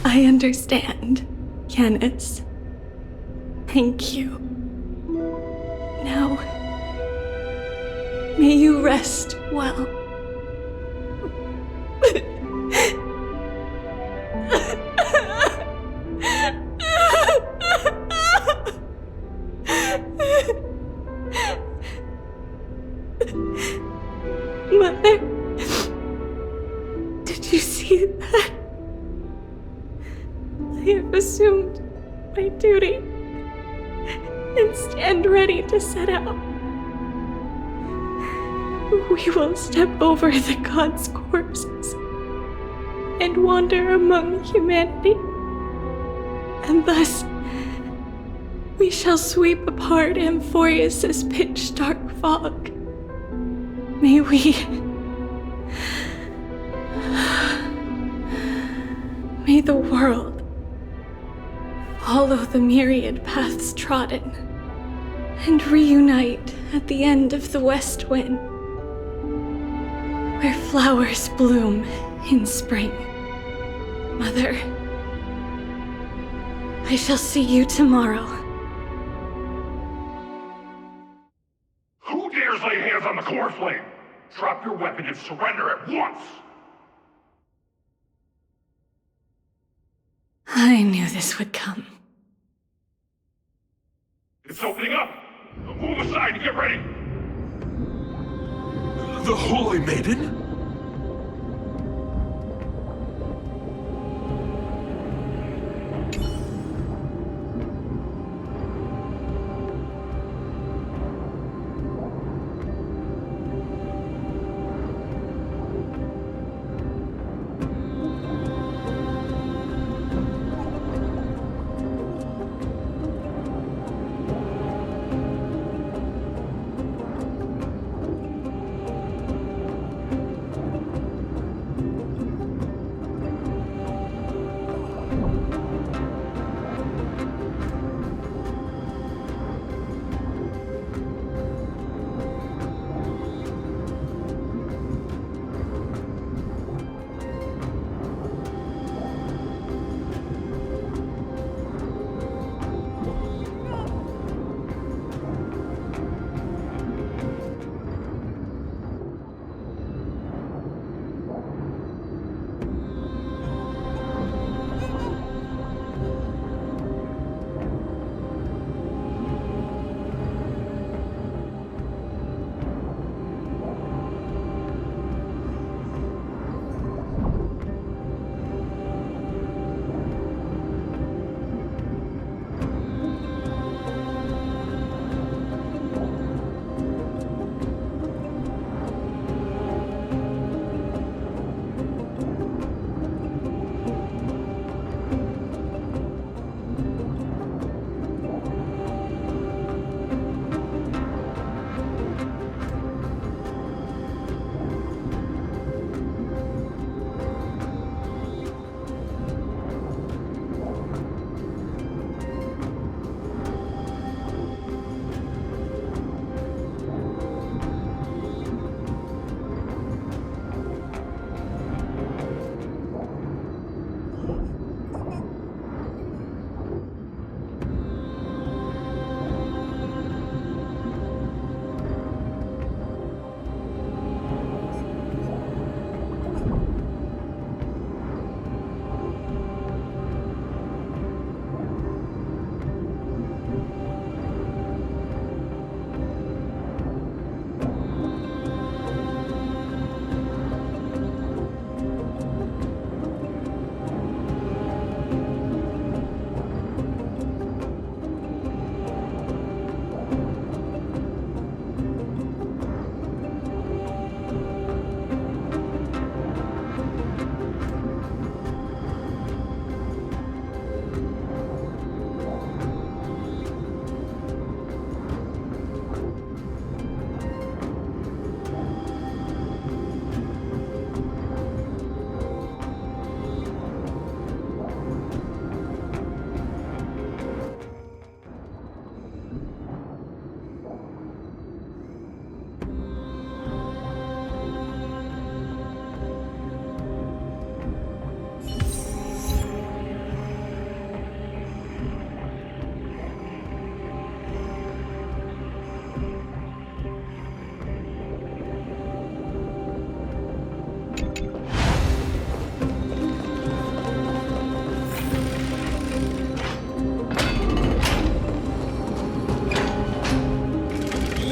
I understand, Yanis. Thank you. Now, may you rest well. Mother, did you see that? I have assumed my duty and stand ready to set out. We will step over the gods' corpses and wander among humanity, and thus we shall sweep apart Amphorius' pitch-dark fog. May the world follow the myriad paths trodden and reunite at the end of the west wind, where flowers bloom in spring. Mother, I shall see you tomorrow. Who dares lay hands on the core flame? Drop your weapon and surrender at once! I knew this would come. It's opening up! Move aside and get ready! The Holy Maiden?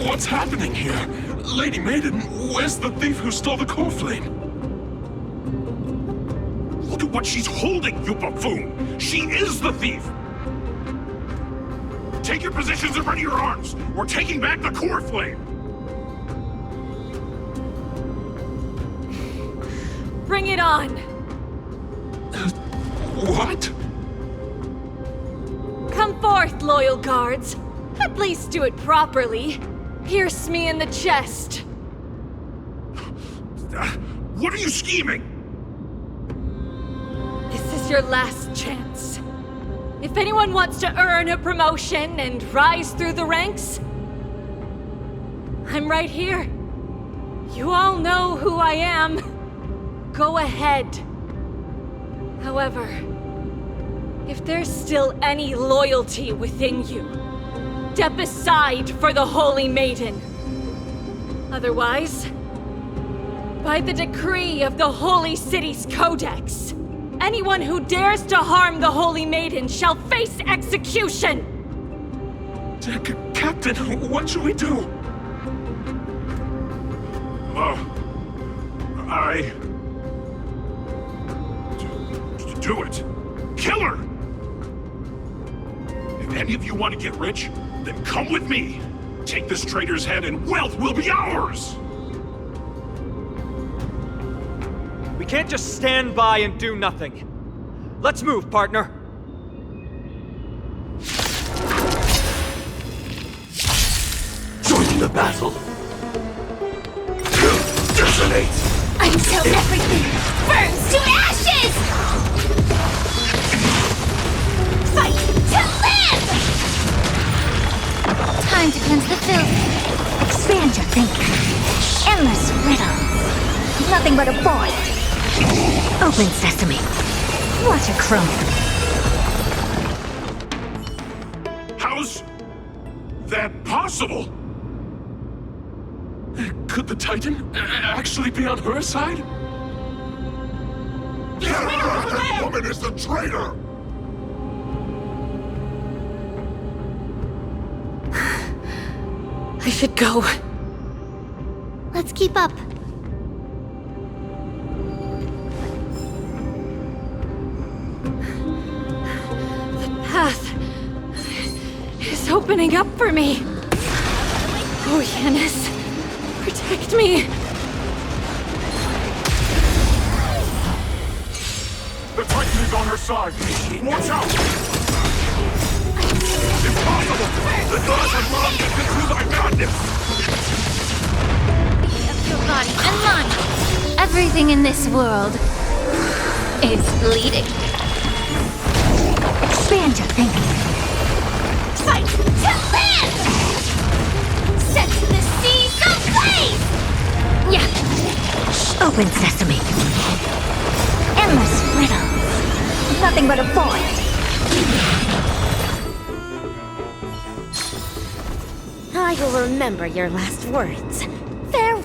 What's happening here? Lady Maiden, where's the thief who stole the core flame? Look at what she's holding, you buffoon! She is the thief! Take your positions and ready your arms! We're taking back the core flame! Bring it on! What? Come forth, loyal guards. At least do it properly. Pierce me in the chest. What are you scheming? This is your last chance. If anyone wants to earn a promotion and rise through the ranks, I'm right here. You all know who I am. Go ahead. However, if there's still any loyalty within you, step aside for the Holy Maiden. Otherwise, by the decree of the Holy City's Codex, Anyone who dares to harm the Holy Maiden shall face execution! Captain, what should we do? Do it! Kill her! If any of you want to get rich, then come with me! Take this traitor's head and wealth will be ours! We can't just stand by and do nothing. Let's move, partner. Join the battle. Detonate! Until everything burns to ashes! Fight to live! Time to cleanse the filth. Expand your thinking. Endless riddles. Nothing but a void. Open sesame. Watch it crumble. How's that possible? Could the Titan actually be on her side? That woman is the traitor! I should go. Let's keep up. The path is opening up for me. Oh, Yanis, protect me. The Titan is on her side! Watch out! Impossible! The gods have wronged us into thy madness! Of your body and mind. Everything in this world is bleeding. Expand your thinking. Fight to live! Set the seas ablaze! Yeah. Open sesame. Endless riddles. Nothing but a void. I will remember your last words. Farewell.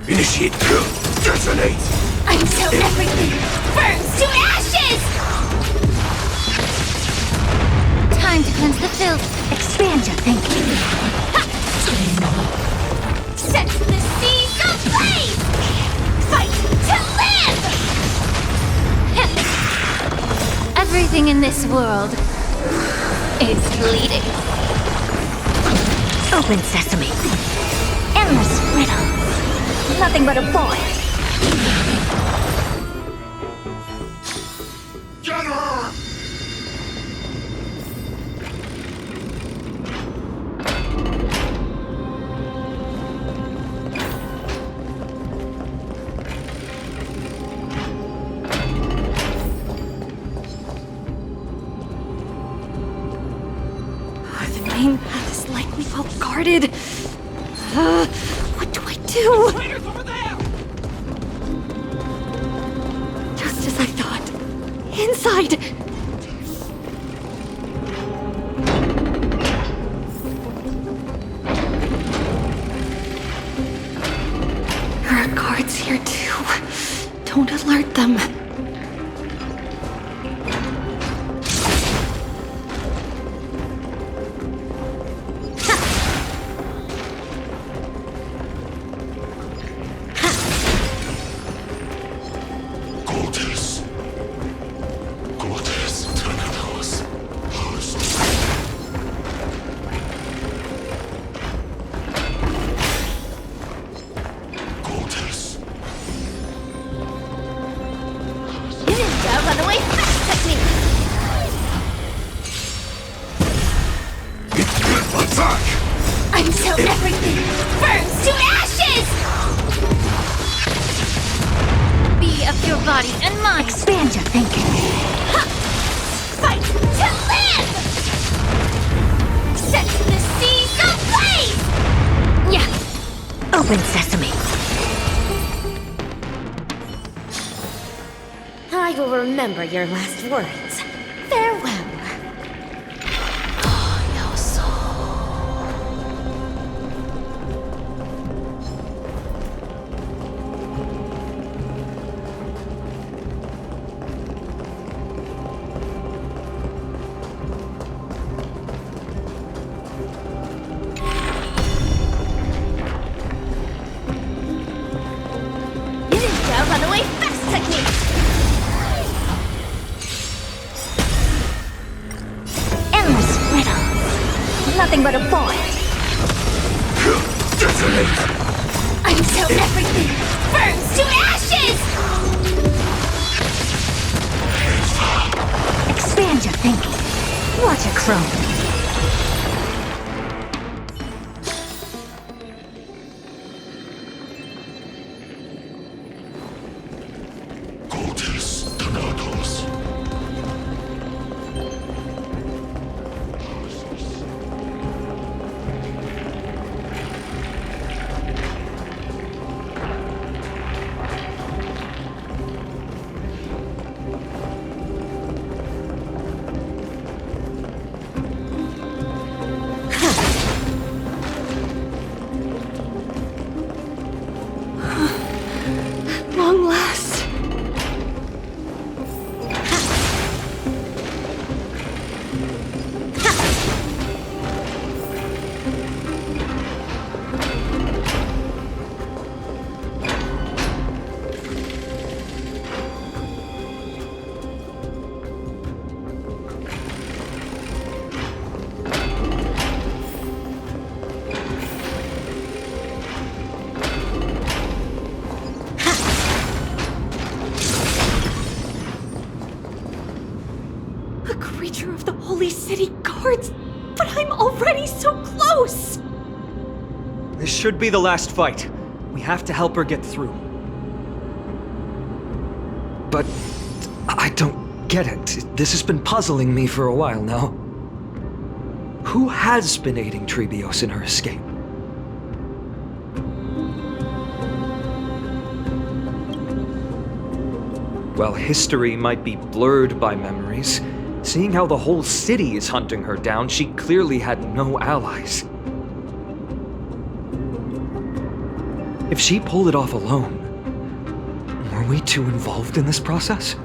Initiate kill. Detonate! Until everything burns to ashes! Time to cleanse the filth. Expand your thinking. Ha! Set the seas ablaze! Fight to live! Everything in this world is bleeding. Open sesame. Endless riddles. Nothing but a void. Get her! The main path is likely well guarded. What do I do? Traitors over there! Just as I thought. Inside! There are guards here too. Don't alert them. Until everything burns to ashes! Be of your body and mind. Expand your thinking. Ha! Fight to live! Set the seas ablaze! Yeah. Open sesame. I will remember your last words. Farewell. getaway fast technique! Endless riddle. Nothing but a void. Until everything burns to ashes! Expand your thinking. Watch it chrome. Long last. A creature of the Holy City Guards, but I'm already so close! This should be the last fight. We have to help her get through. But I don't get it. This has been puzzling me for a while now. Who has been aiding Previas in her escape? While history might be blurred by memories, seeing how the whole city is hunting her down, she clearly had no allies. If she pulled it off alone, were we too involved in this process?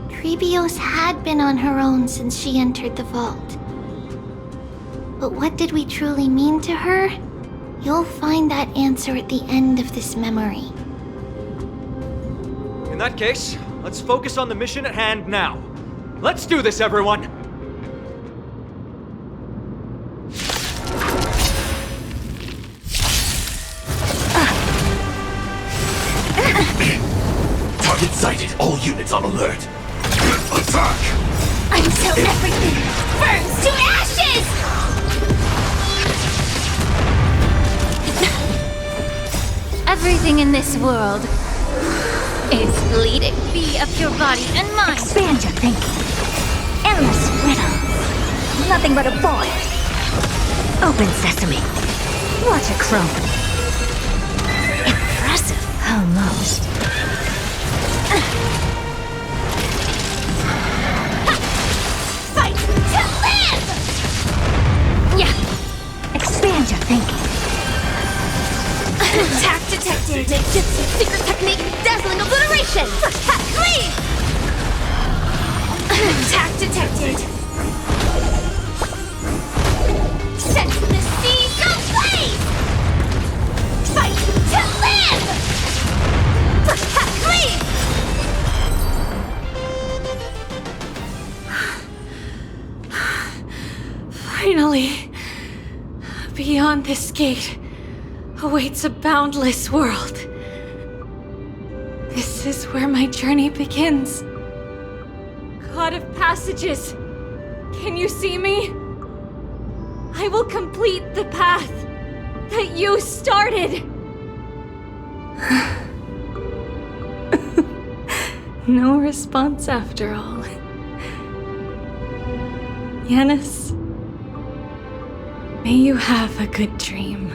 Previas had been on her own since she entered the vault. But what did we truly mean to her? You'll find that answer at the end of this memory. In that case, let's focus on the mission at hand now. Let's do this, everyone! Target sighted. All units on alert. Attack! Until everything burns to ashes! Everything in this world is bleeding. Be of your body and mind. Expand your thinking. Endless riddle. Nothing but a void. Open sesame. Watch it chrome. Impressive. Almost. Fight to live! Yeah. Expand your thinking. Attack detected. Ninjutsu secret technique, dazzling obliteration. Leave! Attack detected. Set the seas ablaze! Fight to live! Leave! Finally, beyond this gate awaits a boundless world. This is where my journey begins. God of passages, can you see me? I will complete the path that you started. No response after all. Yanis, may you have a good dream.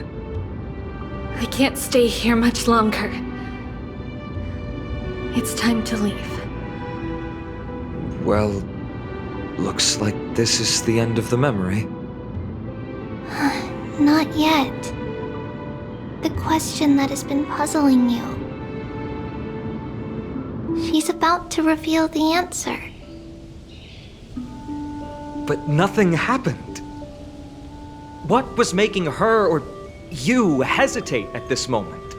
I can't stay here much longer. It's time to leave. Well, looks like this is the end of the memory. Not yet. The question that has been puzzling you. She's about to reveal the answer. But nothing happened. What was making her or you hesitate at this moment?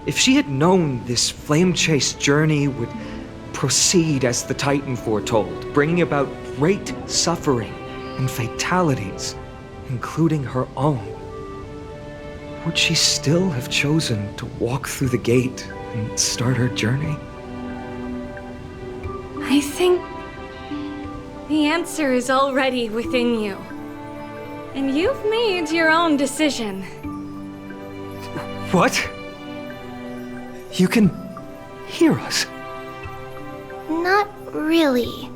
If she had known this flame chase journey would proceed as the Titan foretold, bringing about great suffering and fatalities, including her own, would she still have chosen to walk through the gate and start her journey? I think the answer is already within you. And you've made your own decision. What? You can hear us? Not really.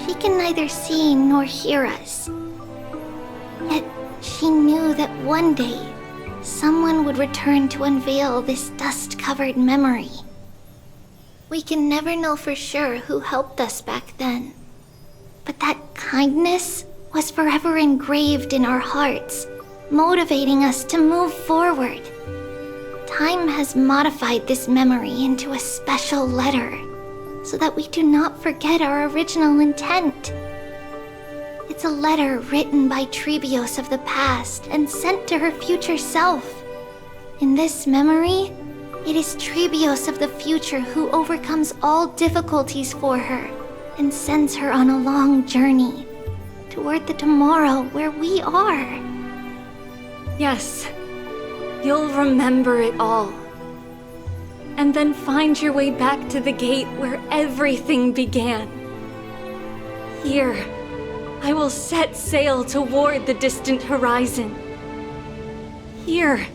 She can neither see nor hear us. Yet she knew that one day, someone would return to unveil this dust-covered memory. We can never know for sure who helped us back then. But that kindness was forever engraved in our hearts, motivating us to move forward. Time has modified this memory into a special letter, so that we do not forget our original intent. It's a letter written by Previas of the past and sent to her future self. In this memory, it is Previas of the future who overcomes all difficulties for her and sends her on a long journey toward the tomorrow where we are. Yes, you'll remember it all. And then find your way back to the gate where everything began. Here, I will set sail toward the distant horizon. Here,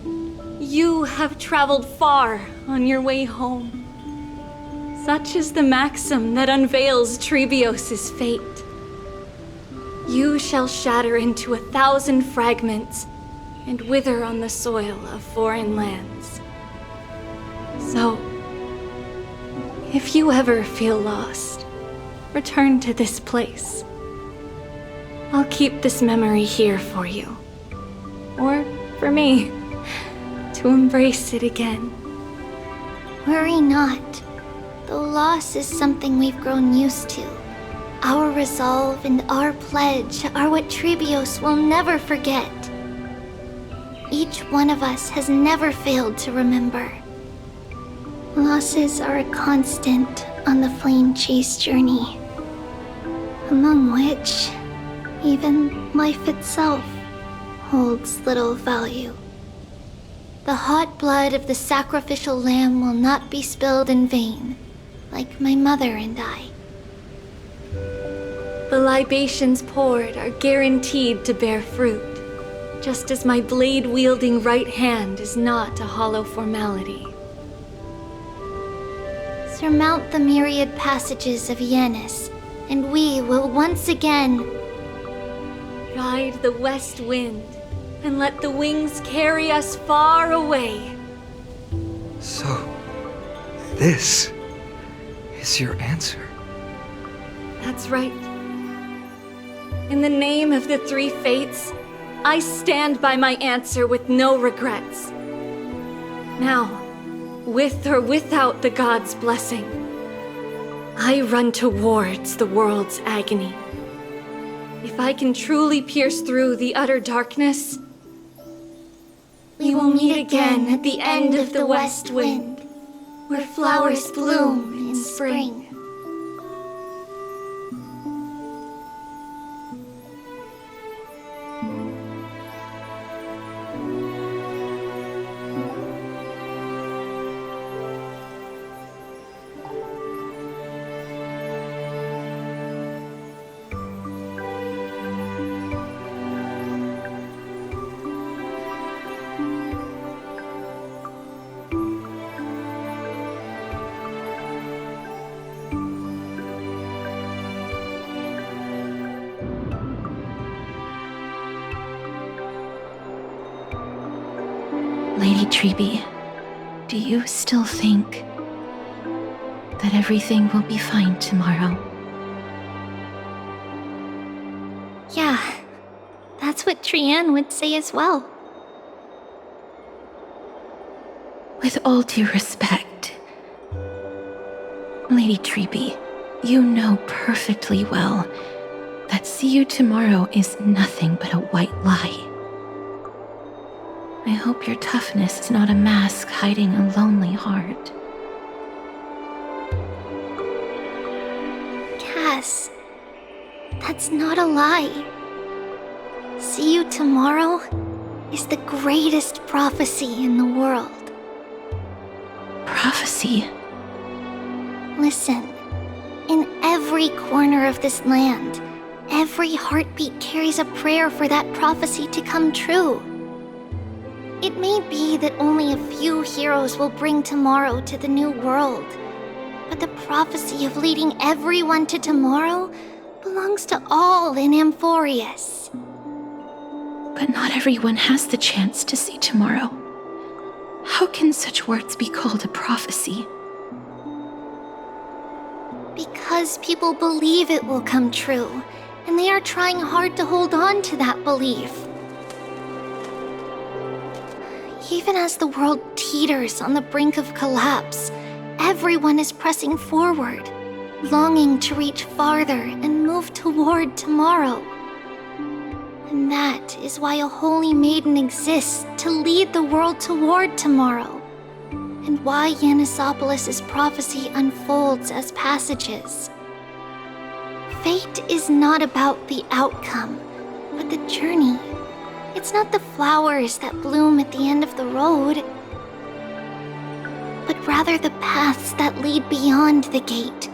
you have traveled far on your way home. Such is the maxim that unveils Previas' fate. You shall shatter into 1,000 fragments and wither on the soil of foreign lands. So, if you ever feel lost, return to this place. I'll keep this memory here for you. Or for me, to embrace it again. Worry not. Though loss is something we've grown used to, our resolve and our pledge are what Previas will never forget. Each one of us has never failed to remember. Losses are a constant on the flame chase journey, among which even life itself holds little value. The hot blood of the sacrificial lamb will not be spilled in vain, like my mother and I. The libations poured are guaranteed to bear fruit, just as my blade-wielding right hand is not a hollow formality. Surmount the myriad passages of Yanis, and we will once again ride the west wind and let the wings carry us far away. So, this is your answer? That's right. In the name of the three fates, I stand by my answer with no regrets. Now, with or without the gods' blessing, I run towards the world's agony. If I can truly pierce through the utter darkness, we will meet again at the end of the west wind, where flowers bloom in spring. Lady Trebe, do you still think that everything will be fine tomorrow? Yeah, that's what Trianne would say as well. With all due respect, Lady Trebe, you know perfectly well that see you tomorrow is nothing but a white lie. I hope your toughness is not a mask hiding a lonely heart. Cass, that's not a lie. See you tomorrow is the greatest prophecy in the world. Prophecy? Listen, in every corner of this land, every heartbeat carries a prayer for that prophecy to come true. It may be that only a few heroes will bring tomorrow to the new world, but the prophecy of leading everyone to tomorrow belongs to all in Amphorius. But not everyone has the chance to see tomorrow. How can such words be called a prophecy? Because people believe it will come true, and they are trying hard to hold on to that belief. Even as the world teeters on the brink of collapse, everyone is pressing forward, longing to reach farther and move toward tomorrow. And that is why a holy maiden exists to lead the world toward tomorrow, and why Yanisopoulos' prophecy unfolds as passages. Fate is not about the outcome, but the journey. It's not the flowers that bloom at the end of the road, but rather the paths that lead beyond the gate,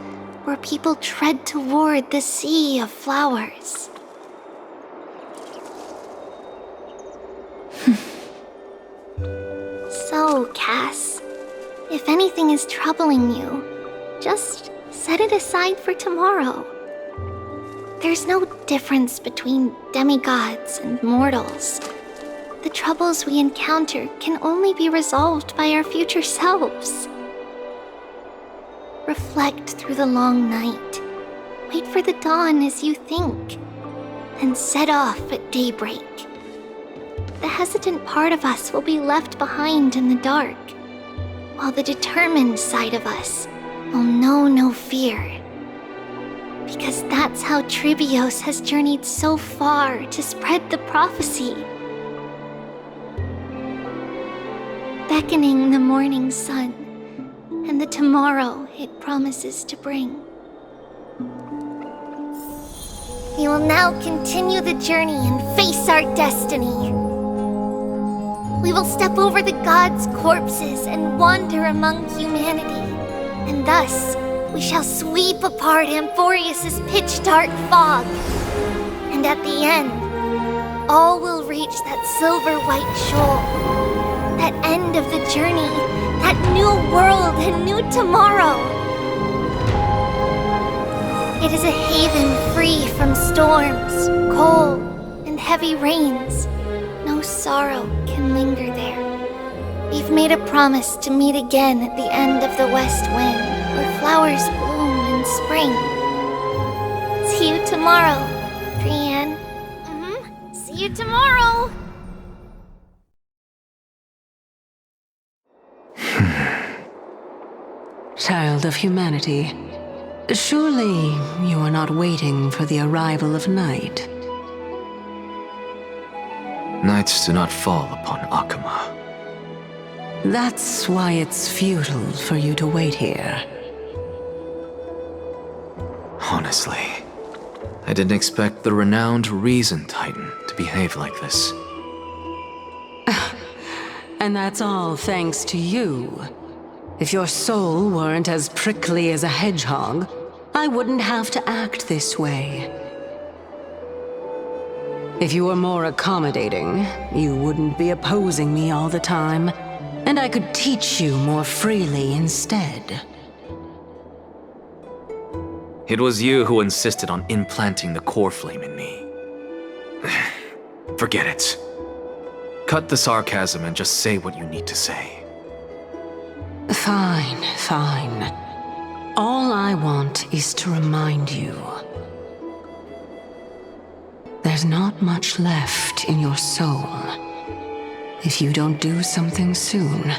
where people tread toward the sea of flowers. So, Cass, if anything is troubling you, just set it aside for tomorrow. There's no difference between demigods and mortals. The troubles we encounter can only be resolved by our future selves. Reflect through the long night. Wait for the dawn as you think, then set off at daybreak. The hesitant part of us will be left behind in the dark, while the determined side of us will know no fear. Because that's how Previas has journeyed so far to spread the prophecy. Beckoning the morning sun and the tomorrow it promises to bring. We will now continue the journey and face our destiny. We will step over the gods' corpses and wander among humanity, and thus we shall sweep apart Amphorius' pitch-dark fog. And at the end, all will reach that silver-white shoal, that end of the journey, that new world and new tomorrow. It is a haven free from storms, cold, and heavy rains. No sorrow can linger there. We've made a promise to meet again at the end of the west wind, where flowers bloom in spring. See you tomorrow, Trianne. See you tomorrow! Child of humanity, surely you are not waiting for the arrival of night. Nights do not fall upon Akama. That's why it's futile for you to wait here. Honestly, I didn't expect the renowned Reason Titan to behave like this. And that's all thanks to you. If your soul weren't as prickly as a hedgehog, I wouldn't have to act this way. If you were more accommodating, you wouldn't be opposing me all the time, and I could teach you more freely instead. It was you who insisted on implanting the core flame in me. Forget it. Cut the sarcasm and just say what you need to say. Fine, fine. All I want is to remind you. There's not much left in your soul. If you don't do something soon,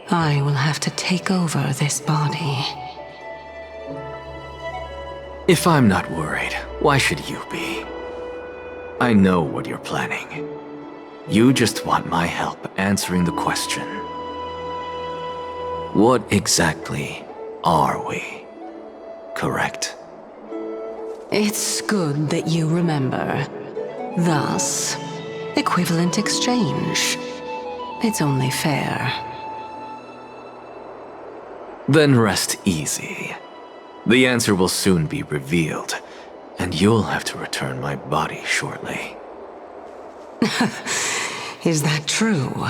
I will have to take over this body. If I'm not worried, why should you be? I know what you're planning. You just want my help answering the question. What exactly are we? Correct? It's good that you remember. Thus, equivalent exchange. It's only fair. Then rest easy. The answer will soon be revealed, and you'll have to return my body shortly. Is that true?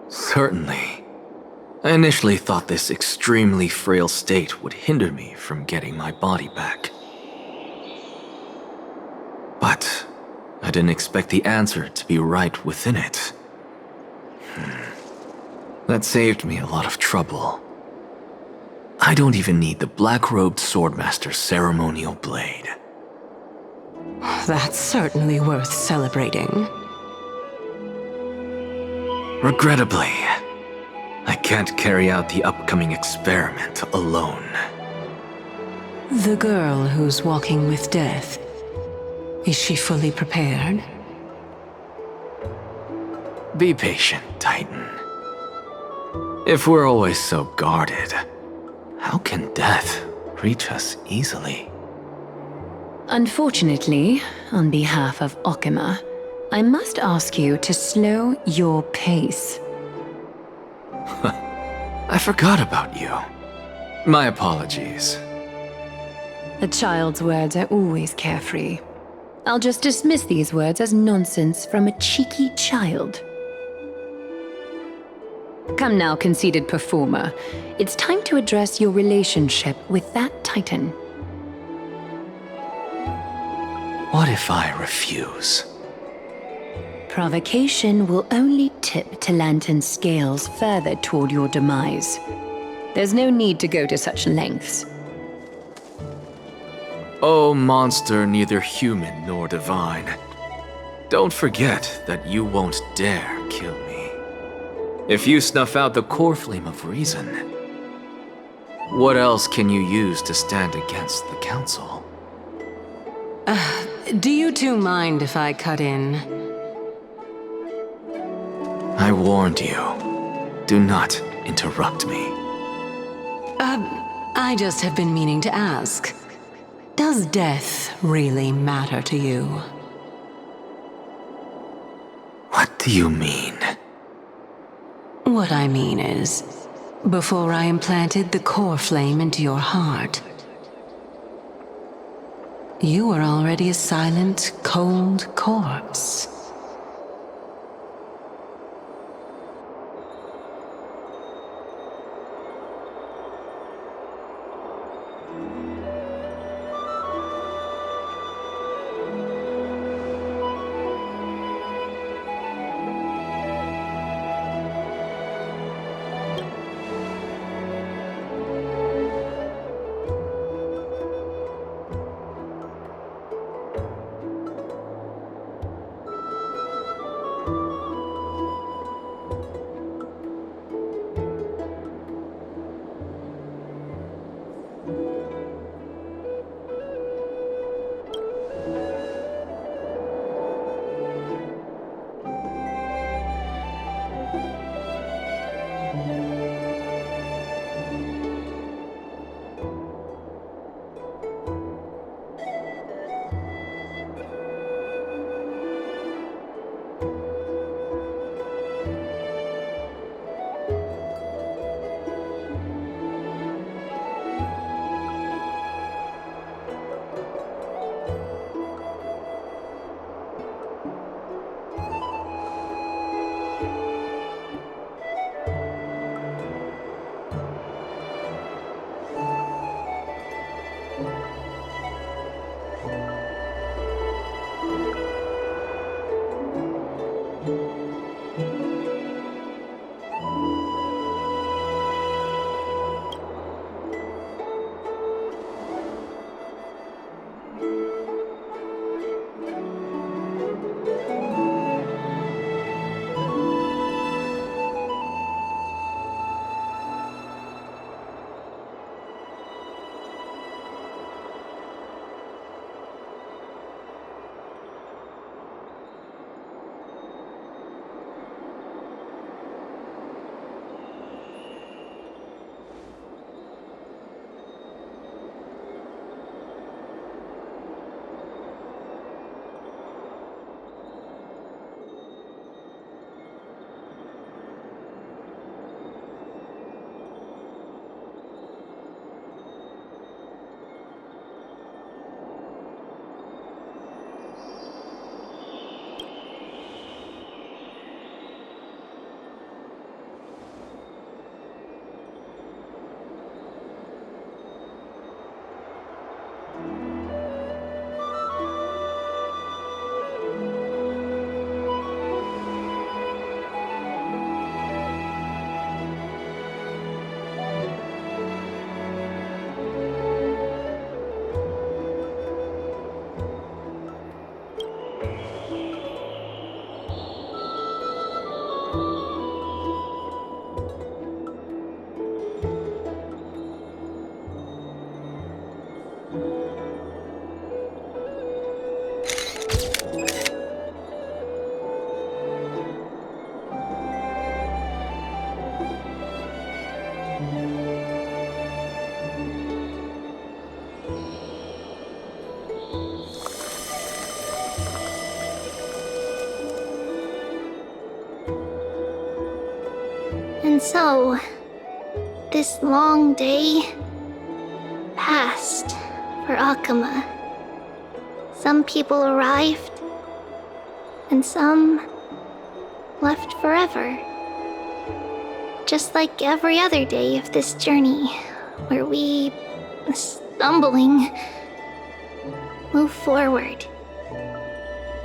Certainly. I initially thought this extremely frail state would hinder me from getting my body back. But I didn't expect the answer to be right within it. That saved me a lot of trouble. I don't even need the black-robed swordmaster's ceremonial blade. That's certainly worth celebrating. Regrettably, I can't carry out the upcoming experiment alone. The girl who's walking with death, is she fully prepared? Be patient, Titan. If we're always so guarded, how can death reach us easily? Unfortunately, on behalf of Okima, I must ask you to slow your pace. I forgot about you. My apologies. A child's words are always carefree. I'll just dismiss these words as nonsense from a cheeky child. Come now, conceited performer. It's time to address your relationship with that Titan. What if I refuse? Provocation will only tip Talantan's scales further toward your demise. There's no need to go to such lengths. Oh, monster neither human nor divine. Don't forget that you won't dare kill me. If you snuff out the core flame of reason, what else can you use to stand against the Council? Do you two mind if I cut in? I warned you. Do not interrupt me. I just have been meaning to ask. Does death really matter to you? What do you mean? What I mean is, before I implanted the core flame into your heart, you were already a silent, cold corpse. And so, this long day passed for Akama. Some people arrived, and some left forever. Just like every other day of this journey, where we, stumbling, move forward.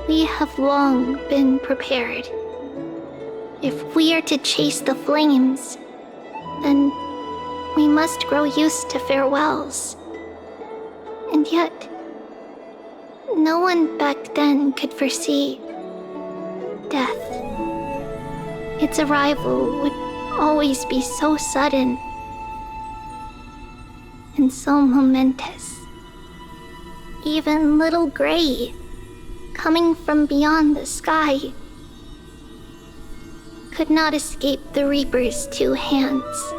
We have long been prepared. If we are to chase the flames, then we must grow used to farewells. And yet, no one back then could foresee death. Its arrival would always be so sudden and so momentous. Even little Gray, coming from beyond the sky, could not escape the Reaper's two hands.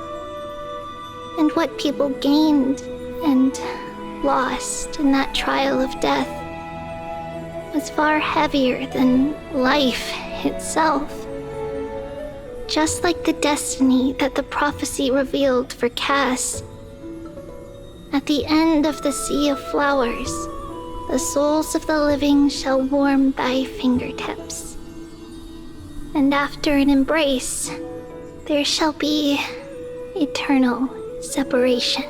And what people gained and lost in that trial of death was far heavier than life itself. Just like the destiny that the prophecy revealed for Cass. At the end of the Sea of Flowers, the souls of the living shall warm thy fingertips. And after an embrace, there shall be eternal separation.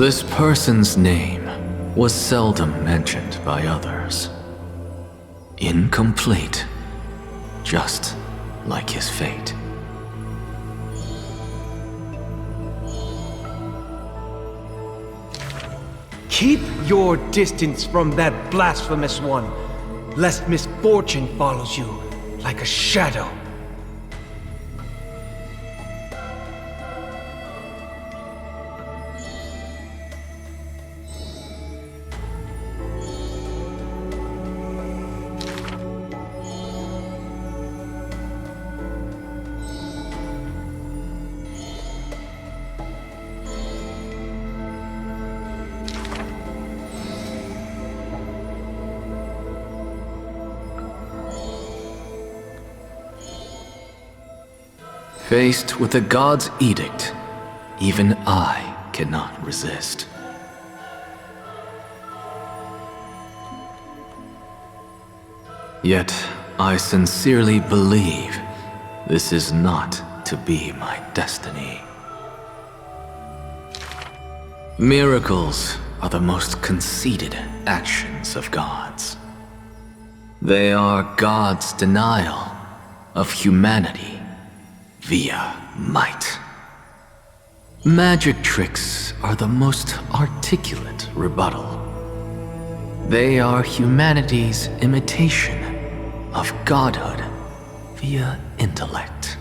This person's name was seldom mentioned by others. Incomplete, just like his fate. Keep your distance from that blasphemous one, lest misfortune follows you like a shadow. Faced with the god's edict, even I cannot resist. Yet, I sincerely believe this is not to be my destiny. Miracles are the most conceited actions of gods. They are God's denial of humanity via might. Magic tricks are the most articulate rebuttal. They are humanity's imitation of godhood via intellect.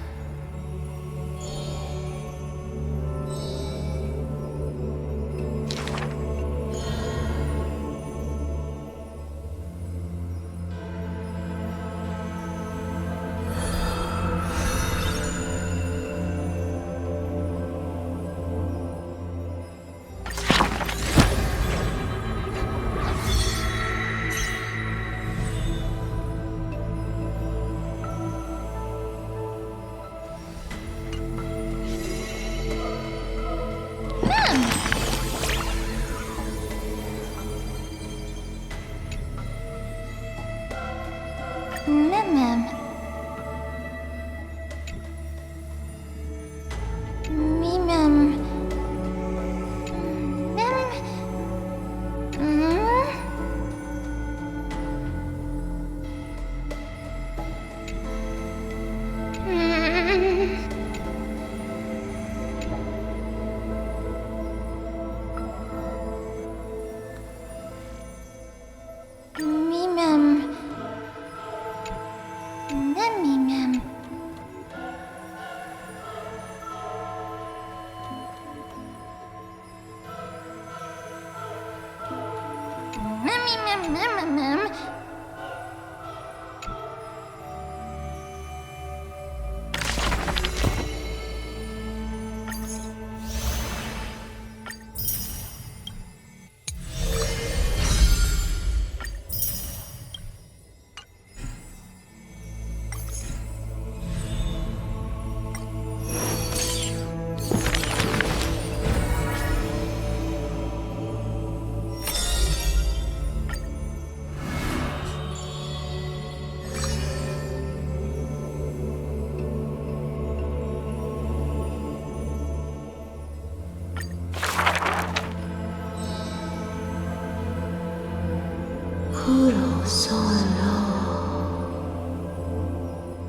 Puro solo,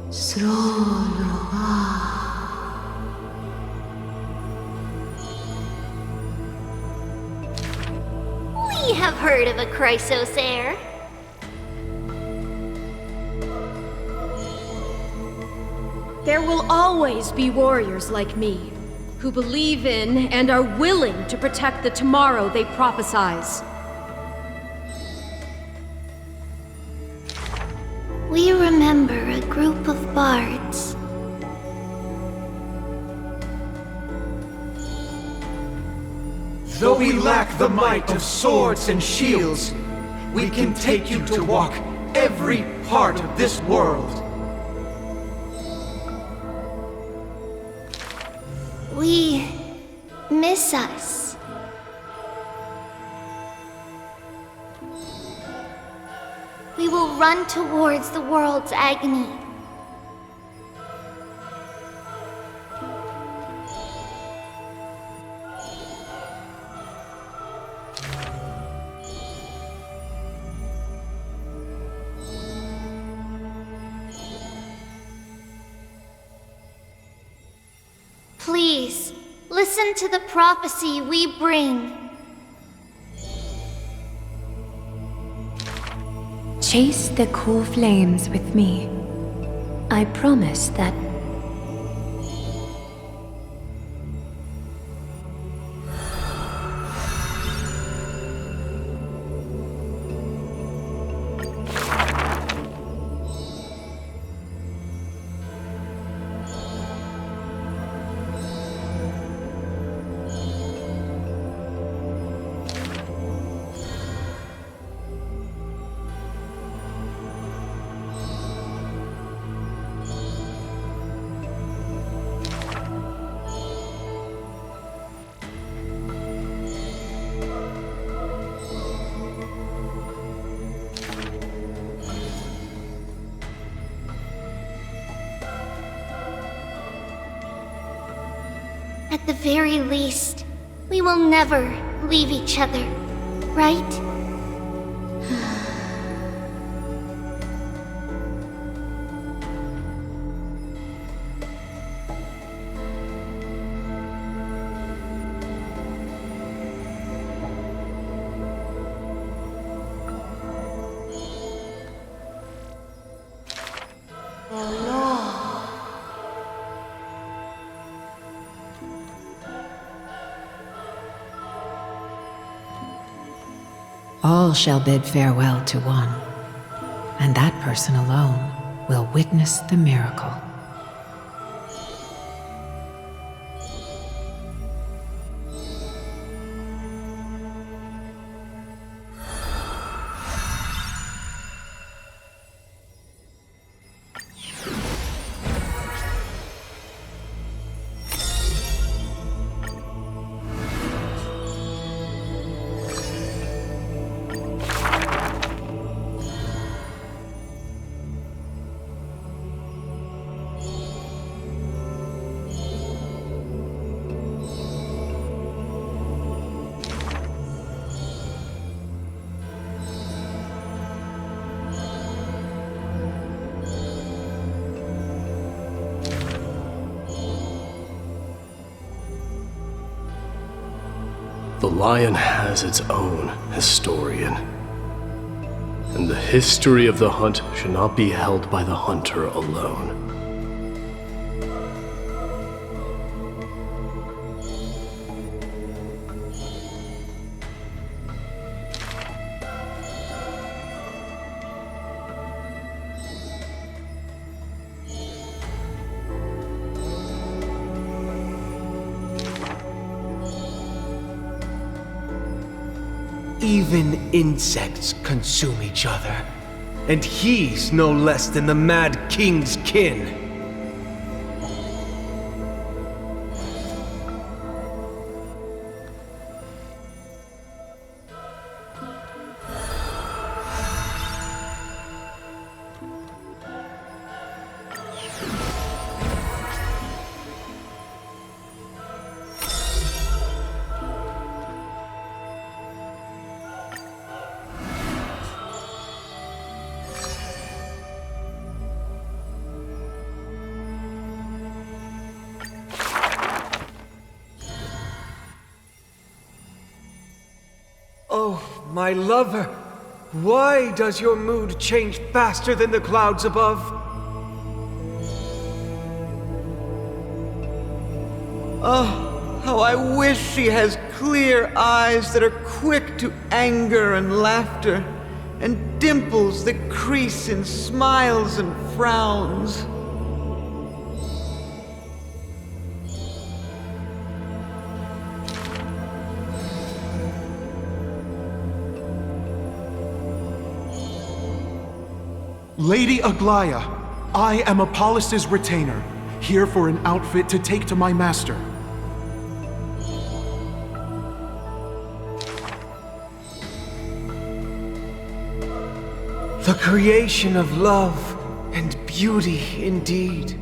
solo We have heard of a Chrysos heir. There will always be warriors like me, who believe in and are willing to protect the tomorrow they prophesize. We remember a group of bards. Though we lack the might of swords and shields, we can take you to walk every part of this world. We miss us. We will run towards the world's agony. Please, listen to the prophecy we bring. Chase the cool flames with me. I promise that. At the very least, we will never leave each other, right? All shall bid farewell to one, and that person alone will witness the miracle. The lion has its own historian. And the history of the hunt should not be held by the hunter alone. Even insects consume each other. And he's no less than the Mad King's kin. Oh, my lover, why does your mood change faster than the clouds above? Oh, how I wish she has clear eyes that are quick to anger and laughter, and dimples that crease in smiles and frowns. Lady Aglaya, I am Apollos' retainer, here for an outfit to take to my master. The creation of love and beauty indeed.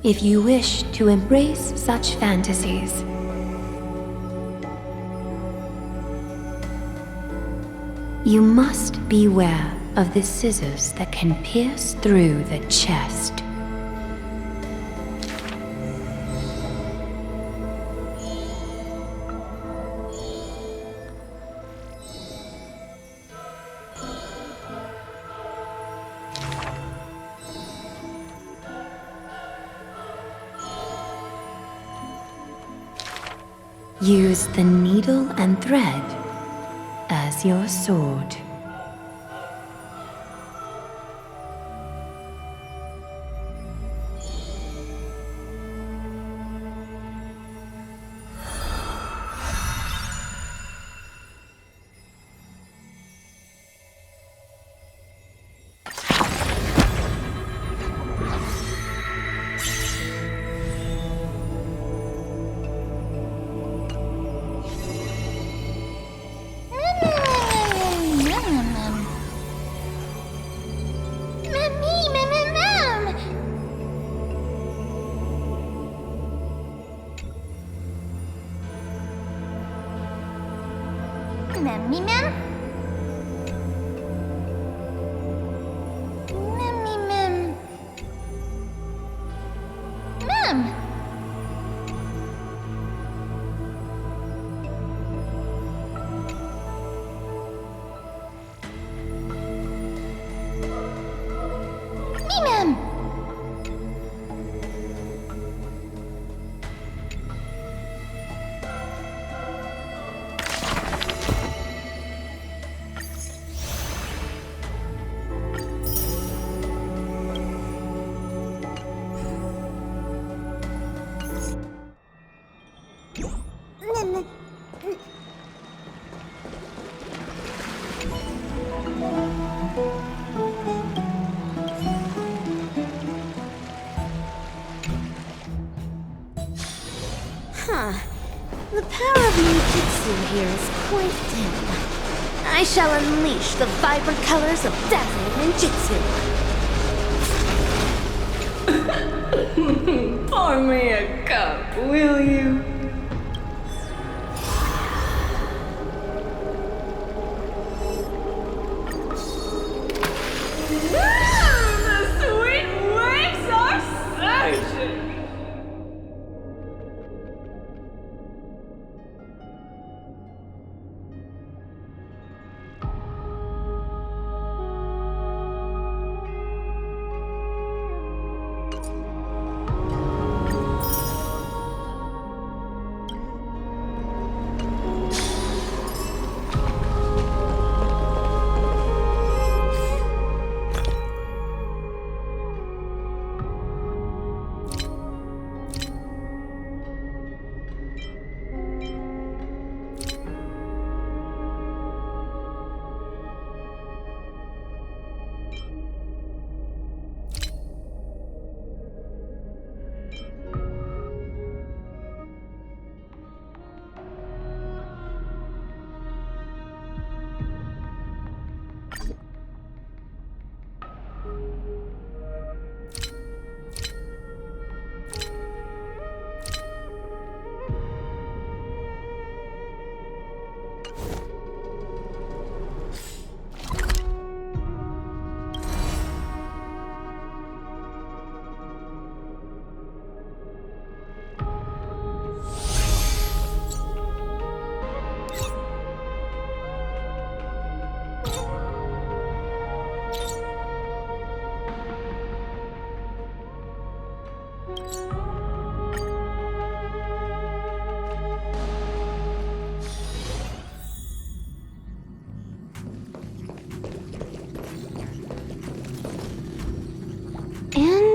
If you wish to embrace such fantasies, you must beware of the scissors that can pierce through the chest. Use the needle and thread as your sword. The power of ninjutsu here is quite dim. I shall unleash the vibrant colors of dazzling ninjutsu. Pour me a cup, will you? The sweet waves are surging!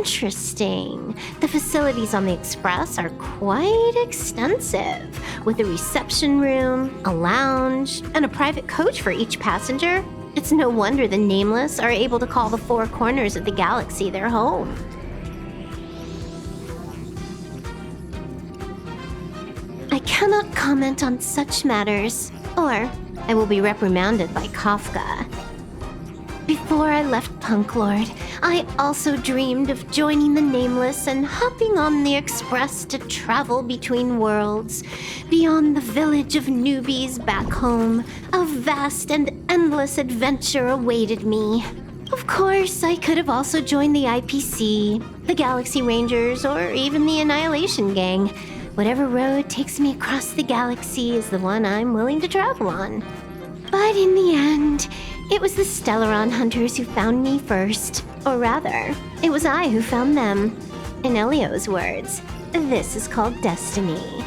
Interesting. The facilities on the Express are quite extensive, with a reception room, a lounge, and a private coach for each passenger. It's no wonder the Nameless are able to call the four corners of the galaxy their home. I cannot comment on such matters, or I will be reprimanded by Kafka. Before I left Punk Lord, I also dreamed of joining the Nameless and hopping on the Express to travel between worlds, beyond the village of newbies back home. A vast and endless adventure awaited me. Of course, I could have also joined the IPC, the Galaxy Rangers, or even the Annihilation Gang. Whatever road takes me across the galaxy is the one I'm willing to travel on. But in the end, it was the Stellaron hunters who found me first. Or rather, it was I who found them. In Elio's words, this is called destiny.